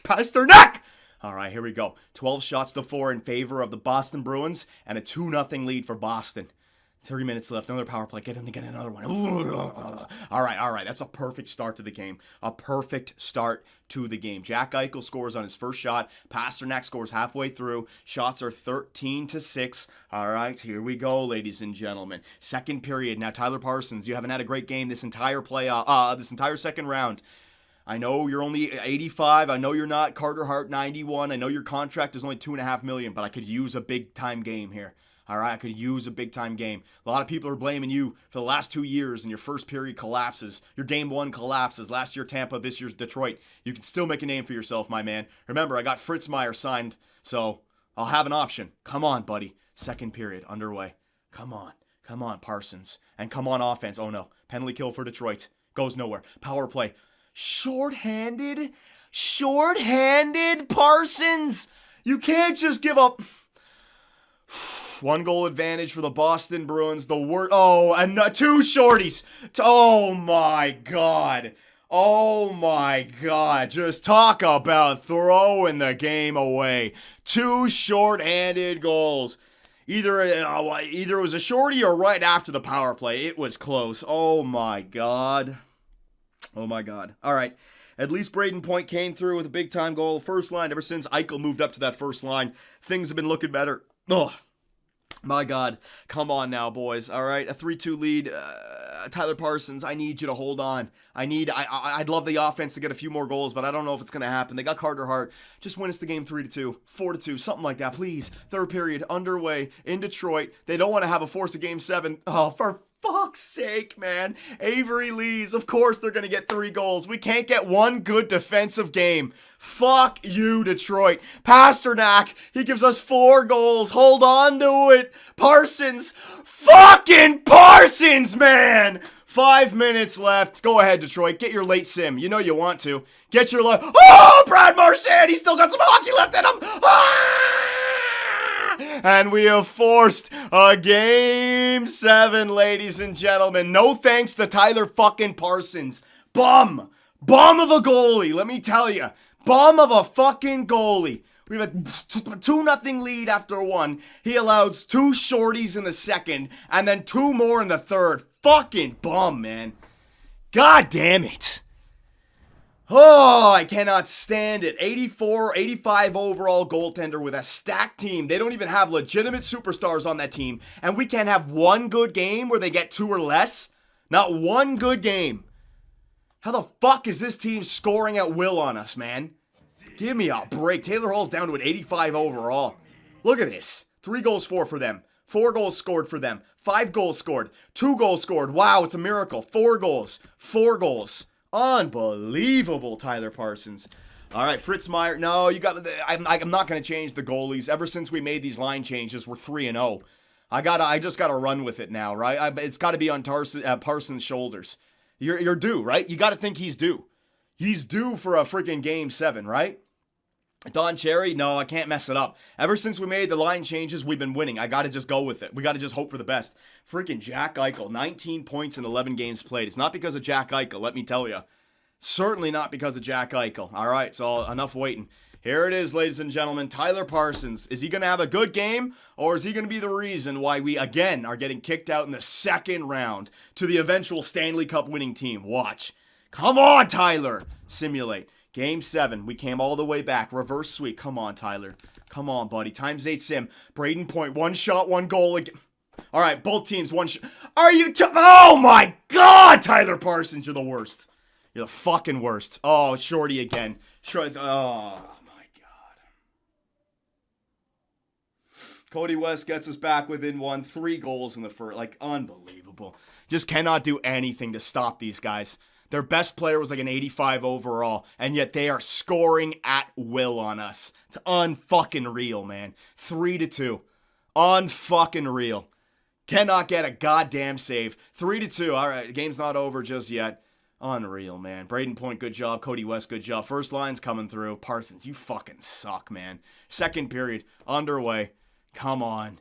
Pasternak! All right, here we go. 12 shots to 4 in favor of the Boston Bruins, and a 2-0 lead for Boston. 30 minutes left, another power play. Get him to get another one. All right. That's a perfect start to the game. Jack Eichel scores on his first shot. Pasternak scores halfway through. Shots are 13-6. All right, here we go, ladies and gentlemen. Second period. Now, Tyler Parsons, you haven't had a great game this entire this entire second round. I know you're only 85. I know you're not Carter Hart 91. I know your contract is only $2.5 million, but I could use a big-time game here. All right, I could use a big-time game. A lot of people are blaming you for the last 2 years, and your first period collapses. Your game 1 collapses. Last year, Tampa. This year's Detroit. You can still make a name for yourself, my man. Remember, I got Fritz Meyer signed, so I'll have an option. Come on, buddy. Second period underway. Come on, Parsons. And come on, offense. Oh, no. Penalty kill for Detroit. Goes nowhere. Power play. Short-handed Parsons. You can't just give up... 1 goal advantage for the Boston Bruins. The word. Oh, and 2 shorties. Oh my God. Just talk about throwing the game away. 2 short-handed goals. Either it was a shorty or right after the power play. It was close. Oh my God. All right. At least Brayden Point came through with a big-time goal. First line, ever since Eichel moved up to that first line, things have been looking better. My God. Come on now, boys. All right. A 3-2 lead. Tyler Parsons, I need you to hold on. I'd love the offense to get a few more goals, but I don't know if it's going to happen. They got Carter Hart. Just win us the game 3-2, 4-2, something like that, please. Third period, underway, in Detroit. They don't want to have a force of game 7. Oh, for fuck's sake, man. Avery Lees, of course they're going to get 3 goals. We can't get one good defensive game. Fuck you, Detroit. Pasternak, he gives us 4 goals. Hold on to it. Parsons, fucking Parsons, man. 5 minutes left. Go ahead, Detroit. Get your late sim. You know you want to. Get your late. Oh, Brad Marchand, he's still got some hockey left in him. Ah! And we have forced a game 7, ladies and gentlemen. No thanks to Tyler fucking Parsons. Bum of a goalie, let me tell you. Bum of a fucking goalie. We have a 2-0 lead after 1. He allows 2 shorties in the second, and then 2 more in the third. Fucking bum, man. God damn it. Oh, I cannot stand it. 84, 85 overall goaltender with a stacked team. They don't even have legitimate superstars on that team. And we can't have one good game where they get 2 or less. Not one good game. How the fuck is this team scoring at will on us, man? Give me a break. Taylor Hall's down to an 85 overall. Look at this. 3 goals for them. 4 goals scored for them. 5 goals scored. 2 goals scored. Wow, it's a miracle. 4 goals. 4 goals. Unbelievable, Tyler Parsons. All right, Fritz Meyer. No, you got. I'm not going to change the goalies. Ever since we made these line changes, we're 3-0. I just got to run with it now, right? It's got to be on Parsons' shoulders. You're due, right? You got to think he's due. He's due for a freaking game 7, right? Don Cherry, no, I can't mess it up. Ever since we made the line changes, we've been winning. I got to just go with it. We got to just hope for the best. Freaking Jack Eichel, 19 points in 11 games played. It's not because of Jack Eichel, let me tell you. Certainly not because of Jack Eichel. All right, so enough waiting. Here it is, ladies and gentlemen. Tyler Parsons. Is he going to have a good game, or is he going to be the reason why we, again, are getting kicked out in the second round to the eventual Stanley Cup winning team? Watch. Come on, Tyler. Simulate. Game 7, we came all the way back. Reverse sweep. Come on, Tyler. Come on, buddy. Times 8 sim. Braden Point. 1 shot, 1 goal again. All right, both teams, 1 shot. Are you... Oh, my God, Tyler Parsons. You're the worst. You're the fucking worst. Oh, Shorty again. Shorty. Oh, my God. Cody West gets us back within 1. 3 goals in the first. Like, unbelievable. Just cannot do anything to stop these guys. Their best player was like an 85 overall, and yet they are scoring at will on us. It's unfucking real, man. 3-2. Unfucking real. Cannot get a goddamn save. 3-2. All right, game's not over just yet. Unreal, man. Braden Point, good job. Cody West, good job. First line's coming through. Parsons, you fucking suck, man. Second period, underway. Come on.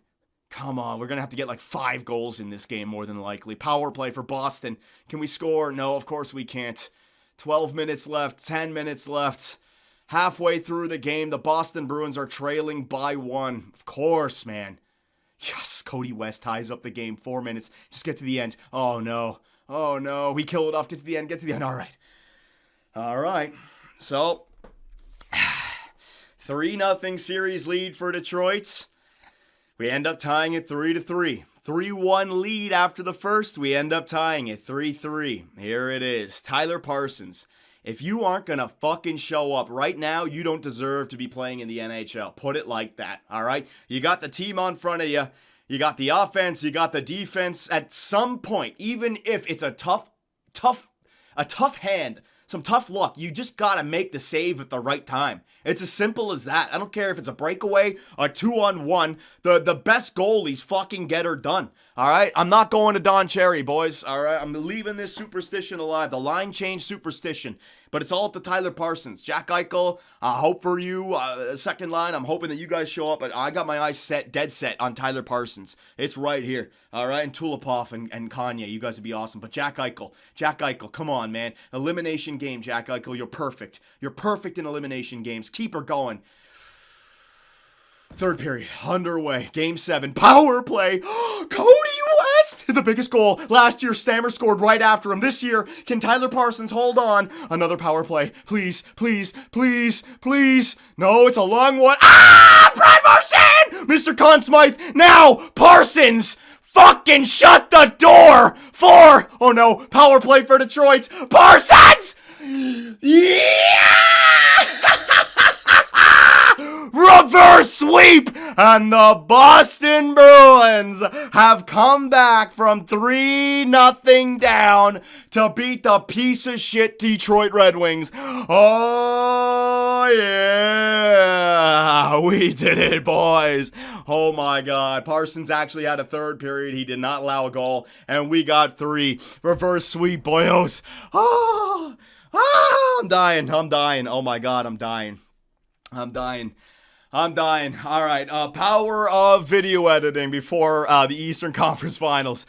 Come on, we're going to have to get like 5 goals in this game more than likely. Power play for Boston. Can we score? No, of course we can't. 12 minutes left, 10 minutes left. Halfway through the game, the Boston Bruins are trailing by 1. Of course, man. Yes, Cody West ties up the game. 4 minutes. Just get to the end. Oh, no. Oh, no. We kill it off. Get to the end. Get to the end. All right. All right. So, 3-0 series lead for Detroit. We end up tying it 3-3. 3-1 lead after the first. We end up tying it 3-3. Here it is. Tyler Parsons. If you aren't going to fucking show up right now, you don't deserve to be playing in the NHL. Put it like that, all right? You got the team on front of you. You got the offense. You got the defense. At some point, even if it's a tough hand, some tough luck, you just got to make the save at the right time. It's as simple as that. I don't care if it's a breakaway, a 2-on-1. The best goalies fucking get her done. All right? I'm not going to Don Cherry, boys. All right? I'm leaving this superstition alive. The line change superstition. But it's all up to Tyler Parsons. Jack Eichel, I hope for you. Second line, I'm hoping that you guys show up. But I got my eyes dead set on Tyler Parsons. It's right here. All right? And Tulipov and Kanye. You guys would be awesome. But Jack Eichel, come on, man. Elimination game, Jack Eichel. You're perfect. You're perfect in elimination games. Keep her going. Third period, underway. Game 7, power play. Cody West, the biggest goal. Last year, Stammer scored right after him. This year, can Tyler Parsons hold on? Another power play. Please, please, please, please. No, it's a long one. Ah! Brad Marchand! Mr. Conn Smythe, now! Parsons! fucking shut the door for, oh no, power play for Detroit, Parsons! Yeah! Reverse sweep! And the Boston Bruins have come back from 3-0 down to beat the piece of shit Detroit Red Wings. Oh, yeah. We did it, boys. Oh, my God. Parsons actually had a third period. He did not allow a goal, and we got 3. Reverse sweep, boyos. Oh, I'm dying. Oh, my God, I'm dying. All right, power of video editing before the Eastern Conference Finals.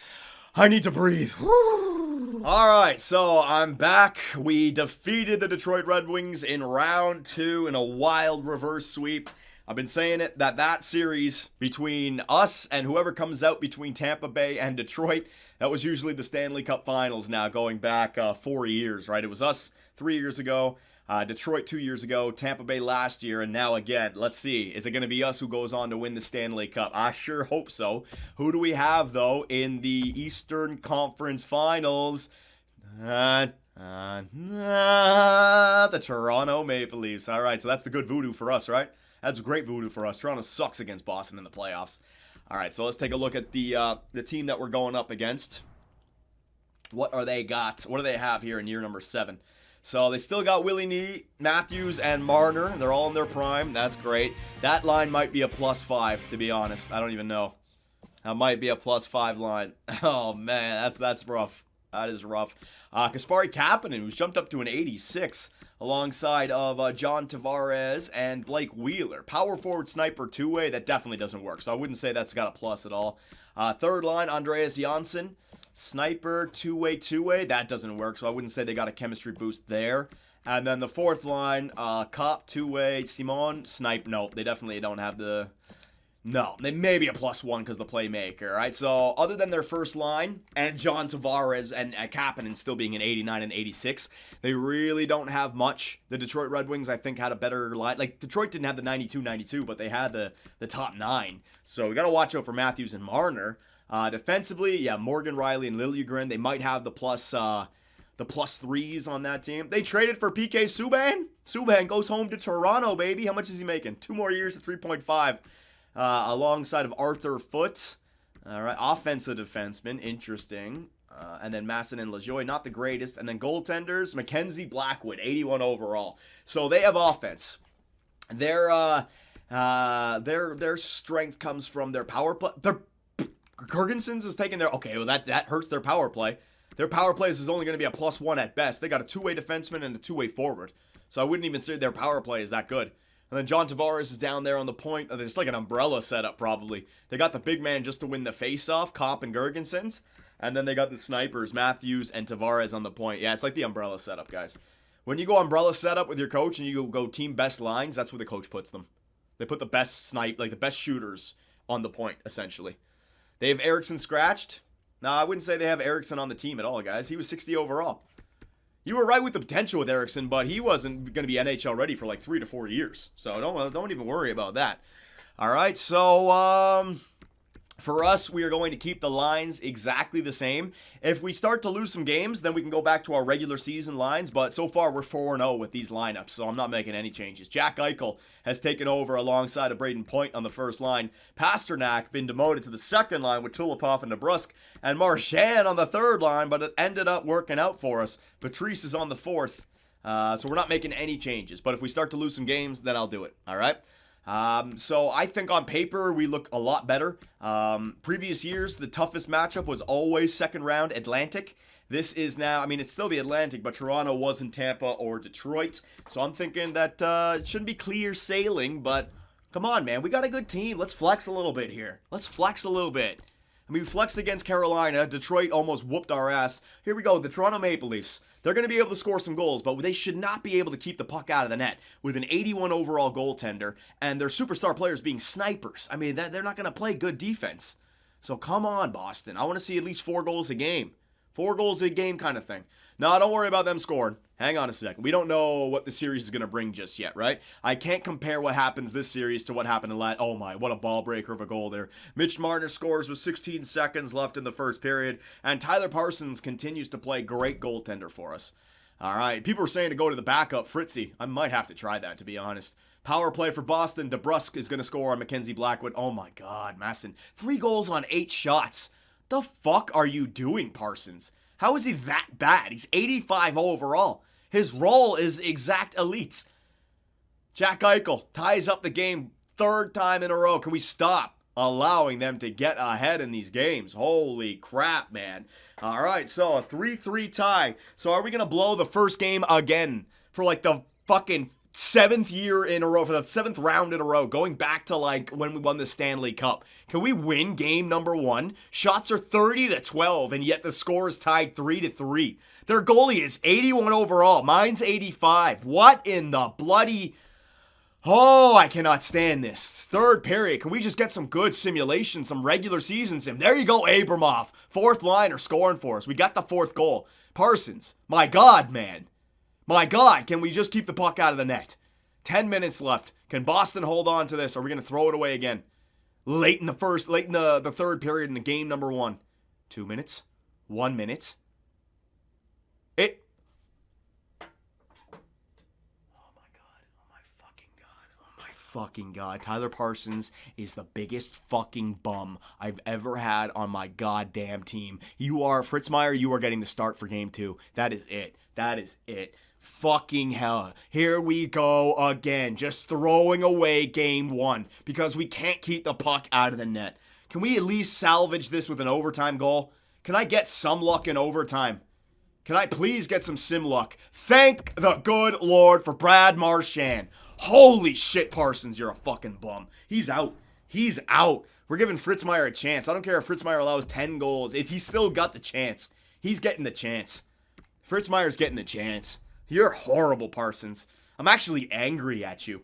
I need to breathe. All right, so I'm back. We defeated the Detroit Red Wings in round 2 in a wild reverse sweep. I've been saying it that series between us and whoever comes out between Tampa Bay and Detroit, that was usually the Stanley Cup Finals now, going back 4 years, right? It was us 3 years ago. Detroit 2 years ago, Tampa Bay last year, and now again. Let's see. Is it going to be us who goes on to win the Stanley Cup? I sure hope so. Who do we have, though, in the Eastern Conference Finals? The Toronto Maple Leafs. All right, so that's the good voodoo for us, right? That's great voodoo for us. Toronto sucks against Boston in the playoffs. All right, so let's take a look at the team that we're going up against. What are they got? What do they have here in year number 7? So they still got Willie Nee, Matthews, and Marner. They're all in their prime. That's great. That line might be a +5, to be honest. I don't even know. That might be a +5 line. Oh, man, that's rough. That is rough. Kasperi Kapanen, who's jumped up to an 86, alongside of John Tavares and Blake Wheeler. Power forward sniper two-way, that definitely doesn't work. So I wouldn't say that's got a plus at all. Third line, Andreas Janssen. Sniper, two-way, that doesn't work, so I wouldn't say they got a chemistry boost there. And then the fourth line, Cop, two-way, Simon, snipe, no, they definitely don't have the... No, they may be a +1 because the playmaker, right? So, other than their first line, and John Tavares and Kapanen still being an 89 and 86, they really don't have much. The Detroit Red Wings, I think, had a better line. Like, Detroit didn't have the 92-92, but they had the top 9. So, we got to watch out for Matthews and Marner. Defensively, yeah, Morgan Riley and Liljegren, they might have the +3s on that team. They traded for PK Subban. Subban goes home to Toronto, baby. How much is he making? 2 more years at 3.5. Alongside of Arthur Foote. All right, offensive defenseman, interesting. And then Masson and LaJoie, not the greatest. And then goaltenders, Mackenzie Blackwood, 81 overall. So they have offense. Their strength comes from their power play. Girgensons is taking their... Okay, well, that hurts their power play. Their power play is only going to be a +1 at best. They got a two-way defenseman and a two-way forward. So I wouldn't even say their power play is that good. And then John Tavares is down there on the point. It's like an umbrella setup, probably. They got the big man just to win the face-off, Kopp and Girgensons. And then they got the snipers, Matthews and Tavares on the point. Yeah, it's like the umbrella setup, guys. When you go umbrella setup with your coach and you go team best lines, that's where the coach puts them. They put the best the best shooters on the point, essentially. They have Eriksson scratched. No, I wouldn't say they have Eriksson on the team at all, guys. He was 60 overall. You were right with the potential with Eriksson, but he wasn't going to be NHL ready for like 3 to 4 years. So don't even worry about that. All right, so for us, we are going to keep the lines exactly the same. If we start to lose some games, then we can go back to our regular season lines. But so far, we're 4-0 with these lineups, so I'm not making any changes. Jack Eichel has taken over alongside of Braden Point on the first line. Pasternak been demoted to the second line with Tulipov and DeBrusk. And Marchand on the third line, but it ended up working out for us. Patrice is on the fourth, so we're not making any changes. But if we start to lose some games, then I'll do it, all right? So I think on paper we look a lot better. Previous years, the toughest matchup was always second round Atlantic. This is now, I mean, it's still the Atlantic, but Toronto wasn't Tampa or Detroit. So I'm thinking that it shouldn't be clear sailing, but come on, man. We got a good team. Let's flex a little bit here. Let's flex a little bit. I mean, we flexed against Carolina. Detroit almost whooped our ass. Here we go, the Toronto Maple Leafs. They're going to be able to score some goals, but they should not be able to keep the puck out of the net with an 81 overall goaltender and their superstar players being snipers. I mean, they're not going to play good defense. So come on, Boston. I want to see at least 4 goals a game. 4 goals a game kind of thing. No, don't worry about them scoring. Hang on a second. We don't know what the series is going to bring just yet, right? I can't compare what happens this series to what happened in last. Oh my, what a ball breaker of a goal there. Mitch Marner scores with 16 seconds left in the first period, and Tyler Parsons continues to play great goaltender for us. All right, people are saying to go to the backup, Fritzy. I might have to try that, to be honest. Power play for Boston. DeBrusk is going to score on Mackenzie Blackwood. Oh my God, Masson. 3 goals on 8 shots. The fuck are you doing, Parsons? How is he that bad? He's 85 overall. His role is exact elites. Jack Eichel ties up the game 3rd time in a row. Can we stop allowing them to get ahead in these games? Holy crap, man. All right, so a 3-3 tie. So are we going to blow the first game again for like the fucking 7th year in a row, for the 7th round in a row, going back to like when we won the Stanley Cup? Can we win game number 1? Shots are 30-12, and yet the score is tied 3-3. Their goalie is 81 overall. Mine's 85. What in the bloody... Oh, I cannot stand this. 3rd period. Can we just get some good simulation, some regular season sim? There you go, Abramov. 4th liner scoring for us. We got the 4th goal. Parsons. My God, man. My God, can we just keep the puck out of the net? 10 minutes left. Can Boston hold on to this? Or are we going to throw it away again? Late in the 3rd period in the game number 1. 2 minutes? 1 minute? Fucking God. Tyler Parsons is the biggest fucking bum I've ever had on my goddamn team. You are, Fritz Meyer, you are getting the start for game 2. That is it. That is it. Fucking hell. Here we go again. Just throwing away game 1 because we can't keep the puck out of the net. Can we at least salvage this with an overtime goal? Can I get some luck in overtime? Can I please get some sim luck? Thank the good Lord for Brad Marchand. Holy shit, Parsons, you're a fucking bum. He's out. He's out. We're giving Fritz Meyer a chance. I don't care if Fritz Meyer allows 10 goals. He's still got the chance. He's getting the chance. Fritz Meyer's getting the chance. You're horrible, Parsons. I'm actually angry at you.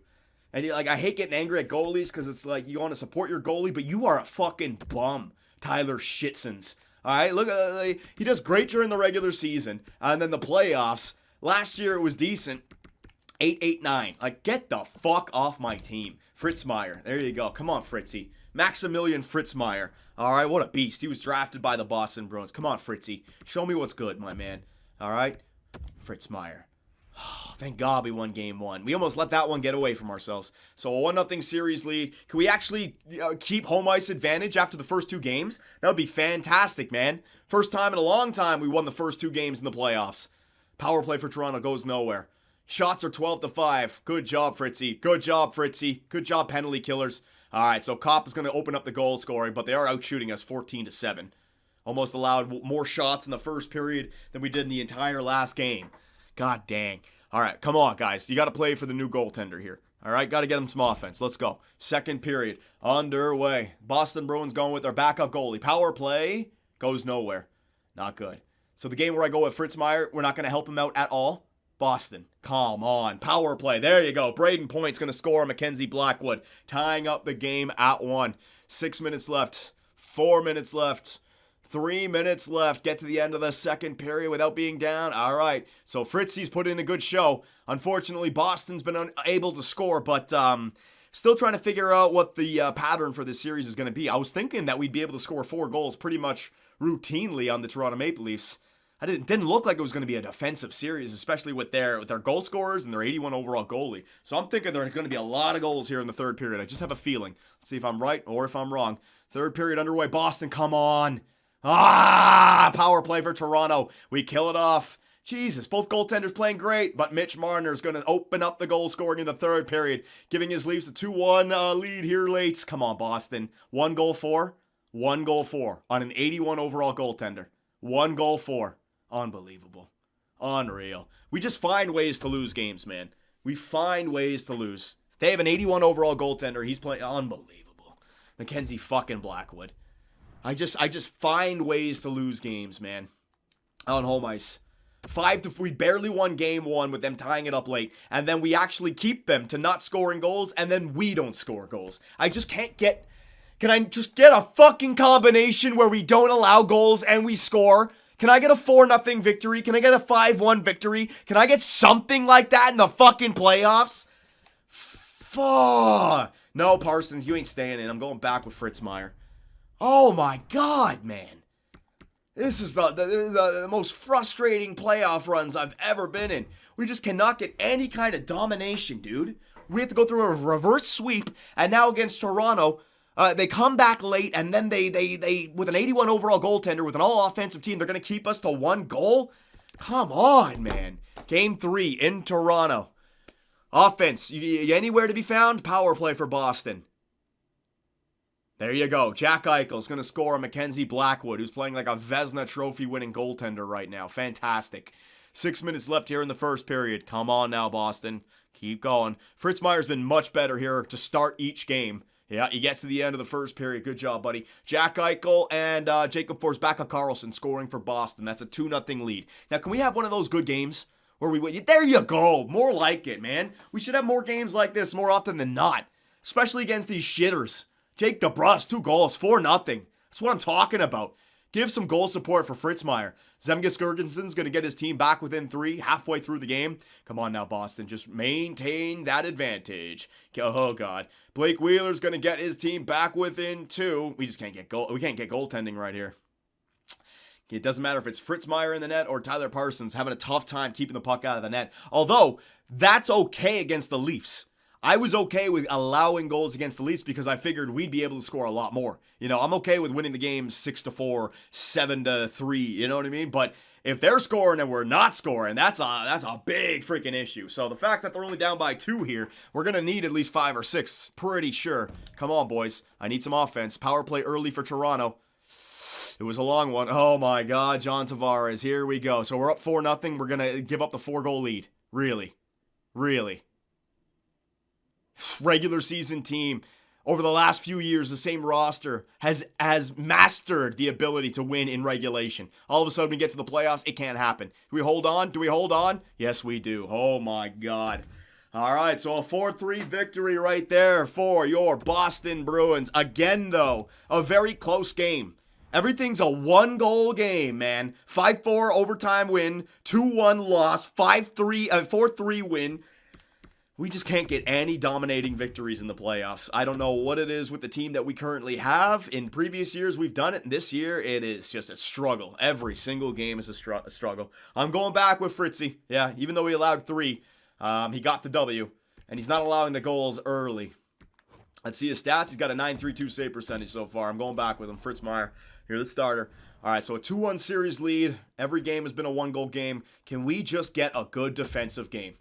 And I hate getting angry at goalies because it's like you want to support your goalie, but you are a fucking bum, Tyler Shitsons. All right, look, he does great during the regular season, and then the playoffs. Last year it was decent. 8-8-9. Like, get the fuck off my team. Fritz Meyer. There you go. Come on, Fritzy. Maximilian Fritz Meyer. All right, what a beast. He was drafted by the Boston Bruins. Come on, Fritzy. Show me what's good, my man. All right? Fritz Meyer. Oh, thank God we won game 1. We almost let that one get away from ourselves. So a 1-0 series lead. Can we actually keep home ice advantage after the first 2 games? That would be fantastic, man. First time in a long time we won the first 2 games in the playoffs. Power play for Toronto goes nowhere. Shots are 12-5. Good job, Fritzy. Good job, Fritzy. Good job, penalty killers. All right, so Kopp is going to open up the goal scoring, but they are outshooting us 14-7. Almost allowed more shots in the first period than we did in the entire last game. God dang. All right, come on, guys. You got to play for the new goaltender here. All right, got to get him some offense. Let's go. 2nd period underway. Boston Bruins going with their backup goalie. Power play goes nowhere. Not good. So the game where I go with Fritz Meyer, we're not going to help him out at all. Boston, come on. Power play. There you go. Braden Point's going to score on Mackenzie Blackwood, tying up the game at 1. 6 minutes left. 4 minutes left. 3 minutes left. Get to the end of the 2nd period without being down. All right. So Fritzy's put in a good show. Unfortunately, Boston's been unable to score, but still trying to figure out what the pattern for this series is going to be. I was thinking that we'd be able to score 4 goals pretty much routinely on the Toronto Maple Leafs. Didn't look like it was going to be a defensive series, especially with their goal scorers and their 81 overall goalie. So I'm thinking there are going to be a lot of goals here in the 3rd period. I just have a feeling. Let's see if I'm right or if I'm wrong. 3rd period underway. Boston, come on. Power play for Toronto. We kill it off. Jesus, both goaltenders playing great, but Mitch Marner is going to open up the goal scoring in the 3rd period, giving his Leafs a 2-1 lead here late. Come on, Boston. 1 goal for. 1 goal for on an 81 overall goaltender. 1 goal for. Unbelievable. Unreal. We just find ways to lose games, man. We find ways to lose. They have an 81 overall goaltender. He's playing unbelievable. Mackenzie fucking Blackwood. I just find ways to lose games, man. On home ice. We barely won game 1 with them tying it up late. And then we actually keep them to not scoring goals. And then we don't score goals. I just can't get... Can I just get a fucking combination where we don't allow goals and we score? Can I get a 4-0 victory? Can I get a 5-1 victory? Can I get something like that in the fucking playoffs? Fuck. No, Parsons, you ain't staying in. I'm going back with Fritz Meyer. Oh my God, man. This is the most frustrating playoff runs I've ever been in. We just cannot get any kind of domination, dude. We have to go through a reverse sweep, and now against Toronto, they come back late, and then they with an 81 overall goaltender, with an all-offensive team, they're going to keep us to 1 goal? Come on, man. Game 3 in Toronto. Offense, you anywhere to be found? Power play for Boston. There you go. Jack Eichel's going to score on Mackenzie Blackwood, who's playing like a Vezina Trophy-winning goaltender right now. Fantastic. 6 minutes left here in the first period. Come on now, Boston. Keep going. Fritz Meyer's been much better here to start each game. Yeah, he gets to the end of the first period. Good job, buddy. Jack Eichel and Jacob Forsbacka-Karlsson scoring for Boston. That's a 2-0 lead. Now, can we have one of those good games where we win? There you go. More like it, man. We should have more games like this more often than not, especially against these shitters. Jake DeBrusk, 2 goals, 4-0. That's what I'm talking about. Give some goal support for Fritz Meyer. Zemgus Girgenssen's going to get his team back within 3 halfway through the game. Come on now, Boston. Just maintain that advantage. Oh, God. Blake Wheeler's going to get his team back within 2. We just can't get we can't get goaltending right here. It doesn't matter if it's Fritz Meyer in the net or Tyler Parsons having a tough time keeping the puck out of the net. Although, that's okay against the Leafs. I was okay with allowing goals against the Leafs because I figured we'd be able to score a lot more. You know, I'm okay with winning the game 6-4, 7-3, you know what I mean? But if they're scoring and we're not scoring, that's a big freaking issue. So the fact that they're only down by 2 here, we're going to need at least 5 or 6, pretty sure. Come on, boys. I need some offense. Power play early for Toronto. It was a long one. Oh my God, John Tavares. Here we go. So we're up 4-0. We're going to give up the 4-goal lead. Really? Really? Regular season team over the last few years, the same roster has mastered the ability to win in regulation. All of a sudden we get to the playoffs, it can't happen. Do we hold on? Do we hold on? Yes, we do. Oh my God. All right, so a 4-3 victory right there for your Boston Bruins. Again, though, a very close game. Everything's a 1-goal game, man. 5-4 overtime win, 2-1 loss, 4-3 win. We just can't get any dominating victories in the playoffs. I don't know what it is with the team that we currently have. In previous years, we've done it. And this year, it is just a struggle. Every single game is a struggle. I'm going back with Fritzy. Yeah, even though we allowed 3, he got the W. And he's not allowing the goals early. Let's see his stats. He's got a .932 save percentage so far. I'm going back with him. Fritz Meyer, here, the starter. All right, so a 2-1 series lead. Every game has been a 1-goal game. Can we just get a good defensive game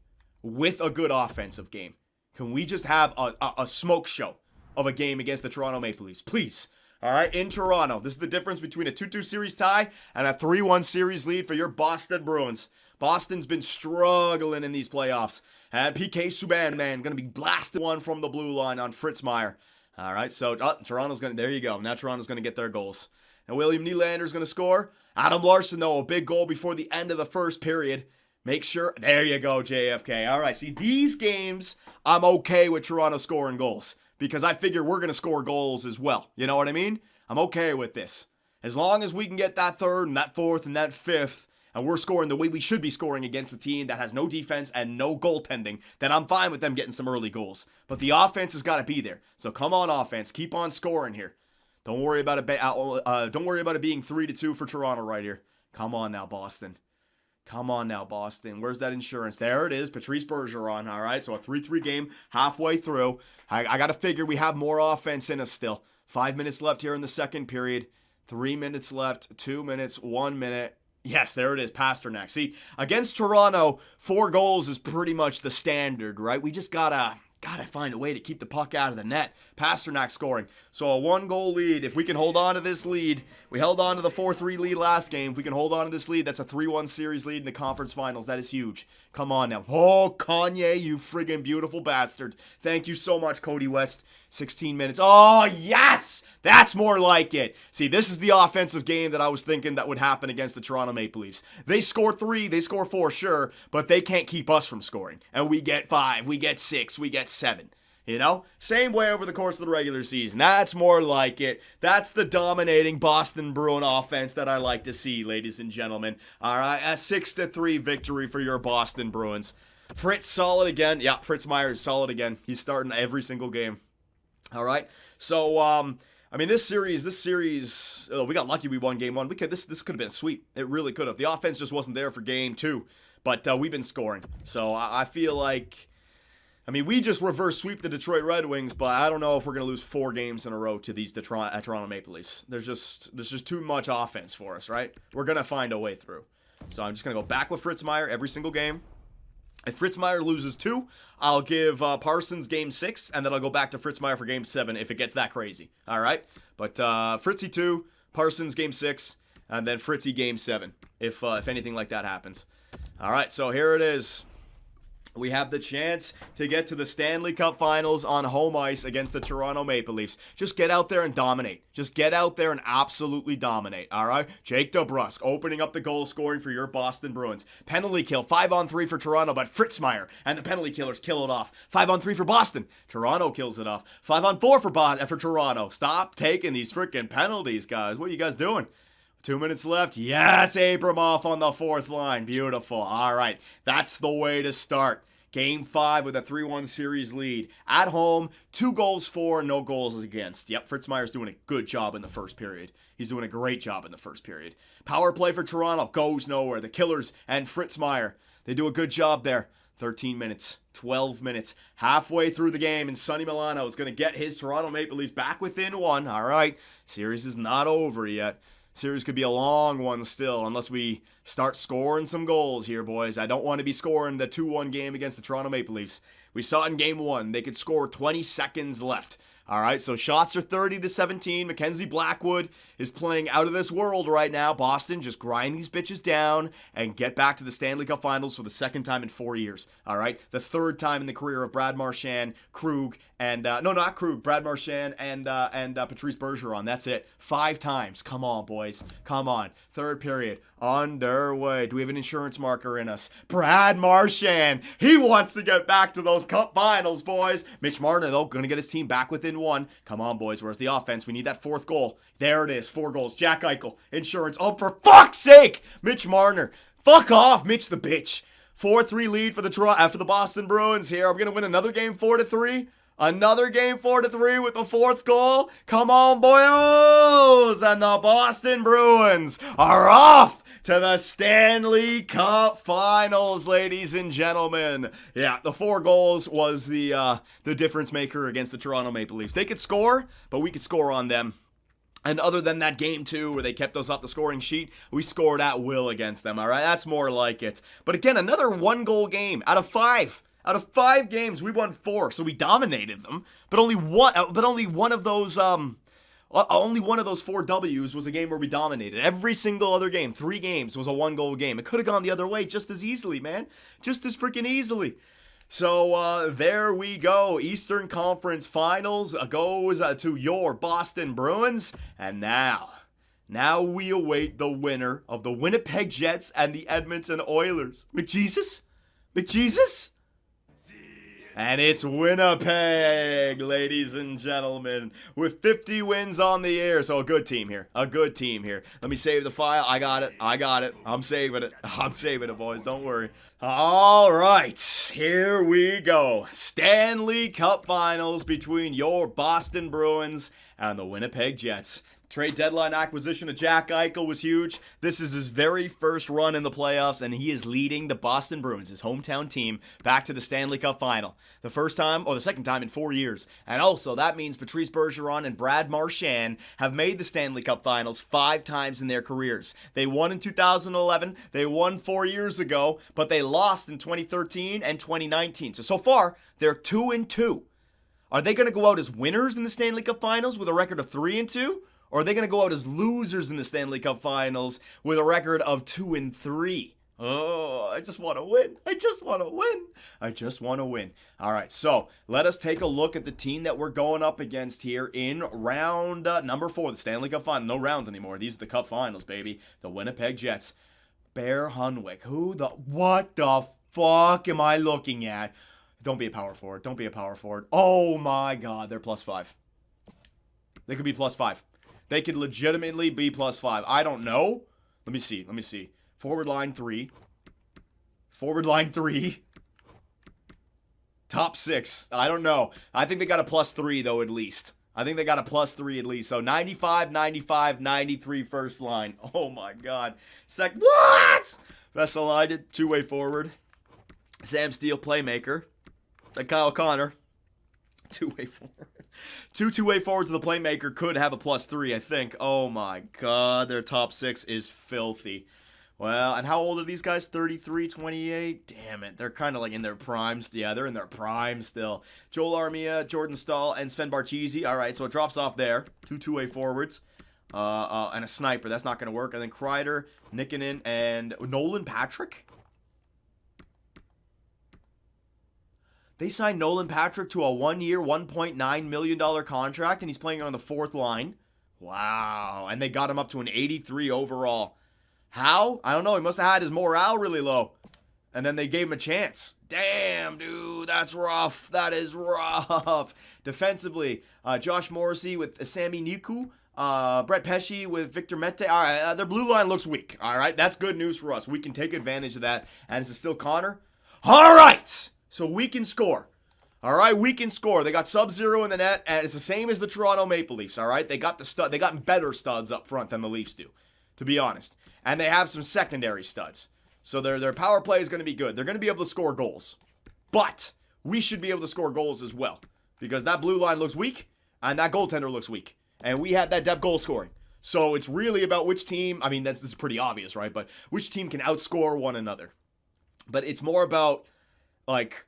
with a good offensive game? Can we just have a smoke show of a game against the Toronto Maple Leafs? Please. All right, in Toronto. This is the difference between a 2-2 series tie and a 3-1 series lead for your Boston Bruins. Boston's been struggling in these playoffs. And PK Subban, man, going to be blasted one from the blue line on Fritz Meyer. All right, so Toronto's going to, there you go. Now Toronto's going to get their goals. And William Nylander's going to score. Adam Larson, though, a big goal before the end of the first period. Make sure, there you go, JFK. All right, see, these games, I'm okay with Toronto scoring goals because I figure we're going to score goals as well. You know what I mean? I'm okay with this. As long as we can get that 3rd and that 4th and that 5th, and we're scoring the way we should be scoring against a team that has no defense and no goaltending, then I'm fine with them getting some early goals. But the offense has got to be there. So come on, offense. Keep on scoring here. Don't worry about it. Don't worry about it being 3-2 for Toronto right here. Come on now, Boston. Come on now, Boston. Where's that insurance? There it is. Patrice Bergeron. All right, so a 3-3 game halfway through. I got to figure we have more offense in us still. 5 minutes left here in the second period. 3 minutes left. 2 minutes. 1 minute. Yes, there it is. Pasternak. See, against Toronto, 4 goals is pretty much the standard, right? We just gotta find a way to keep the puck out of the net. Pasternak scoring. So a 1-goal lead. If we can hold on to this lead, we held on to the 4-3 lead last game. If we can hold on to this lead, that's a 3-1 series lead in the conference finals. That is huge. Come on now. Oh, Kanye, you friggin' beautiful bastard. Thank you so much, Cody West. 16 minutes. Oh, yes! That's more like it. See, this is the offensive game that I was thinking that would happen against the Toronto Maple Leafs. They score 3, they score 4, sure, but they can't keep us from scoring. And we get 5, we get 6, we get 7. You know? Same way over the course of the regular season. That's more like it. That's the dominating Boston Bruin offense that I like to see, ladies and gentlemen. All right, a 6-3 victory for your Boston Bruins. Fritz solid again. Yeah, Fritz Myers solid again. He's starting every single game. All right. So, I mean, this series, we got lucky we won game one. This could have been a sweep. It really could have. The offense just wasn't there for game two, but we've been scoring. So I feel like, I mean, we just reverse sweep the Detroit Red Wings, but I don't know if we're going to lose 4 games in a row to these Toronto Maple Leafs. There's just too much offense for us, right? We're going to find a way through. So I'm just going to go back with Fritz Meyer every single game. If Fritz Meyer loses 2, I'll give Parsons game 6, and then I'll go back to Fritz Meyer for game 7 if it gets that crazy. All right? But Fritzy 2, Parsons game 6, and then Fritzy game 7 if anything like that happens. All right, so here it is. We have the chance to get to the Stanley Cup Finals on home ice against the Toronto Maple Leafs. Just get out there and dominate. Just get out there and absolutely dominate, all right? Jake DeBrusk opening up the goal scoring for your Boston Bruins. Penalty kill, 5-on-3 for Toronto, but Fritz Meyer and the penalty killers kill it off. 5-on-3 for Boston. Toronto kills it off. 5-on-4 for Toronto. Stop taking these freaking penalties, guys. What are you guys doing? 2 minutes left. Yes, Abramov on the 4th line. Beautiful. All right. That's the way to start. Game 5 with a 3-1 series lead. At home, 2 goals for, no goals against. Yep, Fritz Meyer's doing a good job in the first period. He's doing a great job in the first period. Power play for Toronto goes nowhere. The Killers and Fritz Meyer, they do a good job there. 13 minutes, 12 minutes, halfway through the game, and Sonny Milano is going to get his Toronto Maple Leafs back within 1. All right, series is not over yet. Series could be a long one still unless we start scoring some goals here, boys. I don't want to be scoring the 2-1 game against the Toronto Maple Leafs. We saw it in game 1. They could score 20 seconds left. All right, so shots are 30-17. Mackenzie Blackwood is playing out of this world right now. Boston, just grind these bitches down and get back to the Stanley Cup Finals for the 2nd time in 4 years. All right, the 3rd time in the career of Brad Marchand, Krug, and not Krug, Brad Marchand and Patrice Bergeron. That's it. 5 times. Come on, boys. Come on. 3rd period. Underway. Do we have an insurance marker in us? Brad Marchand. He wants to get back to those Cup Finals, boys. Mitch Marner, though, going to get his team back within 1. Come on, boys. Where's the offense? We need that 4th goal. There it is. 4 goals. Jack Eichel. Insurance. Oh, for fuck's sake! Mitch Marner. Fuck off, Mitch the bitch. 4-3 lead for the Boston Bruins here. I'm going to win another game 4-3. Another game 4-3 with the 4th goal. Come on, boys! And the Boston Bruins are off to the Stanley Cup Finals, ladies and gentlemen. Yeah, the 4 goals was the difference maker against the Toronto Maple Leafs. They could score, but we could score on them. And other than that game 2 where they kept us off the scoring sheet, we scored at will against them, all right? That's more like it. But again, another 1-goal game out of 5. Out of 5 games, we won 4, so we dominated them. But only one of those 4 W's was a game where we dominated. Every single other game, 3 games, was a 1-goal game. It could have gone the other way just as easily, man. Just as freaking easily. So there we go. Eastern Conference Finals goes to your Boston Bruins. And now we await the winner of the Winnipeg Jets and the Edmonton Oilers. McJesus? And it's Winnipeg, ladies and gentlemen, with 50 wins on the year. So a good team here. Let me save the file. I got it. I'm saving it, boys. Don't worry. All right, here we go. Stanley Cup Finals between your Boston Bruins and the Winnipeg Jets. Trade deadline acquisition of Jack Eichel was huge. This is his very first run in the playoffs, and he is leading the Boston Bruins, his hometown team, back to the Stanley Cup Final. The 2nd time in 4 years. And also, that means Patrice Bergeron and Brad Marchand have made the Stanley Cup Finals 5 times in their careers. They won in 2011, they won 4 years ago, but they lost in 2013 and 2019. So far, they're 2-2. Are they going to go out as winners in the Stanley Cup Finals with a record of 3-2? Or are they going to go out as losers in the Stanley Cup Finals with a record of 2-3? Oh, I just want to win. All right, so let us take a look at the team that we're going up against here in round number 4, the Stanley Cup Final. No rounds anymore. These are the Cup Finals, baby. The Winnipeg Jets. Bear Hunwick. What the fuck am I looking at? Don't be a power forward. Don't be a power forward. Oh my God, they're +5. They could be +5. They could legitimately be +5. I don't know. Let me see. Forward line 3. Top 6. I don't know. I think they got a +3 though at least. I think they got a +3 at least. So 95, 95, 93 first line. Oh my God. What? Vesalainen, two-way forward. Sam Steele, playmaker. Kyle Connor, two-way forward. Two-way forwards of the playmaker could have a +3, I think. Oh my God, their top 6 is filthy. Well, and how old are these guys? 33, 28? Damn it, they're kind of like in their primes. Yeah, they're in their prime still. Joel Armia, Jordan Stahl, and Sven Barchizi. All right, so it drops off there. Two-way forwards. And a sniper. That's not going to work. And then Kreider, Nikkonen, and Nolan Patrick? They signed Nolan Patrick to a 1-year, $1.9 million contract, and he's playing on the 4th line. Wow. And they got him up to an 83 overall. How? I don't know. He must have had his morale really low. And then they gave him a chance. Damn, dude. That's rough. That is rough. Defensively, Josh Morrissey with Sami Niku. Brett Pesce with Victor Mete. All right, their blue line looks weak. All right, that's good news for us. We can take advantage of that. And is it still Connor? All right. So we can score. All right, we can score. They got Sub-Zero in the net, and it's the same as the Toronto Maple Leafs. All right, they got they got better studs up front than the Leafs do, to be honest. And they have some secondary studs. So their power play is going to be good. They're going to be able to score goals. But we should be able to score goals as well, because that blue line looks weak, and that goaltender looks weak. And we have that depth goal scoring. So it's really about which team, I mean, this is pretty obvious, right? But which team can outscore one another. But it's more about, like,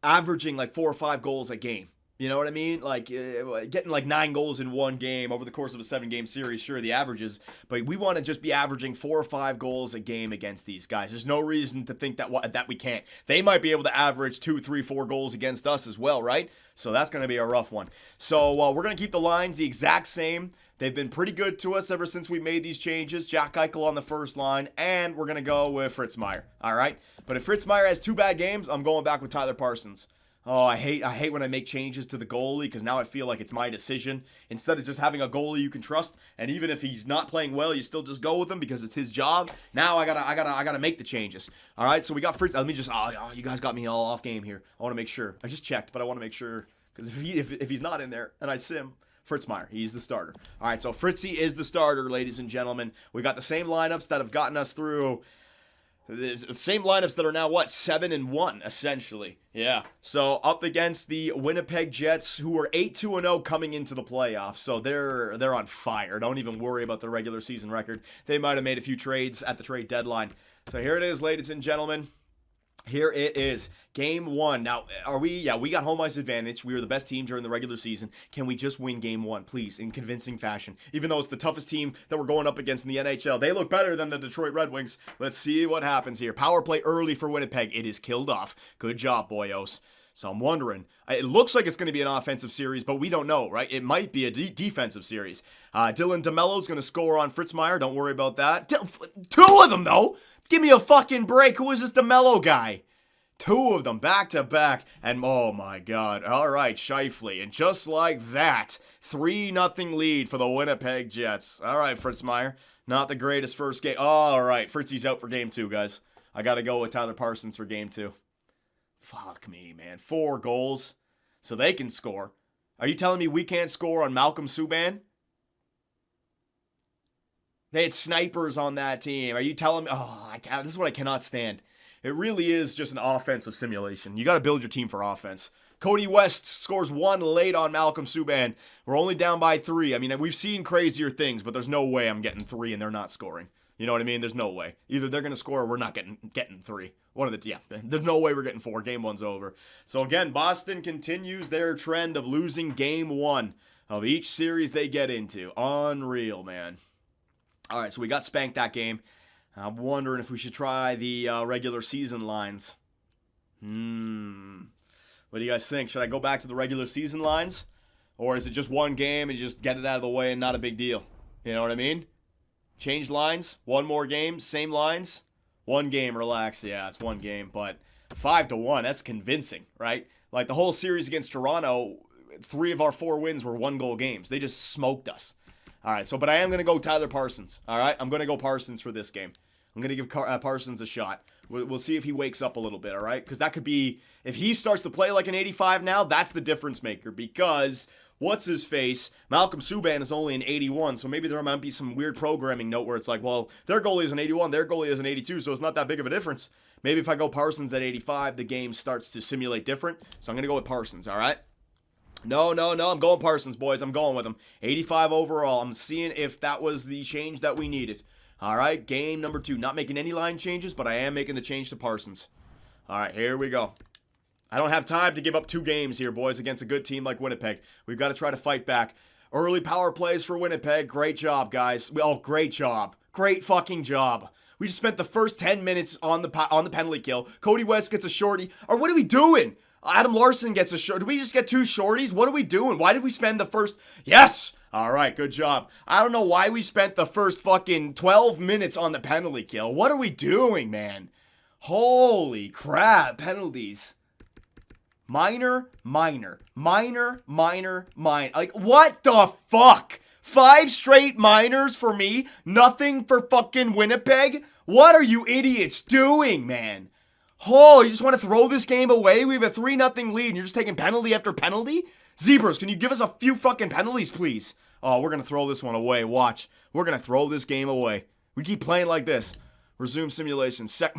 averaging like 4 or 5 goals a game. You know what I mean? Like, getting like 9 goals in one game over the course of a 7-game series, sure, the averages. But we want to just be averaging 4 or 5 goals a game against these guys. There's no reason to think that we can't. They might be able to average 2, 3, 4 goals against us as well, right? So that's going to be a rough one. So we're going to keep the lines the exact same. They've been pretty good to us ever since we made these changes. Jack Eichel on the first line, and we're going to go with Fritz Meyer, all right? But if Fritz Meyer has 2 bad games, I'm going back with Tyler Parsons. Oh, I hate when I make changes to the goalie, because now I feel like it's my decision instead of just having a goalie you can trust. And even if he's not playing well, you still just go with him because it's his job. Now I gotta make the changes. All right, so we got Fritz. Let me just. Oh, you guys got me all off game here. I want to make sure. I just checked, but I want to make sure, because if he's not in there and I sim, Fritz Meyer, he's the starter. All right, so Fritzy is the starter, ladies and gentlemen. We got the same lineups that have gotten us through. The same lineups that are now, 7-1, essentially. Yeah. So up against the Winnipeg Jets, who are 8-2-0 coming into the playoffs. So they're on fire. Don't even worry about the regular season record. They might have made a few trades at the trade deadline. So here it is, ladies and gentlemen. Here it is. Game 1. Now, we got home ice advantage. We were the best team during the regular season. Can we just win Game 1, please, in convincing fashion? Even though it's the toughest team that we're going up against in the NHL. They look better than the Detroit Red Wings. Let's see what happens here. Power play early for Winnipeg. It is killed off. Good job, boyos. So I'm wondering. It looks like it's going to be an offensive series, but we don't know, right? It might be a defensive series. Dylan DeMello's going to score on Fritz Meyer. Don't worry about that. 2 of them, though. Give me a fucking break. Who is this DeMello guy? 2 of them back to back, and oh my God. All right, Scheifele. And just like that, 3-0 lead for the Winnipeg Jets. All right, Fritz Meyer. Not the greatest first game. All right, Fritzy's out for Game 2, guys. I got to go with Tyler Parsons for Game 2. Fuck me, man. 4 goals, so they can score. Are you telling me we can't score on Malcolm Subban? They had snipers on that team. Are you telling me? Oh, this is what I cannot stand. It really is just an offensive simulation. You got to build your team for offense. Cody West scores 1 late on Malcolm Subban. We're only down by 3. I mean, we've seen crazier things, but there's no way I'm getting 3 and they're not scoring. You know what I mean? There's no way. Either they're going to score or we're not getting 3. There's no way we're getting 4. Game 1's over. So again, Boston continues their trend of losing Game 1 of each series they get into. Unreal, man. All right, so we got spanked that game. I'm wondering if we should try the regular season lines. What do you guys think? Should I go back to the regular season lines? Or is it just one game and you just get it out of the way and not a big deal? You know what I mean? Change lines, 1 more game, same lines, 1 game, relax. Yeah, it's 1 game, but 5-1. That's convincing, right? Like the whole series against Toronto, 3 of our 4 wins were 1-goal games. They just smoked us. All right, but I am going to go Tyler Parsons. All right, I'm going to go Parsons for this game. I'm going to give Parsons a shot. We'll see if he wakes up a little bit, all right? Because that could be, if he starts to play like an 85 now, that's the difference maker. Because, what's his face? Malcolm Subban is only an 81, so maybe there might be some weird programming note where it's like, well, their goalie is an 81, their goalie is an 82, so it's not that big of a difference. Maybe if I go Parsons at 85, the game starts to simulate different. So I'm going to go with Parsons, all right? No, I'm going Parsons, boys. I'm going with him. 85 overall. I'm seeing if that was the change that we needed. All right, game number 2. Not making any line changes, but I am making the change to Parsons. All right, here we go. I don't have time to give up 2 games here, boys, against a good team like Winnipeg. We've got to try to fight back. Early power plays for Winnipeg. Great job, guys. Oh, great job. Great fucking job. We just spent the first 10 minutes on the penalty kill. Cody West gets a shorty. Or what are we doing? Adam Larson gets a short. Did we just get 2 shorties? What are we doing? Why did we spend the first... Yes! All right, good job. I don't know why we spent the first fucking 12 minutes on the penalty kill. What are we doing, man? Holy crap, penalties. Minor. Like, what the fuck? 5 straight minors for me? Nothing for fucking Winnipeg? What are you idiots doing, man? Oh, you just want to throw this game away? We have a 3-0 lead and you're just taking penalty after penalty? Zebras, can you give us a few fucking penalties, please? Oh, we're going to throw this one away. Watch. We're going to throw this game away. We keep playing like this. Resume simulation. What's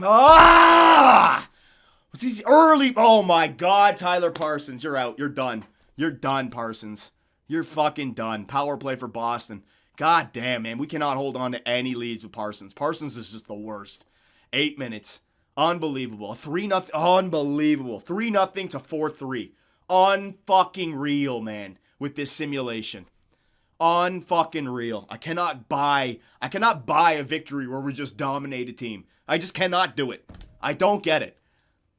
these early... Oh, my God. Tyler Parsons, you're out. You're done. You're done, Parsons. You're fucking done. Power play for Boston. God damn, man. We cannot hold on to any leads with Parsons. Parsons is just the worst. 8 minutes. Unbelievable. 3-0. Unbelievable. 3-0 to 4-3. Unfucking real, man, with this simulation. Unfucking real. I cannot buy a victory where we just dominate a team. I just cannot do it. I don't get it.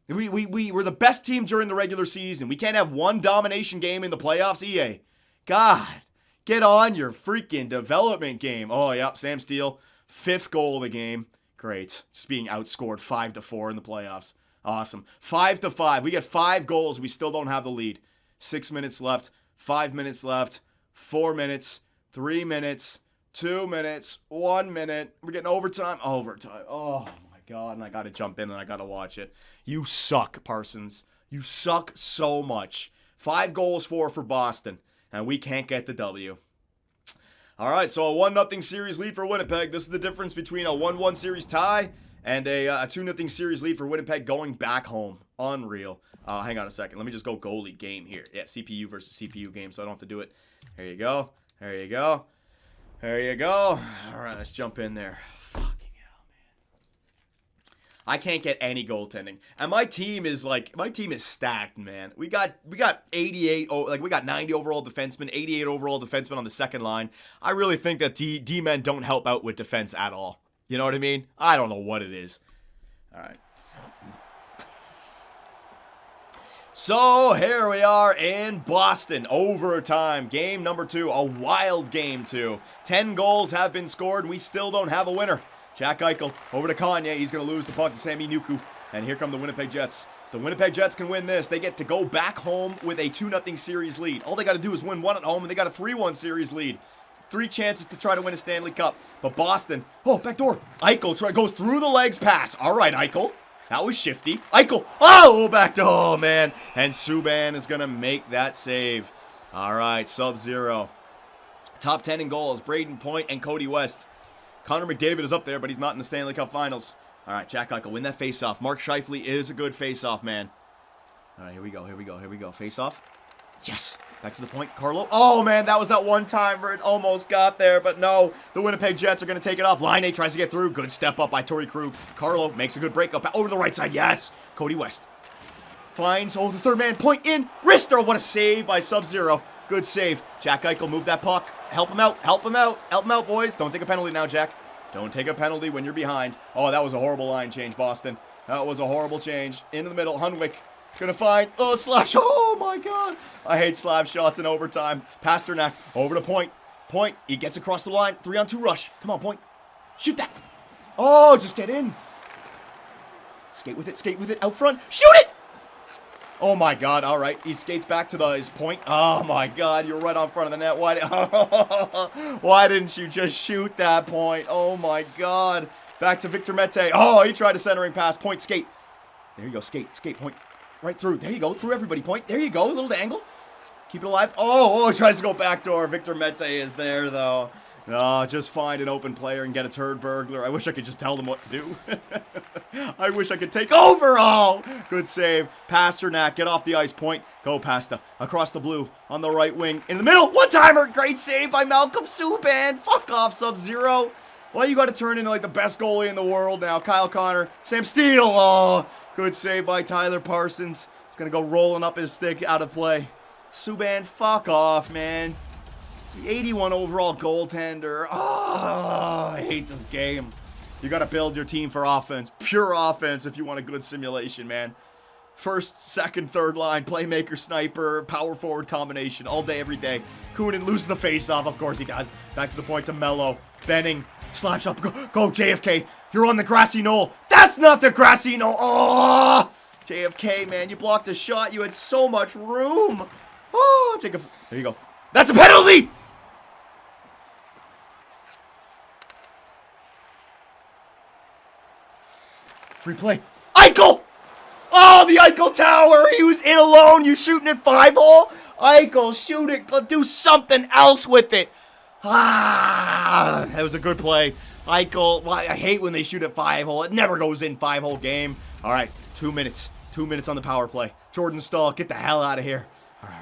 We're the best team during the regular season. We can't have one domination game in the playoffs, EA. God, get on your freaking development game. Oh, yep, Sam Steele, 5th goal of the game. Great. Just being outscored 5-4 in the playoffs. Awesome. 5-5. We get 5 goals. We still don't have the lead. 6 minutes left. 5 minutes left. 4 minutes. 3 minutes. 2 minutes. 1 minute. We're getting overtime. Overtime. Oh, my God. And I got to jump in and I got to watch it. You suck, Parsons. You suck so much. 5 goals for Boston. And we can't get the W. All right, so a 1-0 series lead for Winnipeg. This is the difference between a 1-1 series tie and a 2-0 series lead for Winnipeg going back home. Unreal. Hang on a second. Let me just go goalie game here. Yeah, CPU versus CPU game, so I don't have to do it. There you go. There you go. There you go. All right, let's jump in there. Fucking hell, man. I can't get any goaltending. And my team is stacked, man. We got 88, like we got 90 overall defensemen, 88 overall defensemen on the second line. I really think that D-men don't help out with defense at all. You know what I mean? I don't know what it is. All right. So here we are in Boston, overtime, game number 2, a wild game too. 10 goals have been scored and we still don't have a winner. Jack Eichel over to Kanye, he's going to lose the puck to Sami Nuku. And here come the Winnipeg Jets. The Winnipeg Jets can win this. They get to go back home with a 2-0 series lead. All they got to do is win 1 at home and they got a 3-1 series lead. 3 chances to try to win a Stanley Cup. But Boston, oh, back door. Eichel goes through the legs pass. All right, Eichel. That was shifty. Eichel. Oh, back door. Oh, man. And Subban is going to make that save. All right, Sub-Zero. Top 10 in goals. Braden Point and Cody West. Connor McDavid is up there, but he's not in the Stanley Cup Finals. All right, Jack Eichel, win that faceoff. Mark Scheifele is a good faceoff, man. All right, here we go. Faceoff. Yes. Back to the point. Carlo. Oh, man, that was that one time where it almost got there, but no. The Winnipeg Jets are going to take it off. Line tries to get through. Good step up by Torrey Krug. Carlo makes a good break up over the right side. Yes. Cody West. Finds, the third man. Point in. Wrister. What a save by Sub-Zero. Good save. Jack Eichel, move that puck. Help him out. Help him out. Help him out, boys. Don't take a penalty now, Jack. Don't take a penalty when you're behind. Oh, that was a horrible line change, Boston. That was a horrible change. Into the middle. Hunwick. Gonna find, slap shot. Oh my God. I hate slap shots in overtime. Pasternak over to Point. Point, he gets across the line. 3-on-2 rush. Come on, Point. Shoot that. Oh, just get in. Skate with it, out front. Shoot it! Oh my god, all right. He skates back to his point. Oh my god, you're right on front of the net. Why didn't you just shoot that point? Oh my god. Back to Victor Mete. Oh, he tried a centering pass. Point, skate. There you go, skate, point. Right through. There you go, through everybody. Point. There you go, a little angle. Keep it alive. Oh, he tries to go backdoor. Victor Mete is there, though. Oh, just find an open player and get a turd burglar. I wish I could just tell them what to do. I wish I could take over. Oh, good save. Pasternak, get off the ice. Point. Go, Pasta. Across the blue. On the right wing. In the middle. One-timer. Great save by Malcolm Subban. Fuck off, Sub-Zero. Well, you got to turn into like the best goalie in the world now. Kyle Connor. Sam Steele. Oh, good save by Tyler Parsons. He's going to go rolling up his stick out of play. Subban, fuck off, man. The 81 overall goaltender. Oh, I hate this game. You got to build your team for offense. Pure offense if you want a good simulation, man. First, second, third line, playmaker, sniper, power forward combination all day, every day. Kunin loses the face-off. Of course he does. Back to the point to Mello. Benning. Slaps up. Go, JFK. You're on the grassy knoll. That's not the grassy knoll. Oh, JFK, man. You blocked a shot. You had so much room. Oh, Jacob. There you go. That's a penalty! Free play. Eichel! Oh, the Eichel Tower! He was in alone. You shooting at 5-hole? Eichel, shoot it. Do something else with it. Ah, that was a good play. Eichel, well, I hate when they shoot at 5-hole. It never goes in 5-hole game. All right, 2 minutes. 2 minutes on the power play. Jordan Stahl, get the hell out of here. All right.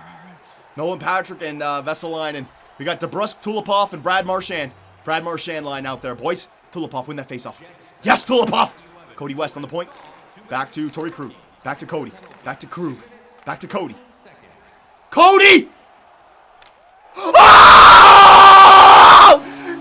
Nolan Patrick and Vesalainen. We got DeBrusk, Tulipov, and Brad Marchand. Brad Marchand line out there, boys. Tulipov, win that faceoff. Yes, Tulipov! Cody West on the point. Back to Torrey Krug. Back to Cody. Back to Krug. Back to Cody. Cody! Oh!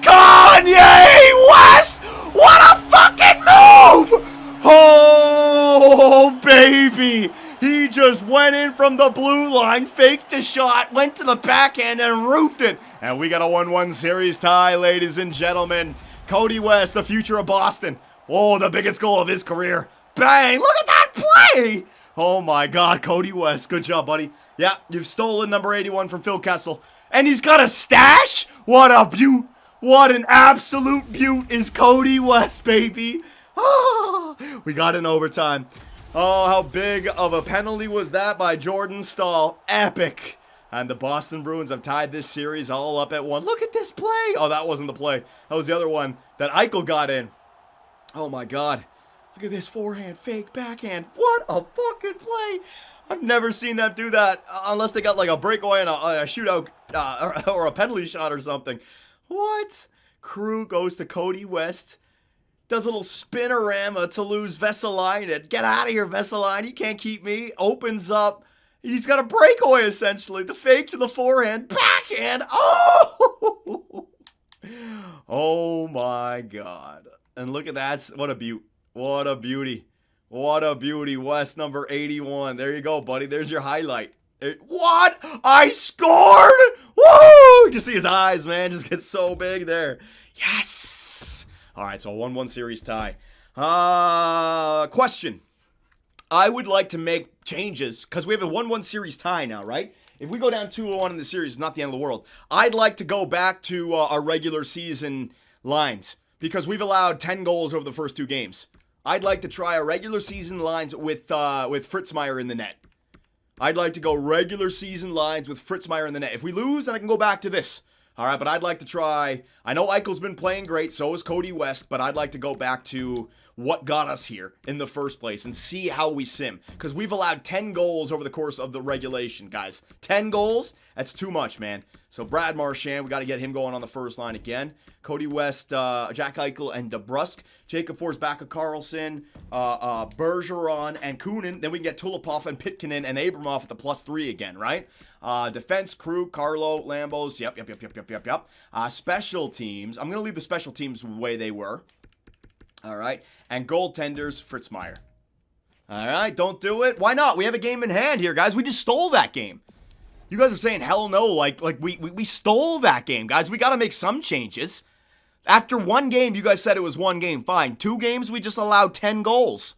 Kanye West! What a fucking move! Oh, baby! He just went in from the blue line, faked a shot, went to the backhand, and roofed it. And we got a 1-1 series tie, ladies and gentlemen. Cody West, the future of Boston. Oh, the biggest goal of his career. Bang! Look at that play! Oh my god, Cody West. Good job, buddy. Yeah, you've stolen number 81 from Phil Kessel. And he's got a stash? What a beaut. What an absolute beaut is Cody West, baby. Oh, we got in overtime. Oh, how big of a penalty was that by Jordan Stahl. Epic. And the Boston Bruins have tied this series all up at 1. Look at this play. Oh, that wasn't the play. That was the other one that Eichel got in. Oh my god. Look at this forehand, fake, backhand. What a fucking play. I've never seen them do that unless they got like a breakaway and a shootout or a penalty shot or something. What? Krug goes to Cody West. Does a little spinorama to lose Vesalainen. Get out of here, Vesalainen. You can't keep me. Opens up. He's got a breakaway, essentially. The fake to the forehand. Backhand. Oh! Oh, my God. And look at that. What a beaut. What a beauty. What a beauty. West number 81. There you go, buddy. There's your highlight. What? I scored! Woo! You can see his eyes, man. Just get so big there. Yes! All right, so a 1-1 series tie. Question. I would like to make changes because we have a 1-1 series tie now, right? If we go down 2-1 in the series, it's not the end of the world. I'd like to go back to our regular season lines because we've allowed 10 goals over the first 2 games. I'd like to try our regular season lines with Fritzmeier in the net. I'd like to go regular season lines with Fritzmeier in the net. If we lose, then I can go back to this. All right, but I'd like to try. I know Eichel's been playing great, so is Cody West, but I'd like to go back to what got us here in the first place and see how we sim. Because we've allowed 10 goals over the course of the regulation, guys. 10 goals? That's too much, man. So Brad Marchand, we got to get him going on the first line again. Cody West, Jack Eichel, and DeBrusk. Jacob Forsbacka, Carlson, Bergeron, and Kunin. Then we can get Tulipov and Pitkinen and Abramov at the +3 again, right? Defense, Krug, Carlo, Lambos. Yep. Special teams. I'm going to leave the special teams the way they were. All right. And goaltenders, Fritzmeier. All right. Don't do it. Why not? We have a game in hand here, guys. We just stole that game. You guys are saying hell no, like we stole that game, guys. We got to make some changes. After 1 game, you guys said it was 1 game. Fine. 2 games, we just allowed 10 goals.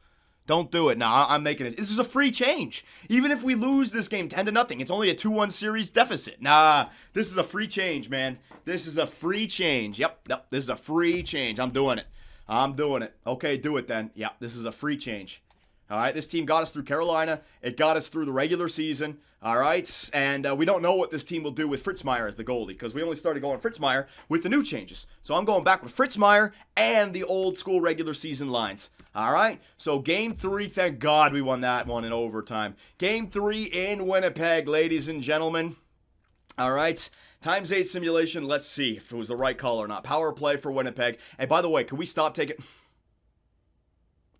Don't do it. Nah, I'm making it. This is a free change. Even if we lose this game 10-0, it's only a 2-1 series deficit. Nah, this is a free change, man. This is a free change. Yep, this is a free change. I'm doing it. Okay, do it then. Yeah, this is a free change. All right, this team got us through Carolina. It got us through the regular season. All right, and we don't know what this team will do with Fritz Meyer as the goalie because we only started going Fritz Meyer with the new changes. So I'm going back with Fritz Meyer and the old school regular season lines. All right, so Game 3, thank God we won that one in overtime. Game 3 in Winnipeg, ladies and gentlemen. All right, times 8 simulation. Let's see if it was the right call or not. Power play for Winnipeg. And by the way, can we stop taking...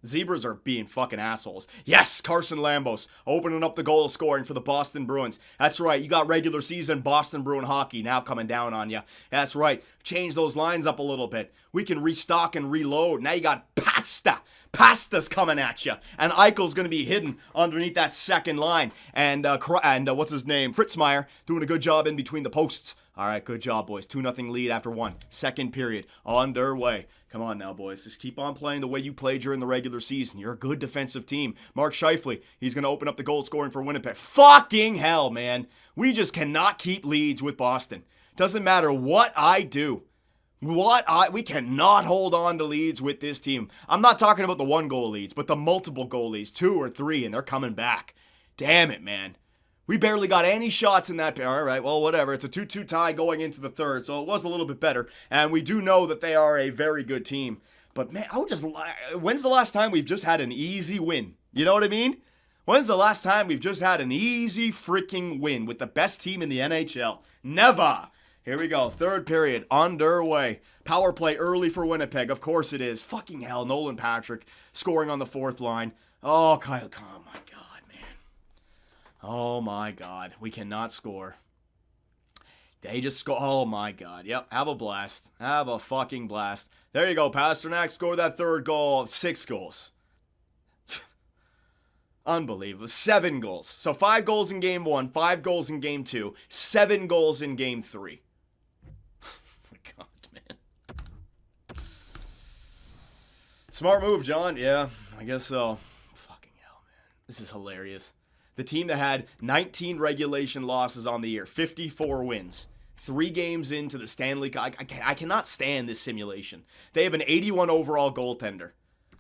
Zebras are being fucking assholes. Yes, Carson Lambos opening up the goal scoring for the Boston Bruins. That's right, you got regular season Boston Bruin hockey now coming down on you. That's right, change those lines up a little bit. We can restock and reload. Now you got Pasta. Pasta's coming at you. And Eichel's going to be hidden underneath that second line. And what's his name? Fritz Meyer doing a good job in between the posts. All right, good job, boys. 2-0 lead after 1. Second period underway. Come on now, boys. Just keep on playing the way you played during the regular season. You're a good defensive team. Mark Scheifele, he's going to open up the goal scoring for Winnipeg. Fucking hell, man. We just cannot keep leads with Boston. Doesn't matter what I do. We cannot hold on to leads with this team. I'm not talking about the 1-goal leads, but the multiple goal leads, 2 or 3, and they're coming back. Damn it, man. We barely got any shots in that. All right, well, whatever. It's a 2-2 tie going into the third, so it was a little bit better. And we do know that they are a very good team. But, man, when's the last time we've just had an easy win? You know what I mean? When's the last time we've just had an easy freaking win with the best team in the NHL? Never. Here we go. Third period underway. Power play early for Winnipeg. Of course it is. Fucking hell. Nolan Patrick scoring on the fourth line. Oh, Kyle, oh my God, man. Oh my God. We cannot score. They just score. Oh my God. Yep. Have a blast. Have a fucking blast. There you go. Pasternak scored that third goal. 6 goals. Unbelievable. 7 goals. So 5 goals in game 1, 5 goals in game 2, 7 goals in game 3. God, man. Smart move, John. Yeah, I guess so. Fucking hell, man. This is hilarious. The team that had 19 regulation losses on the year, 54 wins, 3 games into the Stanley Cup. I cannot stand this simulation. They have an 81 overall goaltender.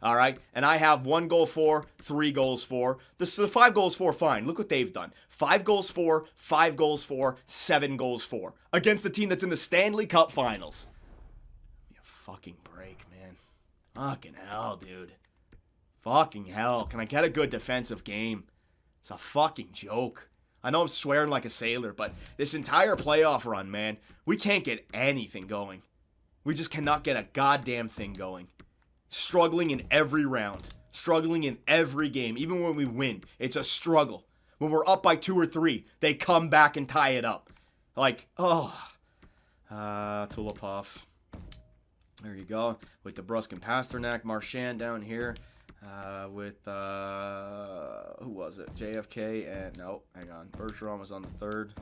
All right, and I have 1 goal for, 3 goals for. The 5 goals for, fine. Look what they've done. 5 goals for, 5 goals for, 7 goals for. Against the team that's in the Stanley Cup Finals. Give me a fucking break, man. Fucking hell, dude. Fucking hell. Can I get a good defensive game? It's a fucking joke. I know I'm swearing like a sailor, but this entire playoff run, man, we can't get anything going. We just cannot get a goddamn thing going. Struggling in every round. Struggling in every game. Even when we win, it's a struggle. When we're up by 2 or 3, they come back and tie it up. Like, Tulipov. There you go. With DeBrusk and Pasternak. Marchand down here. With, who was it? JFK and, no, hang on. Bergeron was on the third.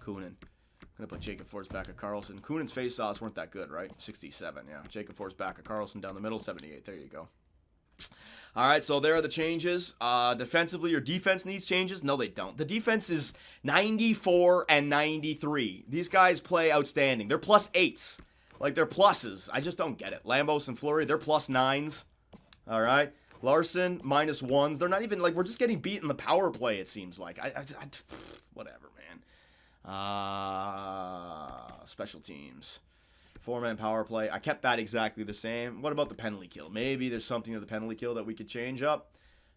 Kunin. I'm going to put Jacob Forsback at Carlson. Kunin's face-offs weren't that good, right? 67, yeah. Jacob Forsback at Carlson down the middle, 78. There you go. All right, so there are the changes. Defensively, your defense needs changes? No, they don't. The defense is 94 and 93. These guys play outstanding. They're +8s. Like, they're pluses. I just don't get it. Lambos and Fleury, they're +9s. All right? Larson, -1s. They're not even, like, we're just getting beat in the power play, it seems like. Whatever, man. Special teams. 4-man power play. I kept that exactly the same. What about the penalty kill? Maybe there's something to the penalty kill that we could change up.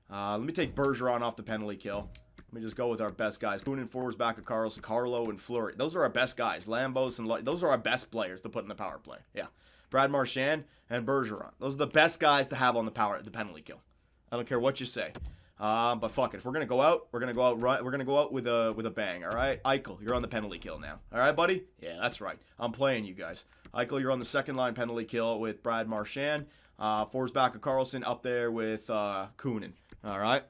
Let me take Bergeron off the penalty kill. Let me just go with our best guys. Kunin forwards back of Carlson, Carlo, and Fleury. Those are our best guys. Lambos and those are our best players to put in the power play. Yeah. Brad Marchand and Bergeron. Those are the best guys to have on the penalty kill. I don't care what you say. But fuck it. If we're gonna go out, we're gonna go out right. We're gonna go out with a bang. All right, Eichel, you're on the penalty kill now. All right, buddy. Yeah, that's right. I'm playing you guys. Eichel, you're on the second line penalty kill with Brad Marchand. Forwards back of Carlson up there with Kunin. All right.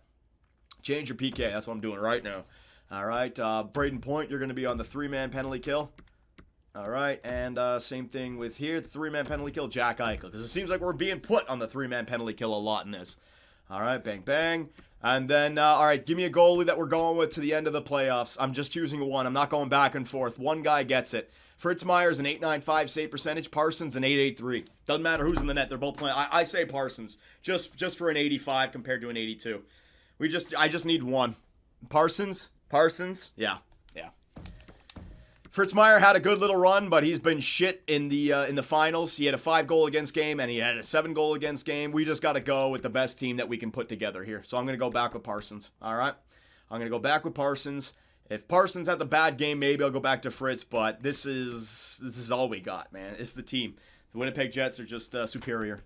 Change your PK. That's what I'm doing right now. All right. Braden Point, you're gonna be on the 3-man penalty kill. All right, and same thing with here, the 3-man penalty kill, Jack Eichel, because it seems like we're being put on the 3-man penalty kill a lot in this. All right, bang, bang. And then, all right, give me a goalie that we're going with to the end of the playoffs. I'm just choosing one. I'm not going back and forth. One guy gets it. Fritz Meyer's an 8.95 save percentage. Parsons an 8.83. Doesn't matter who's in the net. They're both playing. I say Parsons just for an 85 compared to an 82. I just need one. Parsons. Yeah. Fritz Meyer had a good little run, but he's been shit in the finals. He had a 5-goal against game, and he had a 7-goal against game. We just got to go with the best team that we can put together here. So I'm going to go back with Parsons. All right? I'm going to go back with Parsons. If Parsons had the bad game, maybe I'll go back to Fritz, but this is all we got, man. It's the team. The Winnipeg Jets are just superior.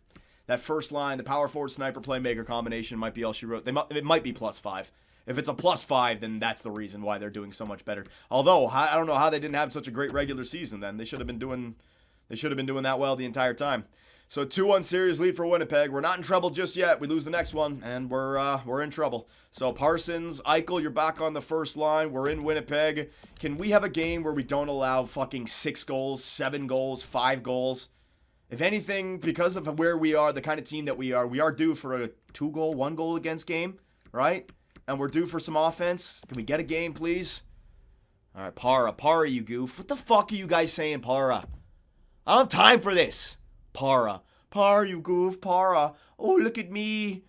That first line, the power forward sniper playmaker combination might be all she wrote. It might be +5. If it's a +5, then that's the reason why they're doing so much better. Although I don't know how they didn't have such a great regular season. Then they should have been doing that well the entire time. So 2-1 series lead for Winnipeg. We're not in trouble just yet. We lose the next one, and we're in trouble. So Parsons, Eichel, you're back on the first line. We're in Winnipeg. Can we have a game where we don't allow fucking 6 goals, 7 goals, 5 goals? If anything, because of where we are, the kind of team that we are due for a 2-goal, 1-goal against game, right? And we're due for some offense. Can we get a game, please? All right, Para, you goof. What the fuck are you guys saying, Para? I don't have time for this. Para, you goof, Para. Oh, look at me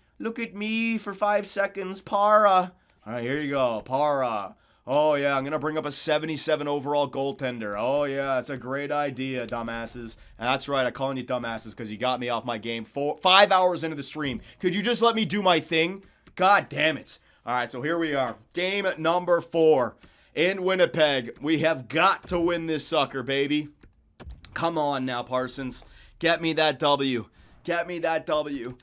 for 5 seconds, Para. All right, here you go, Para. Oh, yeah, I'm going to bring up a 77 overall goaltender. Oh, yeah, it's a great idea, dumbasses. And that's right, I'm calling you dumbasses because you got me off my game 5 hours into the stream. Could you just let me do my thing? God damn it. All right, so here we are. Game number 4 in Winnipeg. We have got to win this sucker, baby. Come on now, Parsons. Get me that W.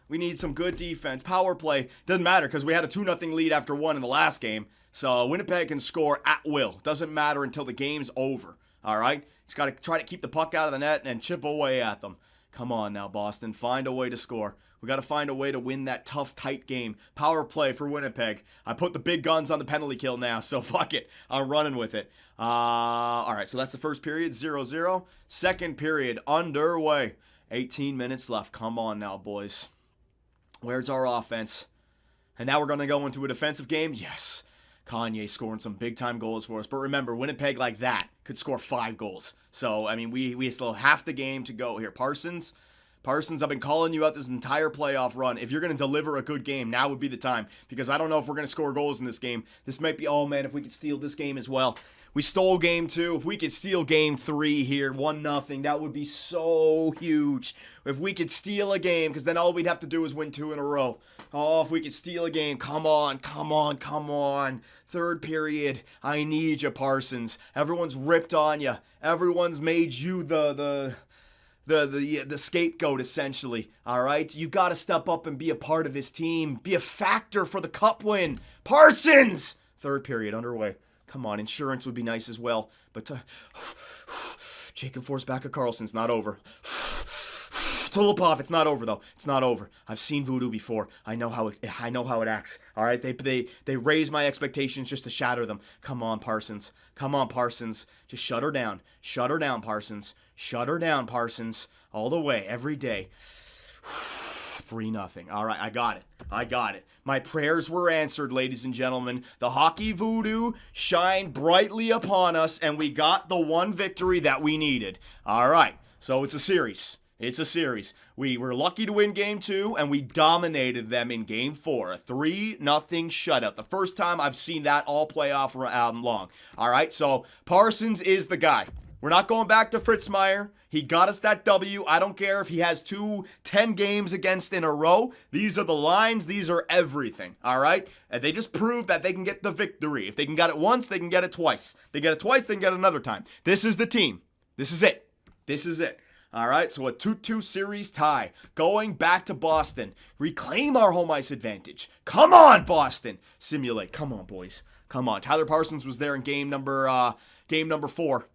We need some good defense. Power play. Doesn't matter because we had a 2-0 lead after 1 in the last game. So Winnipeg can score at will. Doesn't matter until the game's over. All right? Just got to try to keep the puck out of the net and chip away at them. Come on now, Boston. Find a way to score. We got to find a way to win that tough, tight game. Power play for Winnipeg. I put the big guns on the penalty kill now, so fuck it. I'm running with it. All right, so that's the first period, 0-0. Second period underway. 18 minutes left. Come on now, boys. Where's our offense? And now we're going to go into a defensive game? Yes. Kanye scoring some big-time goals for us. But remember, Winnipeg like that could score 5 goals. So, I mean, we still have half the game to go here. Parsons, I've been calling you out this entire playoff run. If you're going to deliver a good game, now would be the time. Because I don't know if we're going to score goals in this game. This might be, oh man, if we could steal this game as well. We stole game 2. If we could steal game 3 here, 1-0, that would be so huge. If we could steal a game, because then all we'd have to do is win 2 in a row. Oh, if we could steal a game, come on. Third period, I need you, Parsons. Everyone's ripped on you. Everyone's made you the scapegoat, essentially. All right? You've got to step up and be a part of this team. Be a factor for the cup win. Parsons! Third period underway. Come on, insurance would be nice as well. But Jacob Forsback of Carlson's not over. Tulipov, it's not over though. It's not over. I've seen voodoo before. I know how it acts. All right, they raise my expectations just to shatter them. Come on, Parsons. Just shut her down. Parsons. Shut her down, Parsons. All the way, every day. 3-0. All right, I got it. My prayers were answered, ladies and gentlemen. The hockey voodoo shined brightly upon us, and we got the one victory that we needed. All right, so it's a series. We were lucky to win game 2, and we dominated them in game 4. A 3-0 shutout. The first time I've seen that all playoff long. All right, so Parsons is the guy. We're not going back to Fritz Meyer. He got us that W. I don't care if he has 10 games against in a row. These are the lines. These are everything. All right? And they just prove that they can get the victory. If they can get it once, they can get it twice. They get it twice, they can get it another time. This is the team. This is it. All right, so a 2-2 series tie. Going back to Boston. Reclaim our home ice advantage. Come on, Boston. Simulate. Come on, boys. Come on. Tyler Parsons was there in game number 4.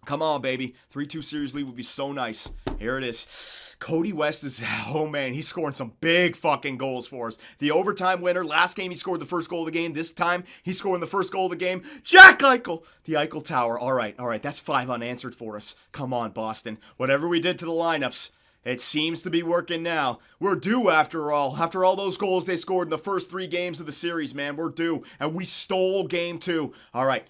Come on, baby. 3-2 series lead would be so nice. Here it is. Cody West is, oh man, he's scoring some big fucking goals for us. The overtime winner. Last game, he scored the first goal of the game. This time, he's scoring the first goal of the game. Jack Eichel. The Eichel Tower. All right. That's 5 unanswered for us. Come on, Boston. Whatever we did to the lineups, It seems to be working now. We're due after all. After all those goals they scored in the first 3 games of the series, man. We're due. And we stole game 2. All right.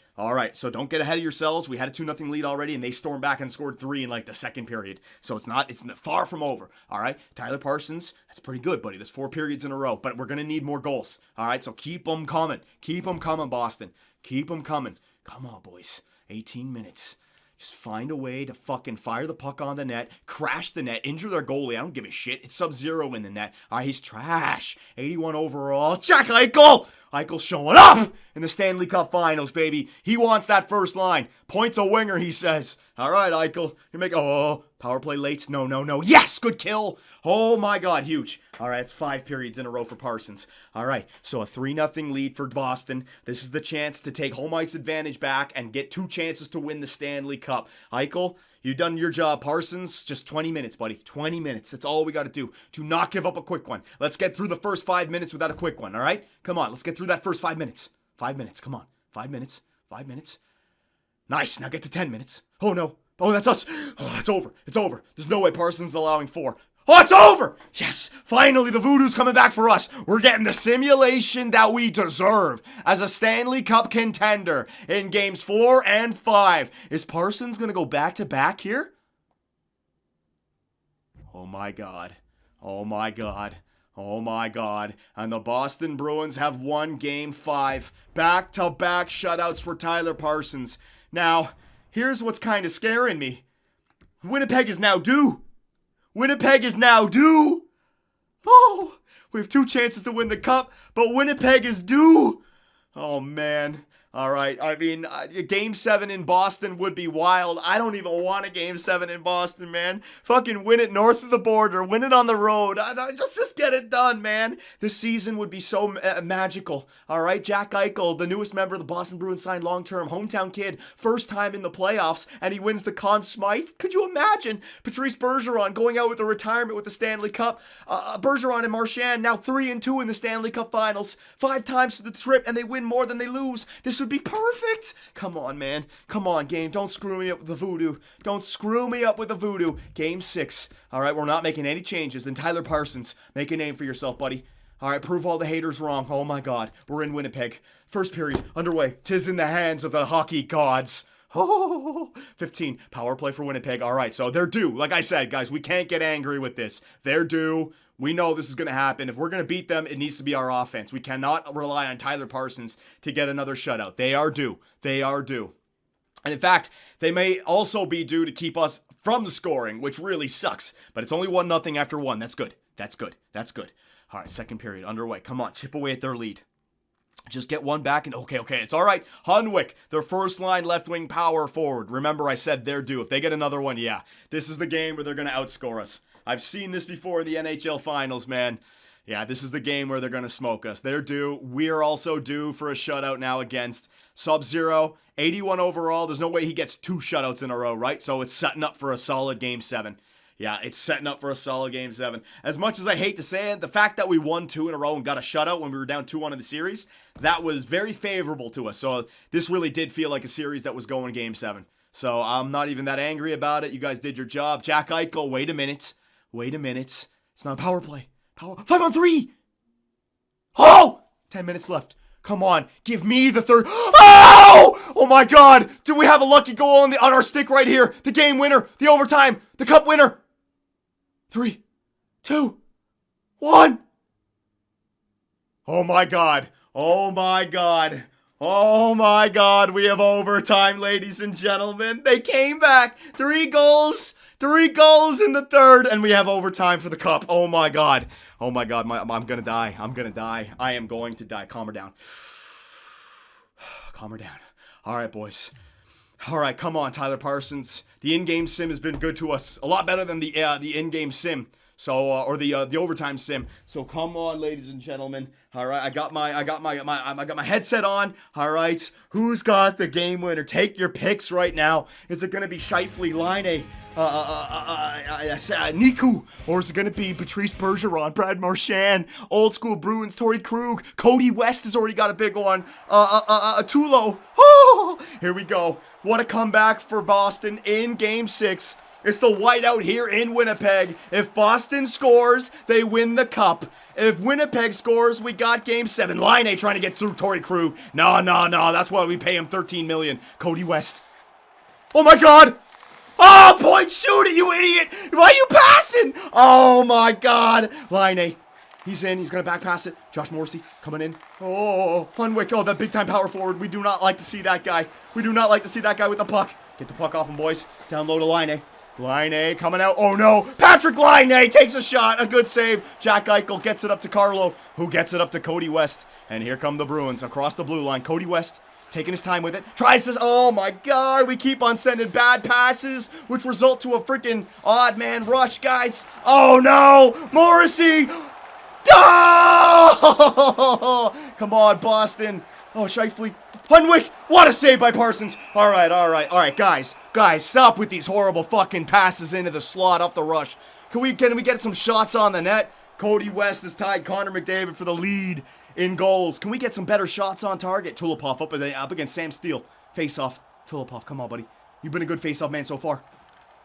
So don't get ahead of yourselves. We had a 2-0 lead already, and they stormed back and scored 3 in like the second period. So it's far from over. All right. Tyler Parsons, that's pretty good, buddy. That's 4 periods in a row, but we're going to need more goals. All right. So keep them coming. Keep them coming, Boston. Keep them coming. Come on, boys. 18 minutes. Just find a way to fucking fire the puck on the net, crash the net, injure their goalie. I don't give a shit. It's Sub-Zero in the net. All right, he's trash. 81 overall. Jack Eichel! Eichel's showing up in the Stanley Cup Finals, baby. He wants that first line. Points a winger, he says. All right, Eichel. You make power play late. No. Yes, good kill. Oh my God, huge. All right, it's 5 periods in a row for Parsons. All right, so a 3-0 lead for Boston. This is the chance to take home ice advantage back and get 2 chances to win the Stanley Cup. Eichel, you've done your job. Parsons, just 20 minutes, buddy. 20 minutes. That's all we got to do. Do not give up a quick one. Let's get through the first 5 minutes without a quick one, all right? Come on, let's get through that first 5 minutes. 5 minutes, come on. 5 minutes. 5 minutes. Nice, now get to 10 minutes. Oh, no. Oh, that's us. Oh, it's over. It's over. There's no way Parsons allowing 4. Oh, it's over! Yes, finally the voodoo's coming back for us. We're getting the simulation that we deserve as a Stanley Cup contender in games 4 and 5. Is Parsons going to go back-to-back here? Oh my God. Oh my God. Oh my God. And the Boston Bruins have won game 5. Back-to-back shutouts for Tyler Parsons. Now, here's what's kind of scaring me. Winnipeg is now due. Winnipeg is now due. Oh, we have 2 chances to win the cup, but Winnipeg is due. Oh, man. All right. I mean, game 7 in Boston would be wild. I don't even want a game 7 in Boston, man. Fucking win it north of the border. Win it on the road. Just get it done, man. This season would be so magical. All right. Jack Eichel, the newest member of the Boston Bruins, signed long-term, hometown kid, first time in the playoffs, and he wins the Conn Smythe. Could you imagine Patrice Bergeron going out with a retirement with the Stanley Cup? Bergeron and Marchand now 3-2 in the Stanley Cup Finals. 5 times to the trip, and they win more than they lose. This would be perfect. Come on, man. Come on, game. Don't screw me up with the voodoo. Don't screw me up with the voodoo. Game 6. All right, we're not making any changes. And Tyler Parsons, make a name for yourself, buddy. All right, prove all the haters wrong. Oh, my God. We're in Winnipeg. First period underway. 'Tis in the hands of the hockey gods. Oh, 15. Power play for Winnipeg. All right, so they're due. Like I said, guys, we can't get angry with this. They're due. We know this is going to happen. If we're going to beat them, it needs to be our offense. We cannot rely on Tyler Parsons to get another shutout. They are due. They are due. And in fact, they may also be due to keep us from scoring, which really sucks. But it's only 1-0 after 1. That's good. That's good. That's good. All right, second period underway. Come on, chip away at their lead. Just get one back and okay, it's all right. Hunwick, their first line left wing power forward. Remember I said they're due. If they get another one, yeah, this is the game where they're going to outscore us. I've seen this before in the NHL Finals, man. Yeah, this is the game where they're going to smoke us. They're due. We're also due for a shutout now against Sub-Zero. 81 overall. There's no way he gets 2 shutouts in a row, right? So it's setting up for a solid Game 7. Yeah, it's setting up for a solid Game 7. As much as I hate to say it, the fact that we won 2 in a row and got a shutout when we were down 2-1 in the series, that was very favorable to us. So this really did feel like a series that was going Game 7. So I'm not even that angry about it. You guys did your job. Jack Eichel, wait a minute. It's not a power play. 5-on-3! Oh! 10 minutes left. Come on, give me the third. Oh! Oh my God! Do we have a lucky goal on our stick right here? The game winner, the overtime, the cup winner. 3, 2, 1. Oh my God! Oh my God! Oh my God, we have overtime, ladies and gentlemen. They came back. 3 goals in the third, and we have overtime for the cup. Oh my God. Oh my God, I'm gonna die. I am going to die. Calm her down. Calm her down. All right, boys. All right, come on, Tyler Parsons. The in-game sim has been good to us. A lot better than the in-game sim. So, or the overtime sim. So come on, ladies and gentlemen. All right, I got my headset on. All right, who's got the game winner? Take your picks right now. Is it going to be Scheifele, Line? Niku? Or is it going to be Patrice Bergeron, Brad Marchand, old school Bruins, Torrey Krug, Cody West has already got a big one, Tulo. Oh, here we go. What a comeback for Boston in Game 6. It's the whiteout here in Winnipeg. If Boston scores, they win the cup. If Winnipeg scores, we got Game 7. Line trying to get through Torrey Krug. No. That's why we pay him $13 million. Cody West. Oh my God. Oh, point shoot it, you idiot. Why are you passing? Oh my God. Line. He's in. He's going to back pass it. Josh Morrissey coming in. Oh, Hunwick. Oh, that big time power forward. We do not like to see that guy. We do not like to see that guy with the puck. Get the puck off him, boys. Down low to Line. Line coming out. Oh no. Patrick Line takes a shot. A good save. Jack Eichel gets it up to Carlo, who gets it up to Cody West. And here come the Bruins across the blue line. Cody West taking his time with it. Tries this. Oh my God. We keep on sending bad passes, which result to a freaking odd man rush, guys. Oh no. Morrissey. Oh! Come on, Boston. Oh, Scheifele. Hunwick. What a save by Parsons. All right, guys, stop with these horrible fucking passes into the slot off the rush. Can we get some shots on the net? Cody West has tied Connor McDavid for the lead in goals. Can we get some better shots on target? Tulipov up against Sam Steele. Face off. Tulipov, come on, buddy. You've been a good face off man so far.